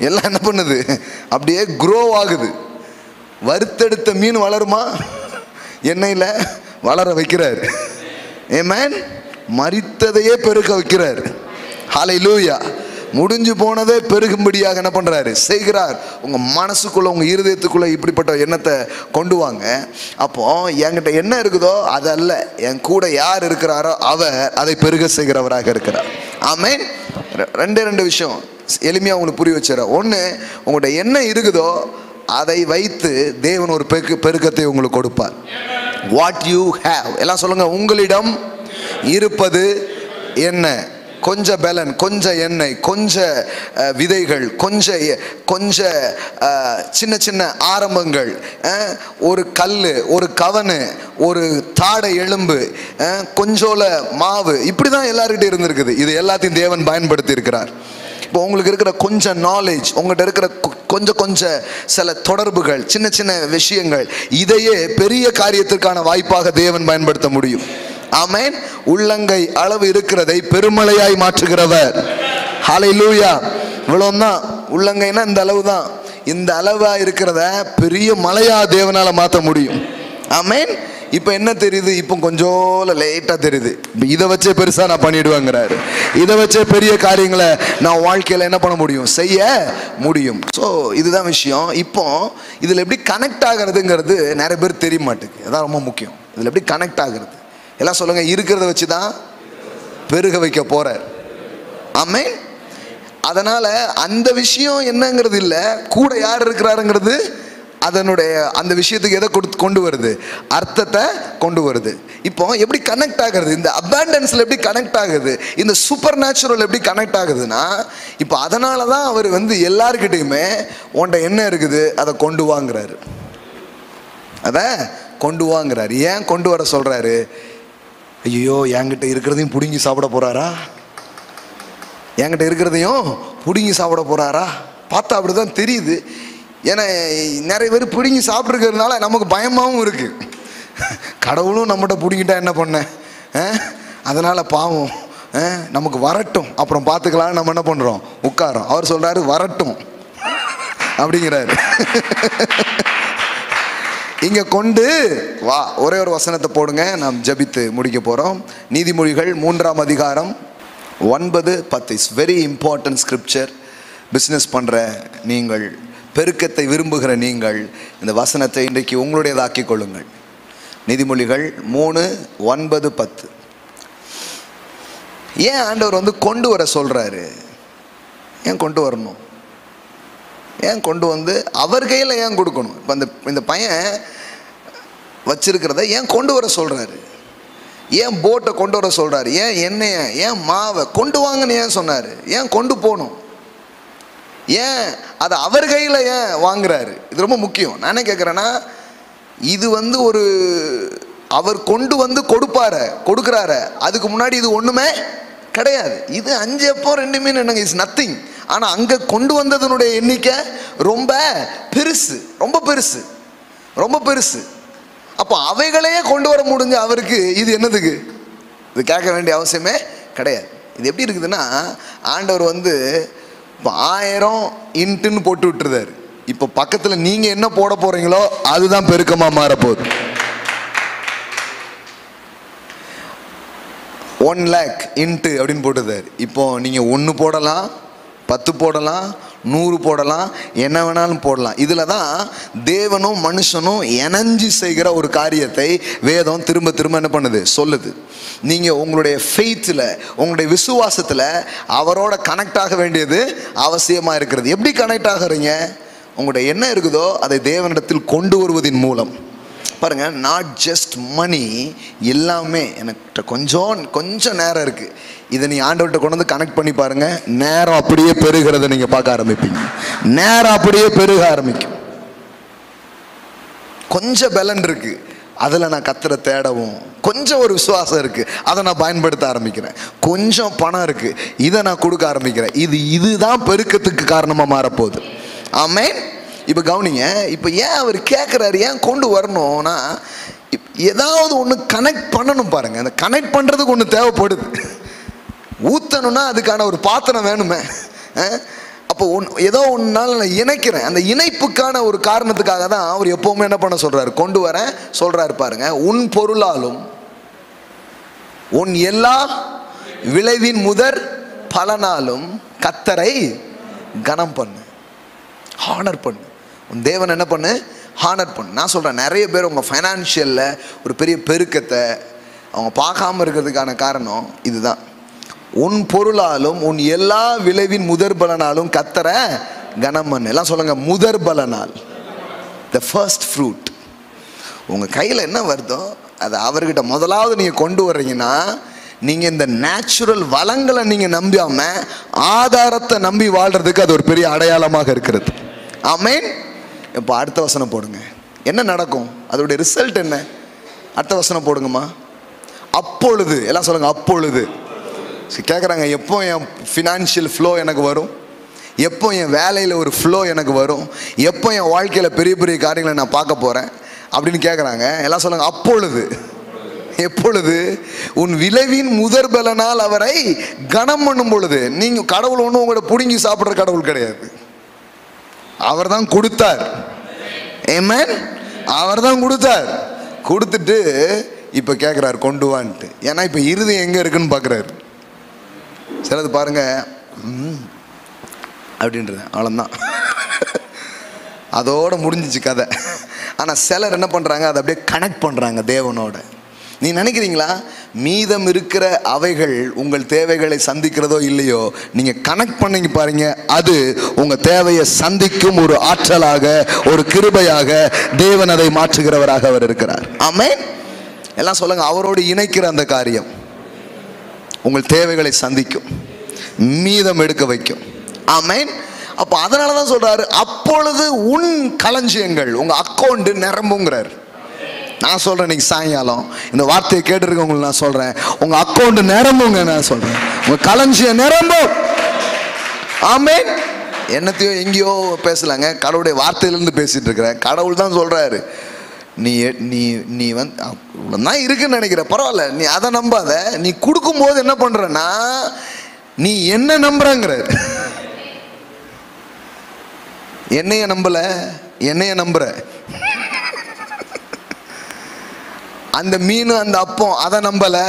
Speaker 1: எல்லாம் என்ன பண்ணுது, அப்படியே க்ரோ ஆகுது. வறுத்தெடுத்த மீன் வளருமா? எண்ணெயில் வளர வைக்கிறார். ஆமென். மரித்ததையே பெருக வைக்கிறார். ஹல்லேலூயா. முடிஞ்சு போனதே பெருகும்படியாக என்ன பண்ணுறாரு, செய்கிறார். உங்கள் மனசுக்குள்ளே, உங்கள் இருதயத்துக்குள்ளே இப்படிப்பட்ட எண்ணத்தை கொண்டு வாங்க. அப்போ என்கிட்ட என்ன இருக்குதோ அதல்ல, என் கூட யார் இருக்கிறாரோ அவர் அதை பெருக செய்கிறவராக இருக்கிறார். ஆமென். ரெண்டு விஷயம் எளிமையாக உங்களுக்கு புரிய வச்சுறேன். ஒன்று, உங்கள்கிட்ட என்ன இருக்குதோ அதை வைத்து தேவன் ஒரு பெருக்கத்தை உங்களுக்கு கொடுப்பார். What you have. எல்லாம் சொல்லுங்க. உங்களிடம் இருப்பது என்ன? கொஞ்சம் பலன், கொஞ்சம் எண்ணெய், கொஞ்சம் விதைகள், கொஞ்சம் சின்ன சின்ன ஆரம்பங்கள், ஒரு கல், ஒரு கவனு, ஒரு தாடை எலும்பு, கொஞ்சோல மாவு, இப்படி தான் எல்லார்கிட்ட இருந்திருக்குது. இது எல்லாத்தையும் தேவன் பயன்படுத்தி இருக்கிறார். இப்போ உங்களுக்கு இருக்கிற கொஞ்சம் நாலேஜ், உங்கள்கிட்ட இருக்கிற கொஞ்சம் சில தொடர்புகள், சின்ன சின்ன விஷயங்கள், இதையே பெரிய காரியத்திற்கான வாய்ப்பாக தேவன் பயன்படுத்த முடியும். ஆமென். உள்ளங்கை அளவு இருக்கிறதை பெருமலையாய் மாற்றுகிறவர். ஹல்லேலூயா. இவ்வளவுதான். உள்ளங்கைனா இந்த அளவு தான். இந்த அளவா இருக்கிறத பெரிய மலையா தேவனால மாற்ற முடியும். ஆமென். இப்போ என்ன தெரியுது, இப்போ கொஞ்சம் லேட்டாக தெரியுது. இப்போ இதை வச்சே பெருசாக நான் பண்ணிடுவேங்கிறாரு. இதை வச்சே பெரிய காரியங்களை நான் வாழ்க்கையில் என்ன பண்ண முடியும், செய்ய முடியும். ஸோ இதுதான் விஷயம். இப்போ இதில் எப்படி கனெக்ட் ஆகிறதுங்கிறது நிறைய பேர் தெரிய மாட்டேங்குது. அதான் ரொம்ப முக்கியம். இதில் எப்படி கனெக்ட் ஆகிறது. எல்லாம் சொல்லுங்க. இருக்கிறத வச்சு தான் பெருக வைக்க போறார். ஆமென். அதனால அந்த விஷயம் என்னங்கிறது இல்லை, கூட யார் இருக்கிறாருங்கிறது அதனுடைய அந்த விஷயத்துக்கு எதை கொண்டு வருது, அர்த்தத்தை கொண்டு வருது. இப்போ எப்படி கனெக்ட் ஆகுறது, இந்த அபாண்டன்ஸ்ல எப்படி கனெக்ட் ஆகுது, இந்த சூப்பர் நேச்சுரல் எப்படி கனெக்ட் ஆகுதுன்னா, இப்போ அதனால தான் அவர் எல்லாருக்கிட்டையுமே உன்ட என்ன இருக்குது அதை கொண்டு வாங்குறாரு. அதை கொண்டு வாங்குறாரு. ஏன் கொண்டு வர சொல்றாரு? ஐயோ, என்கிட்ட இருக்கிறதையும் பிடுங்கி சாப்பிட போறாரா? என்கிட்ட இருக்கிறதையும் பிடுங்கி சாப்பிட போறாரா? பார்த்தா அப்படிதான் தெரியுது. ஏன்னா நிறைய பேர் பிடுங்கி சாப்பிட்ருக்கிறதுனால நமக்கு பயமாகவும் இருக்கு. கடவுளும் நம்மகிட்ட பிடிங்கிட்டா என்ன பண்ண, அதனால பாவம் நமக்கு வரட்டும், அப்புறம் பார்த்துக்கலாம். நம்ம என்ன பண்ணுறோம், உட்காரோம். அவர் சொல்றாரு வரட்டும் அப்படிங்கிறாரு. இங்க கொண்டு வா. ஒரே ஒரு வசனத்தை போடுங்க, நாம் ஜபித்து முடிக்க போறோம். நீதிமொழிகள் 3ஆம் அதிகாரம் 9-10. It's very important scripture. Business பண்ற நீங்கள், பெருக்கத்தை விரும்புகிற நீங்கள், இந்த வசனத்தை இன்றைக்கு உங்களுடையதாக்கி கொள்ளுங்கள். நீதிமொழிகள் 3:9-10. ஏன் ஆண்டவர் கொண்டு வர சொல்றாரு? ஏன் கொண்டு வரணும்? ஏன் கொண்டு அவர் கையில் ஏன் கொடுக்கணும்? இப்போ இந்த பையன் வச்சிருக்கிறத ஏன் கொண்டு வர சொல்றாரு? ஏன் போட்டை கொண்டு வர சொல்றாரு? ஏன் எண்ணெயை, ஏன் மாவை கொண்டு வாங்கன்னு ஏன் சொன்னாரு? ஏன் கொண்டு போகணும்? ஏன் அதை அவர் கையில் ஏன் வாங்குறாரு? இது ரொம்ப முக்கியம். நானே கேட்குறேன்னா, இது ஒரு அவர் கொண்டு கொடுக்குறாரு. அதுக்கு முன்னாடி இது ஒன்றுமே கிடையாது. இது 5 அப்பம் 2 மீன் என்னங்க, இஸ் நத்திங். ஆனால் அங்கே கொண்டு வந்ததனுடைய எண்ணிக்கை ரொம்ப பெருசு, ரொம்ப பெருசு, ரொம்ப பெருசு. அப்போ அவைகளையே கொண்டு வர முடிஞ்ச அவருக்கு இது என்னதுக்கு? இது கேட்க வேண்டிய அவசியமே கிடையாது. இது எப்படி இருக்குதுன்னா, ஆண்டவர் வந்து இப்போ 1000 இன்ட்டுன்னு போட்டு விட்டுருதாரு. இப்போ பக்கத்தில் நீங்கள் என்ன போட போகிறீங்களோ அதுதான் பெருக்கமாக மாறப்போகுது. 1 lakh இன்ட்டு அப்படின்னு போட்டுருந்தாரு. இப்போ நீங்கள் 1 போடலாம், 10 போடலாம், 100 போடலாம், என்ன வேணாலும் போடலாம். இதில் தான் தேவனும் மனுஷனும் இணைஞ்சு செய்கிற ஒரு காரியத்தை வேதம் திரும்ப திரும்ப என்ன பண்ணுது, சொல்லுது. நீங்கள் உங்களுடைய ஃபெய்த்தில், உங்களுடைய விசுவாசத்தில் அவரோட கனெக்ட் ஆக வேண்டியது அவசியமாக இருக்கிறது. எப்படி கனெக்ட் ஆகுறீங்க? உங்களுடைய என்ன இருக்குதோ அதை தேவனிடத்தில் கொண்டு வருவதின் மூலம். பாருங்கள், நாட் ஜஸ்ட் மணி, எல்லாமே எனக்கு கொஞ்சம் நேரம் இருக்குது, இதை நீ ஆண்டவர்கிட்ட கொண்டு வந்து கனெக்ட் பண்ணி பாருங்கள், நேரம் அப்படியே பெருகிறத நீங்கள் பார்க்க ஆரம்பிப்பீங்க. நேரம் அப்படியே பெருக ஆரம்பிக்கும். கொஞ்சம் பலன் இருக்குது, அதில் நான் கர்த்தரை தேடவும், கொஞ்சம் ஒரு விசுவாசம் இருக்குது, அதை நான் பயன்படுத்த ஆரம்பிக்கிறேன், கொஞ்சம் பணம் இருக்குது, இதை நான் கொடுக்க ஆரம்பிக்கிறேன். இதுதான் பெருக்கத்துக்கு காரணமாக மாறப்போகுது. ஆமென். இப்போ கவனிங்க, இப்போ ஏன் அவர் கேட்குறாரு, ஏன் கொண்டு வரணும்னா, ஏதாவது ஒன்று கனெக்ட் பண்ணணும். பாருங்கள், அந்த கனெக்ட் பண்ணுறதுக்கு ஒன்று தேவைப்படுது. ஊற்றணும்னா அதுக்கான ஒரு பாத்திரம் வேணுமே. அப்போ ஏதோ ஒன்றால் நான் இணைக்கிறேன். அந்த இணைப்புக்கான ஒரு காரணத்துக்காக தான் அவர் எப்போவுமே என்ன பண்ண சொல்கிறார், கொண்டு வர சொல்கிறாரு. பாருங்க, உன் பொருளாலும் உன் எல்லா விளைவின் முதற் பலனாலும் கர்த்தரை கனம் பண்ணு, ஹானர் பண்ணு. உன் தேவன் என்ன பண்ணு, ஹானர் பண்ணு. நான் சொல்கிறேன், நிறைய பேர் உங்கள் ஃபைனான்ஷியலில் ஒரு பெரிய பெருக்கத்தை அவங்க பார்க்காம இருக்கிறதுக்கான காரணம் இதுதான். உன் பொருளாலும் உன் எல்லா விளைவின் முதற் பலனாலும் கர்த்தரை கனம் பண்ணு. எல்லாம் சொல்லுங்கள், முதற் பலனால், த ஃபர்ஸ்ட் ஃப்ரூட். உங்கள் கையில் என்ன வருதோ அதை அவர்கிட்ட முதலாவது நீங்கள் கொண்டு வர்றீங்கன்னா, நீங்கள் இந்த நேச்சுரல் வளங்களை நீங்கள் நம்பாமல் ஆதாரத்தை நம்பி வாழ்கிறதுக்கு அது ஒரு பெரிய அடையாளமாக இருக்கிறது. ஆமென். இப்போ அடுத்த வசனம் போடுங்க. என்ன நடக்கும், அதோடைய ரிசல்ட் என்ன? அடுத்த வசனம் போடுங்கம்மா. அப்பொழுது, எல்லாம் சொல்லுங்கள், அப்பொழுது. கேட்குறாங்க, எப்போ என் ஃபினான்ஷியல் ஃப்ளோ எனக்கு வரும், எப்போ என் வேலையில் ஒரு ஃப்ளோ எனக்கு வரும், எப்போ என் வாழ்க்கையில் பெரிய பெரிய காரியங்களை நான் பார்க்க போகிறேன் அப்படின்னு கேட்குறாங்க. எல்லாம் சொல்லுங்கள், அப்பொழுது. எப்பொழுது? உன் விளைவின் முதற் பலனால் அவரை கனம் பண்ணும் பொழுது. நீங்கள் கடவுள் ஒன்றும் உங்களோட பிடுங்கி சாப்பிட்ற கடவுள் கிடையாது. அவர் தான் கொடுத்தார். ஆமென். அவர் தான் கொடுத்தார். கொடுத்துட்டு இப்போ கேட்குறாரு கொண்டு வான்ட்டு. ஏன்னா இப்போ இருதயம் எங்கே இருக்குன்னு பார்க்குறாரு. சிலது பாருங்க அப்படின்றது அவ்வளோதான், அதோட முடிஞ்சிச்சு கதை. ஆனால் சிலர் என்ன பண்ணுறாங்க, அதை அப்படியே கனெக்ட் பண்ணுறாங்க தேவனோட. நீ நினைக்கிறீங்களா, மீதம் இருக்கிற அவைகள் உங்கள் தேவைகளை சந்திக்கிறதோ இல்லையோ, நீங்கள் கனெக்ட் பண்ணி பாருங்க, அது உங்கள் தேவையை சந்திக்கும் ஒரு ஆற்றலாக, ஒரு கிருபையாக தேவன் அதை மாற்றுகிறவராக அவர் இருக்கிறார். ஆமென். எல்லாம் சொல்லுங்க, அவரோடு இணைக்கிற அந்த காரியம் உங்கள் தேவைகளை சந்திக்கும், மீதம் எடுக்க வைக்கும். ஆமென். அப்போ அதனால தான் சொல்றாரு, அப்பொழுது உன் களஞ்சியங்கள், உங்கள் அக்கௌண்ட் நிரம்புங்கிறார். நான் சொல்கிறேன், இன்னைக்கு சாயங்காலம் இந்த வார்த்தையை கேட்டுருக்கவங்களுக்கு நான் சொல்கிறேன், உங்கள் அக்கௌண்ட் நிரம்புங்க. நான் சொல்கிறேன், உங்கள் களஞ்சியம் நிரம்பும். ஆமென். என்னத்தையோ எங்கேயோ பேசலாங்க, கடவுளுடைய வார்த்தையிலேருந்து பேசிகிட்டு இருக்கிறேன். கடவுள் தான் சொல்கிறாரு, நீ நீ நீ வந்து இவ்வளோதான் இருக்குன்னு நினைக்கிற, பரவாயில்ல, நீ அதை நம்பாத. நீ கொடுக்கும்போது என்ன பண்ணுறன்னா, நீ என்ன நம்புறங்கிறார். என்னைய நம்பலை, என்னைய நம்புற. அந்த மீன், அந்த அப்பம், அதை நம்பலை.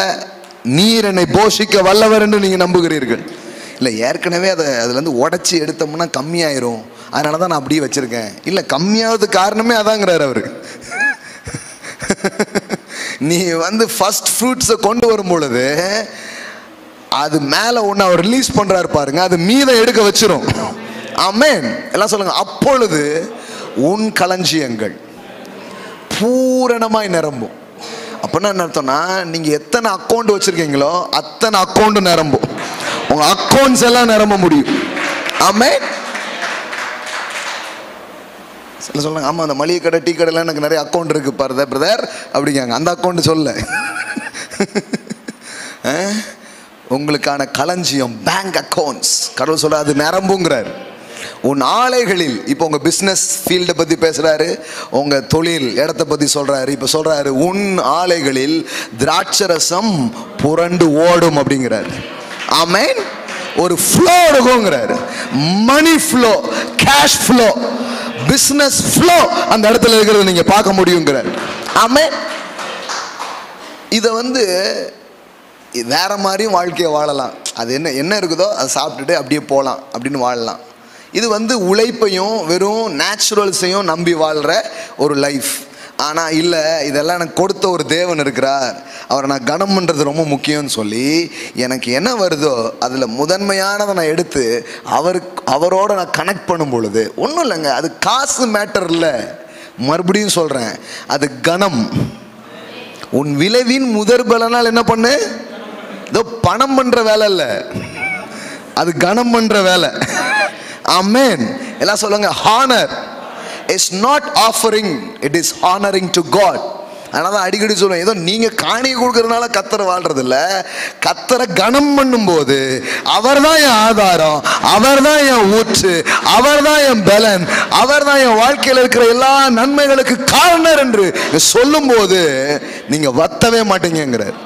Speaker 1: நீர் என்னை போஷிக்க வல்லவர் என்று நீங்கள் நம்புகிறீர்கள். இல்லை, ஏற்கனவே அதுலேருந்து உடச்சி எடுத்தோம்னா கம்மியாயிரும், அதனால தான் நான் அப்படியே வச்சுருக்கேன். இல்லை, கம்மியாவது காரணமே அதாங்கிறார் அவர். நீ வந்து ஃபர்ஸ்ட் ஃப்ரூட்ஸை கொண்டு வரும் பொழுது அது மேலே ஒன்று அவர் ரிலீஸ் பண்ணுறாரு பாருங்க, அது மீதம் எடுக்க வச்சிரும். ஆமென். எல்லாம் சொல்லுங்க, அப்பொழுது உன் களஞ்சியங்கள் பூரணமாய் நிரம்பும். அப்படின்னா என்ன அர்த்தம்னா, நீங்கள் எத்தனை அக்கௌண்ட் வச்சுருக்கீங்களோ அத்தனை அக்கௌண்ட் நிரம்பும். உங்கள் அக்கௌண்ட்ஸ் எல்லாம் நிரம்ப முடியும். ஆமென். சில சொல்லுங்க, ஆமாம், அந்த மளிகை கடை, டீ கடையில் எனக்கு நிறைய அக்கௌண்ட் இருக்குது பாரு பிரதர் அப்படிங்காங்க. அந்த அக்கௌண்ட் சொல்ல, உங்களுக்கான களஞ்சியம், பேங்க் அக்கௌண்ட்ஸ், கடவுள் சொல்ல, அது நிரம்புங்கிறார். உன் ஆலைகளில், இப்போ உங்க பிசினஸ் ஃபீல்டை பத்தி பேசுறாரு, உங்க தொழில் இடத்தை பத்தி சொல்றாரு. இப்ப சொல்றாரு உன் ஆலைகளில் திராட்சரசம் புரண்டு ஓடும் அப்படிங்கிறாரு. ஆமென். ஒரு ஃப்ளோ இருக்குங்கிறாரு. Money flow, cash flow, business flow அந்த இடத்துல இருக்கிறது நீங்க பார்க்க முடியுங்கிறாரு. ஆமென். இதை வேற மாதிரியும் வாழ்க்கையை வாழலாம். அது என்ன இருக்குதோ அதை சாப்பிட்டுட்டு அப்படியே போகலாம் அப்படின்னு வாழலாம். இது உழைப்பையும் வெறும் நேச்சுரல்ஸையும் நம்பி வாழ்கிற ஒரு லைஃப். ஆனால் இல்லை, இதெல்லாம் எனக்கு கொடுத்த ஒரு தேவன் இருக்கிறார், அவரை நான் கனம் பண்ணுறது ரொம்ப முக்கியம்னு சொல்லி எனக்கு என்ன வருதோ அதில் முதன்மையானதை நான் எடுத்து அவரோட நான் கனெக்ட் பண்ணும் பொழுது ஒன்றும் இல்லைங்க, அது காசு மேட்டர் இல்லை. மறுபடியும் சொல்கிறேன், அது கனம். உன் விளைவின் முதற் பலனால் என்ன பண்ணு, இதோ பணம் பண்ற வேலை இல்ல, அது கனம் பண்ற வேலை. ஆமென். எல்லாம் சொல்லுங்க, honour is not offering, it is honouring to God. அதனால தான் அடிக்கடி சொல்லுவேன், ஏதோ நீங்க காணிக்கை கொடுக்கறதுனால கத்தரை வாழ்றது இல்ல, கத்தரை கனம் பண்ணும் போது அவர் தான் என் ஆதாரம், அவர் தான் என் ஊற்று, அவர் தான் என் பலன், அவர் தான் என் வாழ்க்கையில் இருக்கிற எல்லா நன்மைகளுக்கு காரணர் என்று சொல்லும் போது நீங்க வத்தவே மாட்டீங்கிறார்.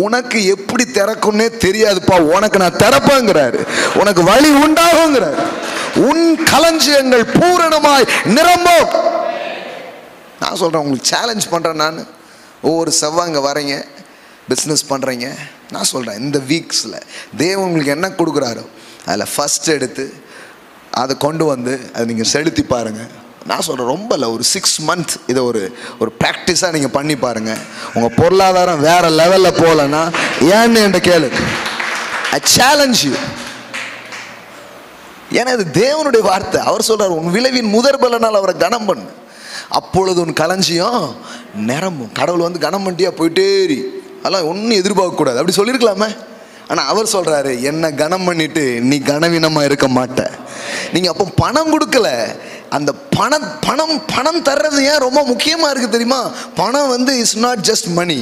Speaker 1: உனக்கு எப்படி திறக்கும்னே தெரியாதுப்பா, உனக்கு நான் திறப்பேங்கிறாரு. உனக்கு வழி உண்டாகுங்கிறார். உன் களஞ்சியங்கள் பூரணமாய் நிரம்பும். நான் சொல்றேன், உங்களுக்கு சேலஞ்ச் பண்றேன். நான் ஒவ்வொரு செவ்வாய் இங்கே வரீங்க, பிஸ்னஸ் பண்ணுறீங்க. நான் சொல்கிறேன், இந்த வீக்ஸில் தேவன் உங்களுக்கு என்ன கொடுக்குறாரோ அதில் ஃபஸ்ட் எடுத்து அதை கொண்டு அதை நீங்கள் செலுத்தி பாருங்கள். நான் சொல்கிறேன், ரொம்ப இல்லை, ஒரு 6 months இதை ஒரு ப்ராக்டிஸாக நீங்கள் பண்ணி பாருங்கள். உங்கள் பொருளாதாரம் வேறு லெவலில் போகலன்னா ஏன்னு என்கிட்ட கேளு. ஐ சேலஞ்ச் யூ. ஏன்னா இது தேவனுடைய வார்த்தை. அவர் சொல்கிறார், உன் விளைவின் முதற் பலனால் அவரை கனம் பண்ணு, அப்பொழுது உன் களஞ்சியம் நிரம்பும். கடவுள் கனம் பண்ணிட்டியா போயிட்டேரி, அதெல்லாம் ஒன்றும் எதிர்பார்க்கக்கூடாது அப்படி சொல்லியிருக்கலாமே. ஆனால் அவர் சொல்கிறாரு, என்னை கனம் பண்ணிட்டு நீ கனவீனமாக இருக்க மாட்ட. நீங்கள் அப்போ பணம் கொடுக்கல, அந்த பணம் தர்றது ஏன் ரொம்ப முக்கியமாக இருக்குது தெரியுமா? பணம் இஸ் நாட் ஜஸ்ட் மணி.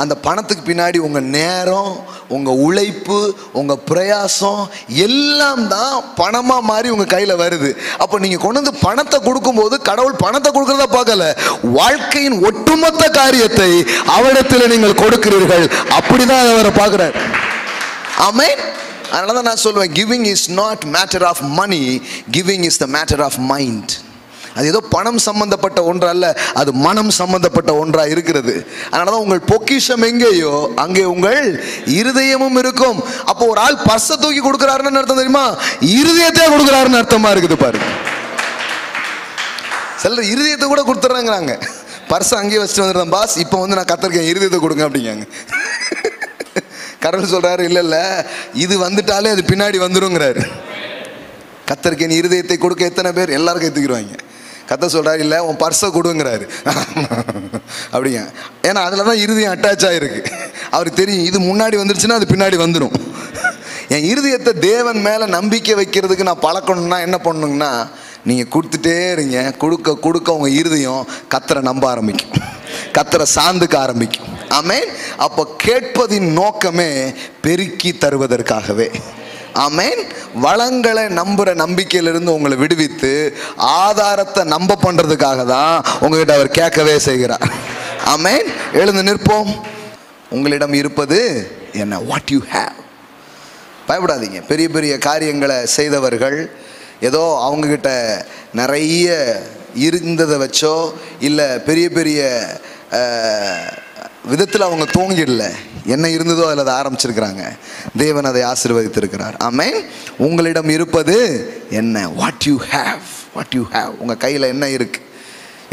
Speaker 1: அந்த பணத்துக்கு பின்னாடி உங்கள் நேரம், உங்கள் உழைப்பு, உங்கள் பிரயாசம் எல்லாம் தான் பணமாக மாறி உங்கள் கையில் வருது. அப்போ நீங்கள் கொண்டு பணத்தை கொடுக்கும்போது கடவுள் பணத்தை கொடுக்குறதா பார்க்கல, வாழ்க்கையின் ஒட்டுமொத்த காரியத்தை அவரிடத்தில் நீங்கள் கொடுக்கிறீர்கள். அப்படிதான் அவரை பார்க்குறார். ஆமென். அதனால தான் நான் சொல்லுவேன், giving is not matter of money, giving is the matter of mind. அது ஏதோ பணம் சம்பந்தப்பட்ட ஒன்று அல்ல, அது மனம் சம்பந்தப்பட்ட ஒன்றாக இருக்கிறது. அதனால தான் உங்கள் பொக்கிஷம் எங்கேயோ அங்கே உங்கள் இருதயமும் இருக்கும். அப்போ ஒரு ஆள் பர்ஸை தூக்கி கொடுக்குறாருன்னு அர்த்தம் தெரியுமா? இருதயத்தை கொடுக்குறாருன்னு அர்த்தமா இருக்குது பாருங்க. சிலர் இருதயத்தை கூட கொடுத்துட்றாங்கிறாங்க. பர்ஸை அங்கேயே வச்சுட்டு வந்துடுறேன் பாஸ், இப்போ நான் கத்திருக்கேன், இருதயத்தை கொடுங்க அப்படிங்காங்க. கடவுள் சொல்றாரு, இல்ல இல்ல, இது வந்துட்டாலே அது பின்னாடி வந்துருங்கிறாரு. கத்தருக்கு நீ இருதயத்தை கொடுக்க எத்தனை பேர் எல்லாருக்கும் ஏத்துக்கிடுவாங்க. கத்த சொல்றாரு, இல்ல உன் பர்ஸை கொடுங்கிறாரு. அப்படிங்க, ஏன்னா அதுல தான் இருதயம் அட்டாச் ஆயிருக்கு. அவருக்கு தெரியும், இது முன்னாடி வந்துருச்சுன்னா அது பின்னாடி வந்துடும். என் இருதயத்தை தேவன் மேல நம்பிக்கை வைக்கிறதுக்கு நான் பழக்கணும்னா என்ன பண்ணணுங்கன்னா, நீங்க கொடுத்துட்டே இருங்க. கொடுக்க கொடுக்க உங்க இருதயம் கத்தரை நம்ப ஆரம்பிக்கும், கத்தரை சார்ந்துக்க ஆரம்பிக்கும். ஆமென். அப்போ கேட்பதின் நோக்கமே பெருக்கி தருவதற்காகவே. ஆமென். வளங்களை நம்புற நம்பிக்கையிலிருந்து உங்களை விடுவித்து ஆதாரத்தை நம்ப பண்றதுக்காக தான் உங்ககிட்ட அவர் கேட்கவே செய்கிறார். ஆமென். எழுந்து நிற்போம். உங்களிடம் இருப்பது என்ன? What you have. பயப்படாதீங்க. பெரிய பெரிய காரியங்களை செய்தவர்கள் ஏதோ அவங்கக்கிட்ட நிறைய இருந்ததை வச்சோ இல்லை பெரிய பெரிய விதத்தில் அவங்க தூங்கிடல, என்ன இருந்ததோ அதில் அதை ஆரம்பிச்சிருக்கிறாங்க. தேவன் அதை ஆசீர்வதித்திருக்கிறார். ஆமென். உங்களிடம் இருப்பது என்ன? What you have. What you have. உங்கள் கையில் என்ன இருக்கு?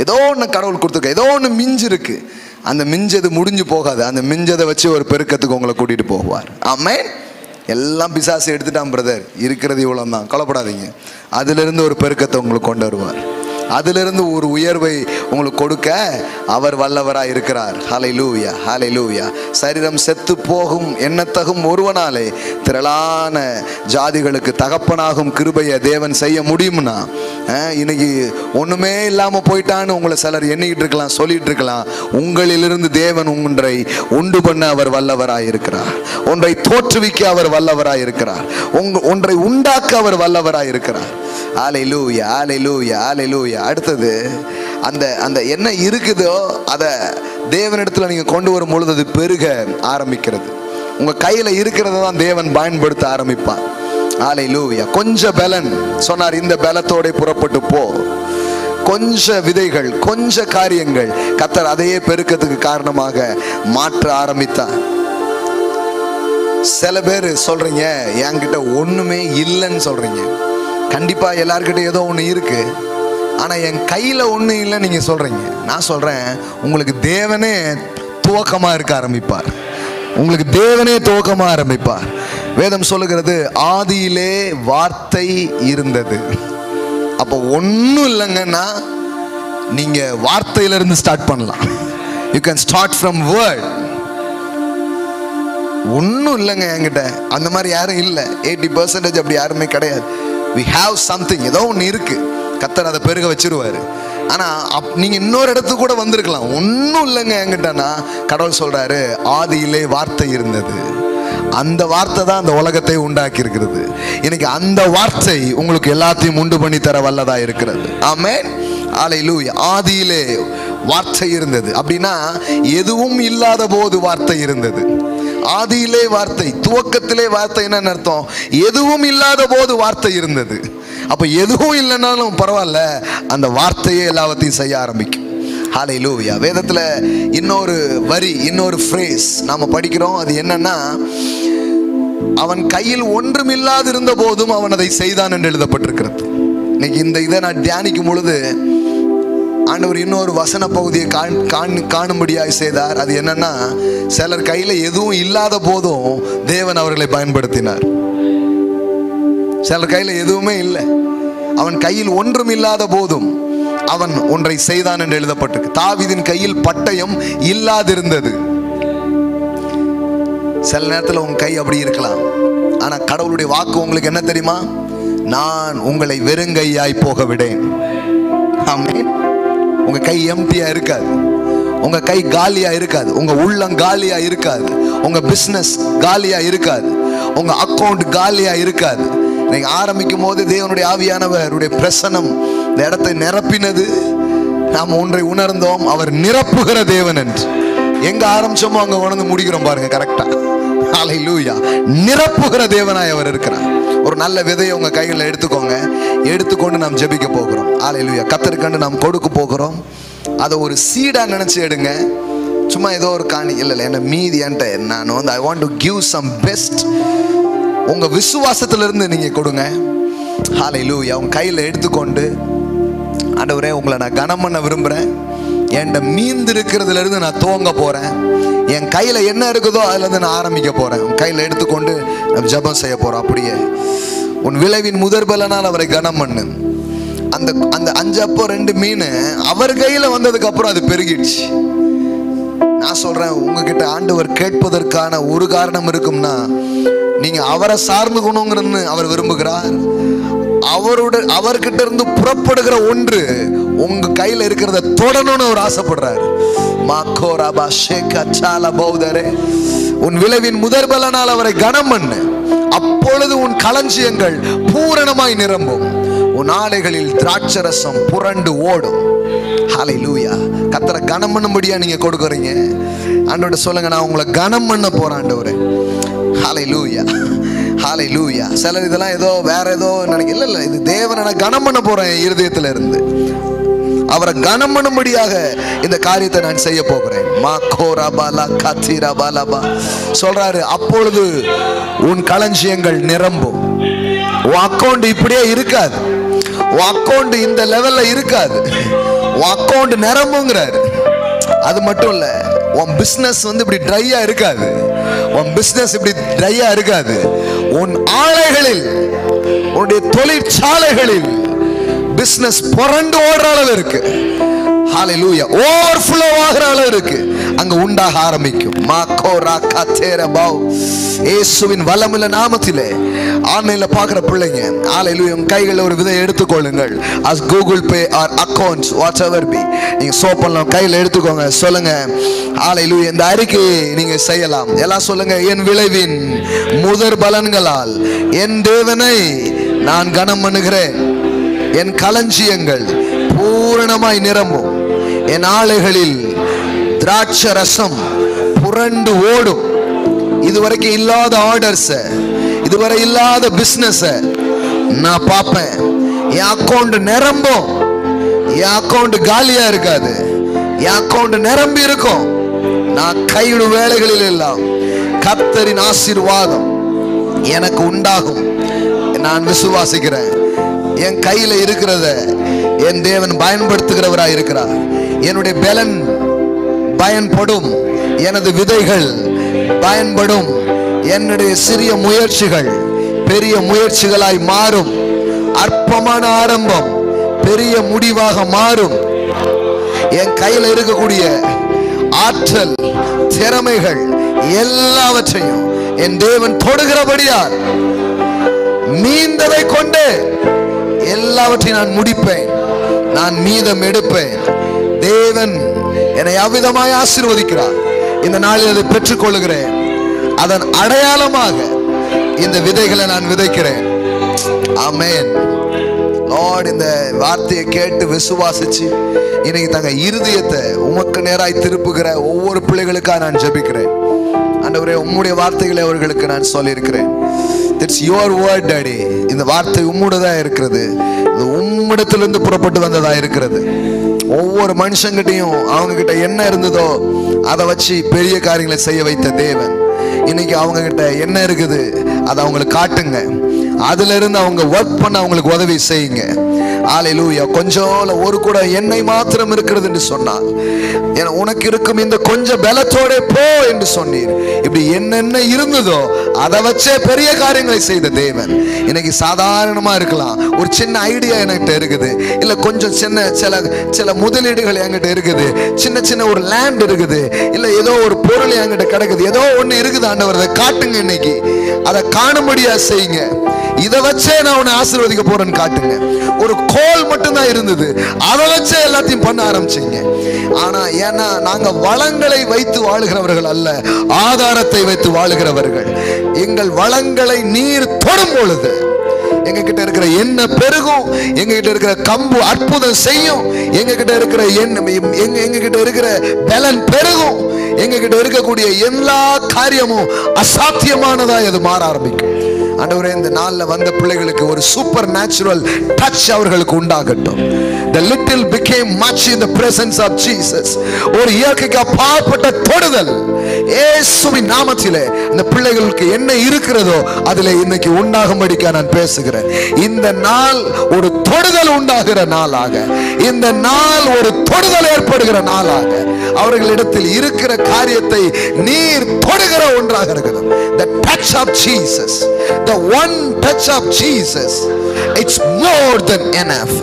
Speaker 1: ஏதோ ஒன்று கடவுள் கொடுத்துருக்க, ஏதோ ஒன்று மிஞ்சு இருக்கு. அந்த மிஞ்சது முடிஞ்சு போகாது. அந்த மிஞ்சதை வச்சு ஒரு பெருக்கத்துக்கு உங்களை கூட்டிகிட்டு போவார். ஆமென். எல்லாம் பிசாசு எடுத்துட்டான் பிரதர், இருக்கிறது இவ்வளோ தான், கவலைப்படாதீங்க. அதிலிருந்து ஒரு பெருக்கத்தை உங்களுக்கு கொண்டு வருவார். அதிலிருந்து ஒரு உயர்வை உங்களுக்கு கொடுக்க அவர் வல்லவராய் இருக்கிறார். ஹல்லேலூயா, ஹல்லேலூயா. சரீரம் செத்து போகும் எண்ணத்தகும் ஒருவனாலே திரளான ஜாதிகளுக்கு தகப்பனாகும் கிருபையை தேவன் செய்ய முடியும்னா இன்னைக்கு ஒண்ணுமே இல்லாம போயிட்டான்னு உங்களை சிலர் எண்ணிக்கிட்டு இருக்கலாம், சொல்லிட்டு இருக்கலாம். உங்களிலிருந்து தேவன் ஒன்றை உண்டு பண்ண அவர் வல்லவராய் இருக்கிறார். ஒன்றை தோற்றுவிக்க அவர் வல்லவராய் இருக்கிறார். ஒன்றை உண்டாக்க அவர் வல்லவராய் இருக்கிறார். ஹல்லேலூயா, ஹல்லேலூயா, ஹல்லேலூயா. அடுத்தது அந்த என்ன இருக்குதோ அதை தேவனிடத்துல நீங்க கொண்டு வரும் பொழுது அது பெருக ஆரம்பிக்கிறது. உங்க கையில இருக்கிறத தான் தேவன் பயன்படுத்த ஆரம்பிப்பார். ஹல்லேலூயா. கொஞ்சம் பலன் சொன்னார், இந்த பலத்தோட புறப்பட்டு போ. கொஞ்ச விதைகள், கொஞ்ச காரியங்கள், கர்த்தர் அதையே பெருக்கத்துக்கு காரணமாக மாற்ற ஆரம்பித்தார். சில பேர் சொல்றீங்க, என்கிட்ட ஒண்ணுமே இல்லைன்னு சொல்றீங்க. கண்டிப்பா எல்லார்கிட்ட ஏதோ ஒண்ணு இருக்கு, ஆனா என் கையில ஒண்ணு இல்லைன்னு நீங்க சொல்றீங்க. நான் சொல்றேன், உங்களுக்கு தேவனே துவக்கமா இருக்க ஆரம்பிப்பார். உங்களுக்கு தேவனே துவக்கமா ஆரம்பிப்பார். வேதம் சொல்லுகிறது, ஆதியிலே வார்த்தை இருந்தது. அப்போ ஒன்றும் இல்லைங்கன்னா நீங்க வார்த்தையிலிருந்து ஸ்டார்ட் பண்ணலாம். You can start from word. ஒன்றும் இல்லைங்க என்கிட்ட, அந்த மாதிரி யாரும் இல்லை. 80% அப்படி யாருமே கிடையாது. we have something, ஏதோ ஒன்று இருக்கு, கர்த்தர் அதை பெருக வச்சிருவாரு. ஆனா நீங்க இன்னொரு இடத்துக்கு கூட வந்திருக்கலாம். ஒன்றும் இல்லைங்க என்கிட்டனா கடவுள் சொல்றாரு, ஆதியிலே வார்த்தை இருந்தது. அந்த வார்த்தை தான் அந்த உலகத்தை உண்டாக்கி இருக்கிறது. இன்னைக்கு அந்த வார்த்தை உங்களுக்கு எல்லாத்தையும் உண்டு பண்ணி தர வல்லதா இருக்கிறது. ஆமென், ஹல்லேலூயா. ஆதியிலே வார்த்தை இருந்தது அப்படின்னா எதுவும் இல்லாத போது வார்த்தை இருந்தது. ஆதியிலே வார்த்தை, துவக்கத்திலே வார்த்தை என்ன அர்த்தம்? எதுவும் இல்லாத போது வார்த்தை இருந்தது. அப்ப எதுவும் இல்லைனாலும் பரவாயில்ல, அந்த வார்த்தையே எல்லாத்தையும் செய்ய ஆரம்பிக்கும். ஹல்லேலூயா. வேதத்துல இன்னொரு வரி, இன்னொரு ஃப்ரேஸ் நாம படிக்கிறோம். அது என்னன்னா, அவன் கையில் ஒன்றும் இல்லாது இருந்த போதும் அவன் அதை செய்தான் என்று எழுதப்பட்டிருக்கிறது. இன்னைக்கு இந்த இதை நான் தியானிக்கும் பொழுது ஆண்டவர் இன்னொரு வசன பகுதியை காணும்படியாய் செய்தார். அது என்னன்னா, சிலர் கையில எதுவும் இல்லாத போதும் தேவன் அவர்களை பயன்படுத்தினார். சிலர் கையில எதுவுமே இல்லை, அவன் கையில் ஒன்றும் இல்லாத போதும் அவன் ஒன்றை செய்தான் என்று எழுதப்பட்டிருக்கு. தாவீதின் கையில் பட்டயம் இல்லாதிருந்தது. சில நேரத்தில் உங்க கை அப்படி இருக்கலாம், ஆனா கடவுளுடைய வாக்கு உங்களுக்கு என்ன தெரியுமா? நான் உங்களை வெறுங்கையாய் போக விடேன். ஆமென். உங்க கை எம்டியா இருக்காது, உங்க கை காலியா இருக்காது, உங்க உள்ளம் காலியா இருக்காது, உங்க பிசினஸ் காலியா இருக்காது, உங்க அக்கௌண்ட் காலியா இருக்காது. நீங்க ஆரம்பிக்கும் போது தேவனுடைய ஆவியானவருடைய பிரசன்னம் இந்த இடத்தை நிரப்பினது. நாம் ஒன்றை உணர்ந்தோம், அவர் நிரப்புகிற தேவன் என்று. எங்க ஆரம்பிச்சோமோ அங்க உணர்ந்து முடிக்கிறோம் பாருங்க, கரெக்டா. ஹல்லேலூயா. நிரப்புகிற தேவனாய் அவர் இருக்கிறார். ஒரு நல்ல விதையை உங்க கைகளில் எடுத்துக்கோங்க, எடுத்துக்கொண்டு நாம் ஜெபிக்க போகிறோம். ஹல்லேலூயா. கர்த்தருக்கென்று நாம் கொடுக்க போகிறோம். அதை ஒரு சீடா நினைச்சு எடுங்க. சும்மா ஏதோ ஒரு காணி இல்லை, என்ன மீதி என்கிட்ட நான் வந்து I want to give some best. உங்க விசுவாசத்திலிருந்து நீங்க கொடுங்க. ஹல்லேலூயா. உங்க கையில் எடுத்துக்கொண்டு, ஆண்டவரே உங்களை நான் கனம் பண்ண விரும்புறேன். என்கிட்ட மீந்து இருக்கிறதுல இருந்து நான் துவங்க போறேன். என் கையில என்ன இருக்குதோ அதுல இருந்து நான் ஆரம்பிக்க போறேன். உன் கையில எடுத்துக்கொண்டு நம்ம ஜெபம் செய்ய போறோம். அப்படியே உன் விளைவின் முதற்பலனால் அவரை கனம் பண்ணு. அந்த அந்த 5 அப்போ 2 மீன் அவர் கையில வந்ததுக்கு அப்புறம் அது பெருகிடுச்சு. நான் சொல்றேன், உங்ககிட்ட ஆண்டவர் கேட்பதற்கான ஒரு காரணம் இருக்கும்னா, நீங்க அவரை சார்ந்துக்கணுங்கிறது அவர் விரும்புகிறார். அவர்கிட்ட இருந்து புறப்படுகிற ஒன்று உங்க கையில இருக்கிறத தொடணும்னு அவர் ஆசைப்படுறாரு. உன் விளைவின் முதற்பலனால் அவரை கனம் பண்ணு. அப்பொழுது உன் களஞ்சியங்கள் பூரணமாய் நிரம்பும், உன் ஆலைகளில் திராட்சரசம் புரண்டு ஓடும். ஹல்லேலூயா. கர்த்தரை கனம் பண்ணும்படியா நீங்க கொடுக்குறீங்க. ஆண்டவரே சொல்லுங்க, நான் உங்களை கனம் பண்ண போறேன் ஆண்டவரே. ஹல்லேலூயா, ஹல்லேலூயா. சிலர் இதெல்லாம் ஏதோ வேற ஏதோ நினைக்க, இல்ல இது தேவனை நான் கனம் பண்ண போறேன். இருதயத்துல இருந்து அவரை கனம் பண்ணும்படியாக இந்த காரியத்தை நான் செய்ய போகிறேன். சொல்றாரு, அப்பொழுது உன் களஞ்சியங்கள் நிரம்பும். உன் அக்கௌண்ட் இப்படியே இருக்காது, உன் அக்கௌண்ட் இந்த லெவல்ல இருக்காது, உன் அக்கௌண்ட் நிரம்புங்கிறாரு. அது மட்டும் இல்ல, உன் பிசினஸ் வந்து இப்படி ட்ரையா இருக்காது, உன் பிசினஸ் இப்படி ட்ரையா இருக்காது. உன் ஆலைகளில், உன்னுடைய தொழிற்சாலைகளில் பிசினஸ் புரண்டு ஓடுற அளவு இருக்கு. ஹல்லேலூயா. ஓவர்ஃப்ளோ ஆகிற அளவு இருக்கு. அங்க உண்டாக ஆரம்பிக்கும். இயேசுவின் வல்லமுள்ள நாமத்திலே ஆன்லைன்ல பார்க்கிற பிள்ளைங்க, ஹalleluya, உங்க கைகளில் ஒரு விதை எடுத்துக்கொள்ளுங்கள். as Google Pay or accounts whatever be, நீங்க சோப் பண்ணலாம், கையில் எடுத்துக்கோங்க. சொல்லுங்க ஹalleluya, இந்த அறிக்கை நீங்க செய்யலாம். எல்லாம் சொல்லுங்க, என் விளைவின் முதற் பலன்களால் என் தேவனை நான் கனம் பண்ணுகிறேன். என் களஞ்சியங்கள் பூரணமாய் நிரம்பும். என் ஆலைகளில் திராட்சை ரசம் புரண்டு ஓடும். இதுவரைக்கும் இல்லாத ஆர்டர்ஸ், இதுவரை இல்லாத பிசினஸ் நான் பார்ப்பேன். என் அக்கௌண்ட் நிரம்பும். என் அக்கௌண்ட் காலியா இருக்காது, என் அக்கௌண்ட் நிரம்பி இருக்கும். நான் கைவிடும் வேலைகளில் எல்லாம் கர்த்தரின் ஆசீர்வாதம் எனக்கு உண்டாகும். நான் விசுவாசிக்கிறேன். என் கையில இருக்கிறத என் தேவன் பயன்படுத்துகிறவராய் இருக்கிறார். என்னுடைய பலன் பயன்படும், எனது விதைகள் பயன்படும். என்னுடைய சிறிய முயற்சிகள் பெரிய முயற்சிகளாய் மாறும். அற்பமான ஆரம்பம் பெரிய முடிவாக மாறும். என் கையில் இருக்கக்கூடிய ஆற்றல், திறமைகள் எல்லாவற்றையும் என் தேவன் தொடுகிறபடியால் மீந்ததை கொண்டு எல்லாவற்றையும் நான் முடிப்பேன். நான் மீதம் எடுப்பேன். தேவன் என்னை அவ்விதமாய் ஆசீர்வதிக்கிறார். இந்த நாளில் அதை பெற்றுக் கொள்கிறேன். அதன் அடையாளமாக இந்த விதைகளை நான் விதைக்கிறேன். ஆமென். லார்ட், இந்த வார்த்தையை கேட்டு விசுவாசிச்சு இன்னைக்கு தங்க இருதயத்தை உமக்கு நேராய் திருப்புகிற ஒவ்வொரு பிள்ளைகளுக்காக நான் ஜெபிக்கிறேன். ஆண்டவரே, உம்முடைய வார்த்தைகளை அவர்களுக்கு நான் சொல்லியிருக்கிறேன். It's your word daddy. இந்த வார்த்தை உம்முடையதா இருக்கிறது, இது உம்மிடத்திலிருந்து புறப்பட்டு வந்ததா இருக்கிறது. ஒவ்வொரு மனுஷங்கிட்டையும் அவங்க கிட்ட என்ன இருந்ததோ அதை வச்சு பெரிய காரியங்களை செய்ய வைத்த தேவன் இன்னைக்கு அவங்க கிட்ட என்ன இருக்குது அதை அவங்களுக்கு காட்டுங்க. அதுல இருந்து அவங்க ஒர்க் பண்ண அவங்களுக்கு உதவி செய்யுங்க. ஹalleluya. கொஞ்சம் ஒரு கூட எண்ணெய் மாத்திரம் இருக்கிறது என்று சொன்னார். உனக்கு இருக்கும் இந்த கொஞ்சம் பலத்தோட போ என்று சொன்னீர். இப்படி என்னென்ன இருந்ததோ அதை வச்சே பெரிய காரியங்களை செய்த தேவன் இன்னைக்கு சாதாரணமா இருக்கலாம். ஒரு சின்ன ஐடியா என்கிட்ட இருக்குது, இல்ல கொஞ்சம் சில முதலீடுகள் என்கிட்ட இருக்குது, சின்ன சின்ன ஒரு லேண்ட் இருக்குது, இல்ல ஏதோ ஒரு பொருள் என்கிட்ட கிடக்குது, ஏதோ ஒண்ணு இருக்குது. ஆண்டவர் அதை காட்டுங்க. இன்னைக்கு அதை காணும்படியா செய்யுங்க. இதை வச்சே நான் உன்னை ஆசீர்வதிக்க போறேன்னு காட்டுங்க. ஒரு கோல் மட்டும்தான் இருந்தது, அதை வச்சே எல்லாத்தையும் பண்ண ஆரம்பிச்சீங்க. ஆனா ஏன்னா நாங்க வளங்களை வைத்து வாழுகிறவர்கள் அல்ல, ஆதாரத்தை வைத்து வாழுகிறவர்கள். எங்கள் வளங்களை நீர் தொடும் பொழுது எங்க கிட்ட இருக்கிற எண்ணெய் பெருகும், எங்க கிட்ட இருக்கிற கம்பு அற்புதம் செய்யும், எங்க கிட்ட இருக்கிற எங்க கிட்ட இருக்கிற பலன் பெருகும், எங்க கிட்ட இருக்கக்கூடிய எல்லா காரியமும் அசாத்தியமானதா அது மாற ஆரம்பிக்கும். ஆண்டவரே, இந்த நாள்ல வந்த பிள்ளைகளுக்கு ஒரு சூப்பர் நேச்சுரல் டச் அவர்களுக்கு உண்டாகட்டும். The little became much in the presence of Jesus. ஒரு இயற்கைக்கு அப்பாற்பட்ட தொடுதல் இயேசுவின் நாமத்திலே இந்த பிள்ளைகளுக்கு என்ன இருக்கிறதோ அதிலே இன்னைக்கு உண்டாகும்படிக்கு நான் பேசுகிறேன். இந்த நாள் ஒரு தொடுதல் உண்டாகிற நாளாக, இந்த நாள் ஒரு தொடுதல் ஏற்படுகிற நாளாக, அவர்களிடத்தில் இருக்கிற காரியத்தை நீர் தொடுகிற ஒன்றாக இருக்கிறது. The touch of Jesus, the one touch of Jesus, it's more than enough.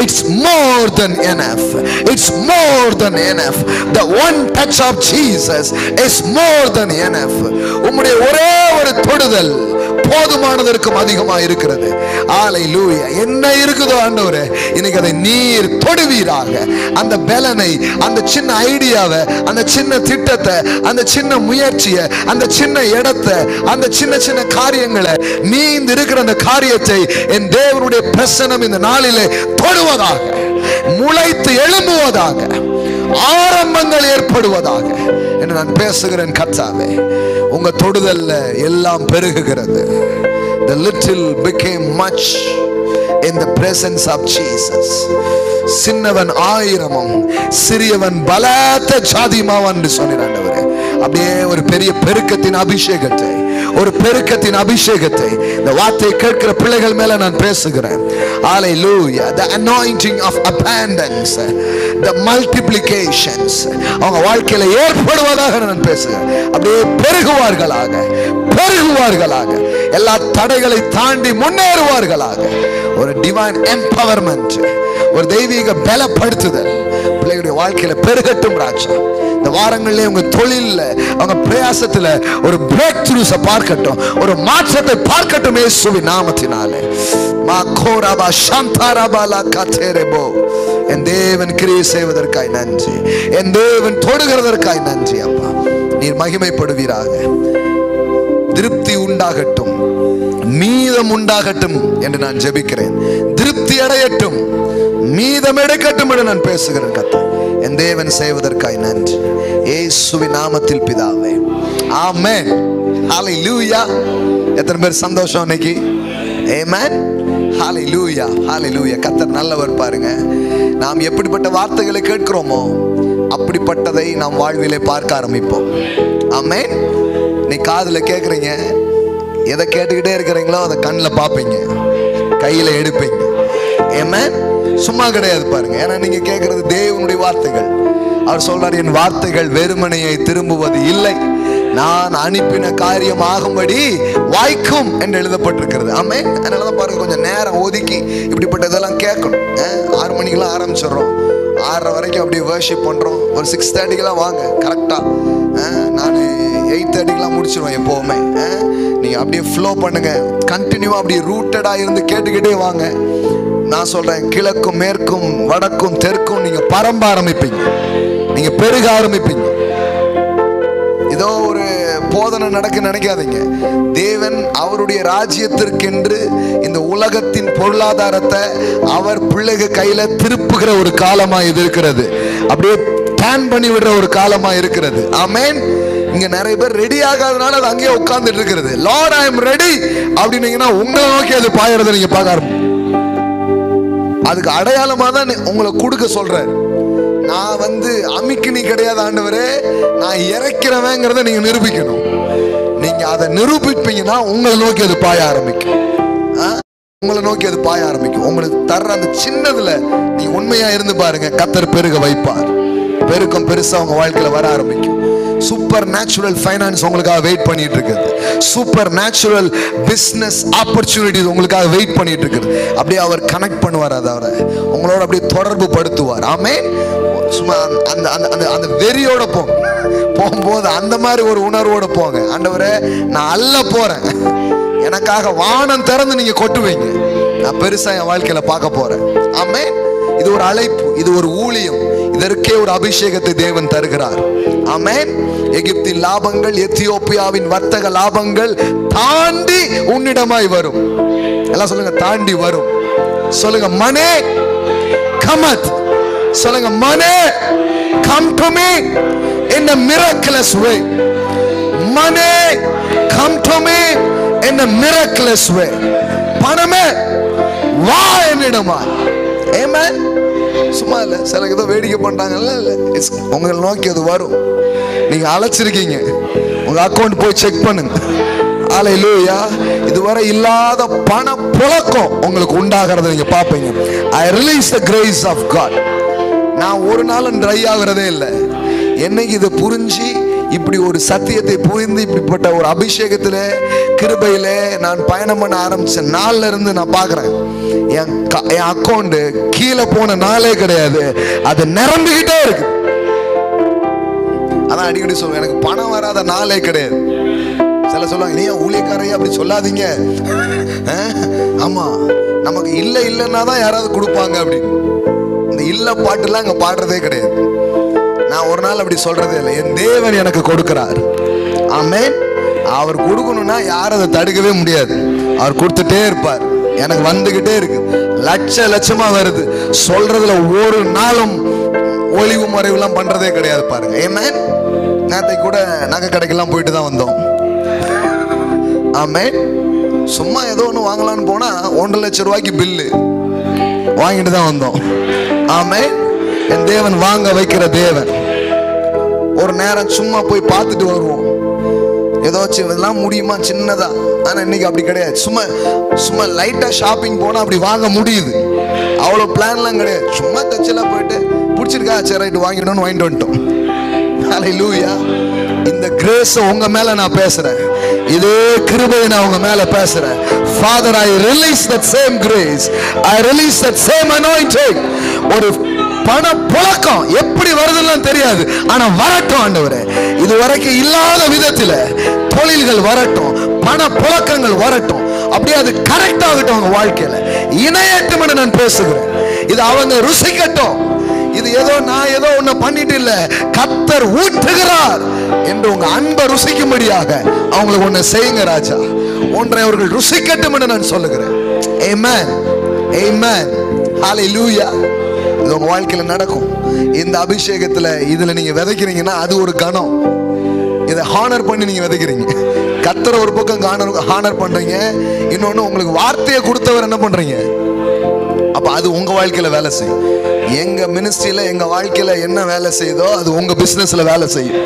Speaker 1: It's more than enough. It's more than enough. The one touch of Jesus is more than enough. உம்முடைய ஒரே ஒரு தொடுதல் போதுமானதற்கும் அதிகமாக இருக்கிறது. ஹalleluya. என்ன இருக்குதோ ஆண்டவரே, இன்னைக்கு அதை நீர் தொடுவீராக. அந்த பலனை, அந்த சின்ன ஐடியாவை, அந்த சின்ன திட்டத்தை, அந்த சின்ன முயற்சியை, அந்த சின்ன இடத்தை, அந்த சின்ன சின்ன காரியங்களை, நீந்து இருக்கிற அந்த காரியத்தை என் தேவனுடைய பிரசன்னம் இந்த நாளிலே தொடுவதாக, முளைத்து எழும்புவதாக, ஆரம்பங்கள் ஏற்படுவதாக என்று நான் பேசுகிறேன். கர்த்தாவே, உங்க தொடுதல்ல எல்லாம் பெருகுகிறது. The little became much in the presence of Jesus. சின்னவன் ஆயிரமும் சிறியவன் பலத்த ஜாதிமாவன் என்று சொன்னார் ஆண்டவரே. அப்படியே ஒரு பெரிய பெருக்கத்தின் அபிஷேகத்தை, ஒரு பெருக்கத்தின் அபிஷேகத்தை இந்த வார்த்தையை கேட்கிற பிள்ளைகள் மேல நான் பேசுகிறேன். Hallelujah. The anointing of abundance, the multiplications அவங்க வாழ்க்கையில ஏற்படுவதாக நான் பேசுகிறேன். அப்படியே பெருகுவார்களாக, பெருகுவார்களாக, எல்லா தடைகளை தாண்டி முன்னேறுவார்களாக. ஒரு டிவைன் எம்பவர்மெண்ட், ஒரு தெய்வீக பலப்படுத்துதல் பிள்ளைகள் பிள்ளைகளுடைய வாழ்க்கையில பெருகட்டும் ராஜா. இந்த வாரங்களிலே உங்க தொழில்ல, அவங்க பிரயாசத்துல ஒரு பிரேக் த்ரூஸ பார்க்கட்டும், ஒரு மாற்றத்தை பார்க்கட்டும் இயேசுவின் நாமத்தினாலே. மாகோராபா சாந்தாராபாலா கதேரபோ. என் தேவன் கிரியை செய்வதற்காய் நன்றி, என் தேவன் தொடுகிறதற்காய் நன்றி அப்பா. நீர் மகிமைப்படுவீராக. திருப்தி உண்டாகட்டும், மீதம் உண்டாகட்டும் என்று நான் ஜெபிக்கிறேன். திருப்தி அடையட்டும், மீதம் எடுக்கட்டும் என்று நான் பேசுகிறேன் கர்த்தர். என் தேவன் செய்வதற்காய் நன்றி இயேசுவின் நாமத்தில் பிதாவே, ஆமென். ஹல்லேலூயா. எத்தனை பேர் சந்தோஷம் இன்னைக்கு? ஆமென். ஹல்லேலூயா, ஹல்லேலூயா. கர்த்தர் நல்லவர் பாருங்க. நாம் எப்படிப்பட்ட வார்த்தைகளை கேட்கிறோமோ அப்படிப்பட்டதை நாம் வாழ்விலே பார்க்க ஆரம்பிப்போம். ஆமென். நீ காதுல கேட்குறீங்க, எதை கேட்டுக்கிட்டே இருக்கிறீங்களோ அதை கண்ணில் பார்ப்பீங்க, கையில் எடுப்பீங்க. ஆமென். சும்மா கிடையாது பாருங்க. ஏன்னா நீங்க கேட்கறது தேவனுடைய வார்த்தைகள். அவர் சொல்றார், என் வார்த்தைகள் வெறுமனையை திரும்புவது இல்லை, நான் அனுப்பின காரியம் ஆகும்படி வாய்க்கும் என்று எழுதப்பட்டிருக்கிறது. ஆமென். அதனாலதான் பாருங்க, கொஞ்சம் நேரம் ஒதுக்கி இப்படிப்பட்டதெல்லாம் கேட்கணும். 6 மணிக்கெல்லாம் ஆரம்பிச்சிடுறோம், 6:30 வரைக்கும் அப்படியே வர்ஷிப் பண்றோம். ஒரு 6:30 வாங்க கரெக்டா. நான் 8:30 முடிச்சிருவேன் எப்பவுமே. நீங்க அப்படியே ஃப்ளோ பண்ணுங்க, கண்டினியூவா அப்படியே ரூட்டடா இருந்து கேட்டுக்கிட்டே வாங்க. நான் சொல்றேன், கிழக்கும் மேற்கும் வடக்கும் தெற்கும் நீங்க பரம்ப ஆரம்பிப்பீங்க, நீங்க பெருக ஆரம்பிப்பீங்க. ஏதோ ஒரு போதனை நடக்க நினைக்காதீங்க. தேவன் அவருடைய ராஜ்யத்திற்கென்று இந்த உலகத்தின் பொருளாதாரத்தை அவர் பிள்ளைகள் கையில திருப்புகிற ஒரு காலமா இது இருக்கிறது. அப்படியே டேன் பண்ணி விடுற ஒரு காலமா இருக்கிறது. ஆமென். இங்க நிறைய பேர் ரெடி ஆகாதனால அது அங்கேயே உட்கார்ந்துட்டு இருக்கிறது. லார்ட் ஐ அம் ரெடி அப்படின்னீங்கன்னா உங்களை நோக்கி அது பாயறதை நீங்க பார்க்க ஆரம்பிப்பீங்க. அதுக்கு அடையாளமா தான் உங்களை கொடுக்க சொல்றேன். நான் அமிக்கினி கிடையாது ஆண்டவரே, நான் இறக்கிறவங்கிறத நீங்க நிரூபிக்கணும். நீங்க அதை நிரூபிப்பீங்கன்னா உங்களை நோக்கி அது பாய ஆரம்பிக்கும். உங்களை நோக்கி அது பாய ஆரம்பிக்கும். உங்களுக்கு தர்ற அந்த சின்னதுல நீங்க உண்மையா இருந்து பாருங்க, கர்த்தர் பெருக வைப்பார். பெருக்கம் பெருசா உங்க வாழ்க்கையில வர ஆரம்பிக்கும். சூப்பர் நேச்சுரல் ஃபைனான்ஸ் உங்களுக்காக வெயிட் பண்ணிட்டு இருக்குது. சூப்பர் நேச்சுரல் பிசினஸ் ஆப்பர்ச்சுனிட்டிஸ் உங்களுக்காக வெயிட் பண்ணிட்டு இருக்குது. அப்படியே அவர் கனெக்ட் பண்ணுவார், அதை உங்களோட அப்படியே தொடர்பு படுத்துவார். ஆமென். சும்மா அந்த அந்த அந்த வெறியோட போகும்போது அந்த மாதிரி ஒரு உணர்வோட போங்க. ஆண்டவரே, நான் அல்ல போறேன், எனக்காக வானம் திறந்து நீங்க கொட்டுவீங்க, நான் பெருசா என் வாழ்க்கையில பார்க்க போறேன். ஆமென். இது ஒரு அழைப்பு, இது ஒரு ஊழியம், இதற்கே ஒரு அபிஷேகத்தை தேவன் தருகிறார். ஆமென். எகிப்தின் லாபங்கள், எத்தியோப்பியாவின் வர்த்தக லாபங்கள் தாண்டி உன்னிடமாய் வரும். எல்லாம் சொல்லுங்க, தாண்டி வரும். சொல்லுங்க, மனே கமத். சொல்லுங்க, மனே come to me in a miraculous way. Money come to me in a miraculous way. பணமே வா என்னிடமா. ஆமென். சும்மா இல்ல, சில ஏதோ வேடிக்கை பண்றாங்கல்ல, உங்களை நோக்கி அது வரும். நீங்க அழைச்சிருக்கீங்க, உங்க அக்கௌண்ட் போய் செக் பண்ணுங்க. ஹல்லேலூயா. இதுவரை இல்லாத பண புழக்கம் உங்களுக்கு உண்டாகிறத நீங்க பாப்பீங்க. I release the grace of God. நான் ஒரு நாளும் ட்ரை ஆகிறதே இல்லை. என்னைக்கு இதை புரிஞ்சு இப்படி ஒரு சத்தியத்தை புரிந்து இப்படிப்பட்ட ஒரு அபிஷேகத்துல கிருபையில நான் பயணம் பண்ண ஆரம்பிச்ச நாள்ல இருந்து நான் பாக்குறேன், என் அக்கௌண்ட் கீழே போன நாளே கிடையாது, அது நிரம்பிக்கிட்டே இருக்கு. அதான் அடிக்கடி சொல்லுவேன், எனக்கு பணம் வராத நாளே கிடையாது. சில சொல்லுவாங்க, நீ ஊழியக்காரையா அப்படி சொல்லாதீங்க. ஆமா, நமக்கு இல்லை இல்லைன்னா தான் யாராவது கொடுப்பாங்க அப்படின்னு. இந்த இல்ல பாட்டுலாம் அங்க பாடுறதே கிடையாது. நான் ஒரு நாள் அப்படி சொல்றதே இல்லை. என் தேவன் எனக்கு கொடுக்கிறார். ஆமென். அவர் கொடுக்கணும்னா யாரும் அதை தடுக்கவே முடியாது. அவர் கொடுத்துட்டே இருப்பார். எனக்கு வந்துகிட்டே இருக்கு, லட்சமா வருது. சொல்றதுல ஒரு நாளும் ஒளிவு மறைவுலாம் பண்றதே கிடையாது பாருங்க. ஆமென். நேற்றைக்கு கூட நகை கடைக்கெல்லாம் போயிட்டு தான் வந்தோம். ஆமென். சும்மா ஏதோ ஒன்று வாங்கலான்னு போனா 1.5 லட்சம் ரூபாய்க்கு பில்லு வாங்கிட்டு தான் வந்தோம். ஆமென். என் தேவன் வாங்க வைக்கிற தேவன். ஒரு நேரம் சும்மா போய் பார்த்துட்டு வருவோம், ஏதோ இதெல்லாம் முடியுமா சின்னதா. ஆனா இன்னைக்கு அப்படி கிடையாது. சும்மா லைட்டா ஷாப்பிங் போனா அப்படி வாங்க முடியுது. அவ்வளோ பிளான்லாம் கிடையாது. சும்மா தச்செல்லாம் போயிட்டு பிடிச்சிருக்கா, சரி ரைட்டு வாங்கிடணும்னு வாங்கிட்டு வந்துட்டோம். ஹல்லேலூயா. இந்த கிரேஸ் உங்க மேல நான் பேசுறேன், இதே கிருபையை நான் உங்க மேல பேசுறேன். Father, I release that same grace, I release that same anointing. ஒரு பண புழக்கம் எப்படி வருதுன்னு தெரியாது, ஆனா வரட்டும் ஆண்டவரே. இது வரைக்கும் இல்லாத விதத்துல தொழில்கள் வரட்டும், பண புழக்கங்கள் வரட்டும். அப்படியே அது கரெக்ட் ஆகட்டும் அவங்க வாழ்க்கையில, இணையட்டும் என்று நான் பேசுகிறேன். இது அவங்க ருசிக்கட்டும். இது ஏதோ நான் ஏதோ ஒண்ணு பண்ணிட்டு இல்ல, கர்த்தர் ஊற்றுகிறார் என்று உங்க அன்பை ருசிக்கும்படியாக அவங்களுக்கு ஒண்ணு செய்யுங்க ராஜா. ஒன்றை அவர்கள் ருசிக்கட்டும் என்று நான் சொல்லுகிறேன். ஆமென், ஆமென், ஹல்லேலூயா. இது உங்க வாழ்க்கையில நடக்கும். இந்த அபிஷேகத்துல இதுல நீங்க விதைக்கிறீங்கன்னா அது ஒரு கணம். இதை ஹானர் பண்ணி நீங்க விதைக்கிறீங்க. கர்த்தரை ஒரு பக்கம் ஹானர் பண்றீங்க, இன்னொன்னு உங்களுக்கு வார்த்தையை கொடுத்தவர் என்ன பண்றீங்க. அப்ப அது உங்க வாழ்க்கையில வேலை செய்யும். எங்க மினிஸ்ட்ரியில எங்க வாழ்க்கையில என்ன வேலை செய்யுதோ அது உங்க பிசினஸ்ல வேலை செய்யும்.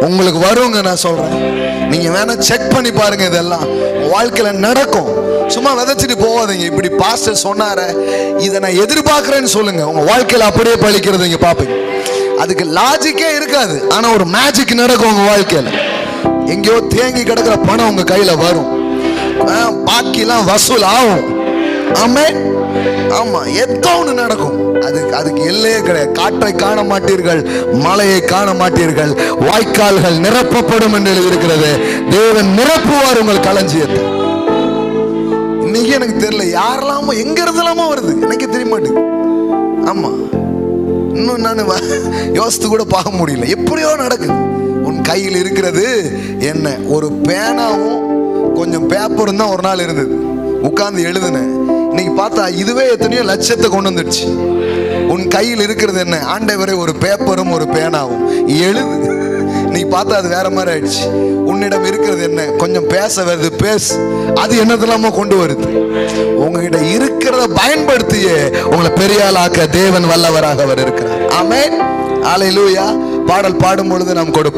Speaker 1: உங்களுக்கு வருங்க, நான் சொல்றேன். நீங்க வேணா செக் பண்ணி பாருங்க, இதெல்லாம் வாழ்க்கையில நடக்கும். சும்மா விதைச்சிட்டு போவாதீங்க. இப்படி பாஸ்டர் சொன்னார இதை நான் எதிர்பார்க்கிறேன்னு சொல்லுங்க, உங்க வாழ்க்கையில அப்படியே பழிக்கிறது நீங்க பாப்பீங்க. அதுக்கு லாஜிக்கே இருக்காது, ஆனா ஒரு மேஜிக் நடக்கும் உங்க வாழ்க்கையில. எங்கேயோ தேங்கி கிடக்கிற பணம் உங்க கையில வரும், பாக்கிலாம் வசூல் ஆகும். ஆமென். ஆமா, ஏதோ ஒன்று நடக்கும். அதுக்கு எல்லையே கிடையாது. காற்றை காண மாட்டீர்கள், மலையை காண மாட்டீர்கள், வாய்க்கால்கள் நிரப்பப்படும் என்று எழுதியிருக்கிறது. தேவன் நிரப்புவார் உங்கள் களஞ்சியத்தை. இன்னைக்கு எனக்கு தெரியல யாரெல்லாமோ எங்க இருந்தலாமோ வருது, எனக்கு தெரிய மாட்டேங்குது. ஆமா, இன்னும் நான் யோசித்து கூட பார்க்க முடியல, எப்படியோ நடக்குது. உன் கையில் இருக்கிறது என்ன? ஒரு பேனாவும் கொஞ்சம் பேப்பரும் தான் ஒரு நாள் இருந்தது. உட்கார்ந்து எழுதுனேன். இன்னைக்கு பார்த்தா இதுவே எத்தனையோ லட்சத்தை கொண்டு வந்துடுச்சு. உன் கையில் இருக்கிறது என்ன? ஆண்டவரே ஒரு பேப்பரும் ஒரு பேனாவும், எழுது. நீ பார்த்தா அது வேற மாதிரி ஆயிடுச்சு. உன்னிடம் இருக்கிறது என்ன? கொஞ்சம் பேச வருது, பேசு. அது என்னதெல்லாமோ கொண்டு வருது. உங்ககிட்ட இருக்கிறத பயன்படுத்தியே உங்களை பெரிய ஆளாக்க தேவன் வல்லவராக அவர் இருக்கிறார். ஆமென், ஹல்லேலூயா. பாடல் பாடும் பொழுது நாம் கொடுப்போம்.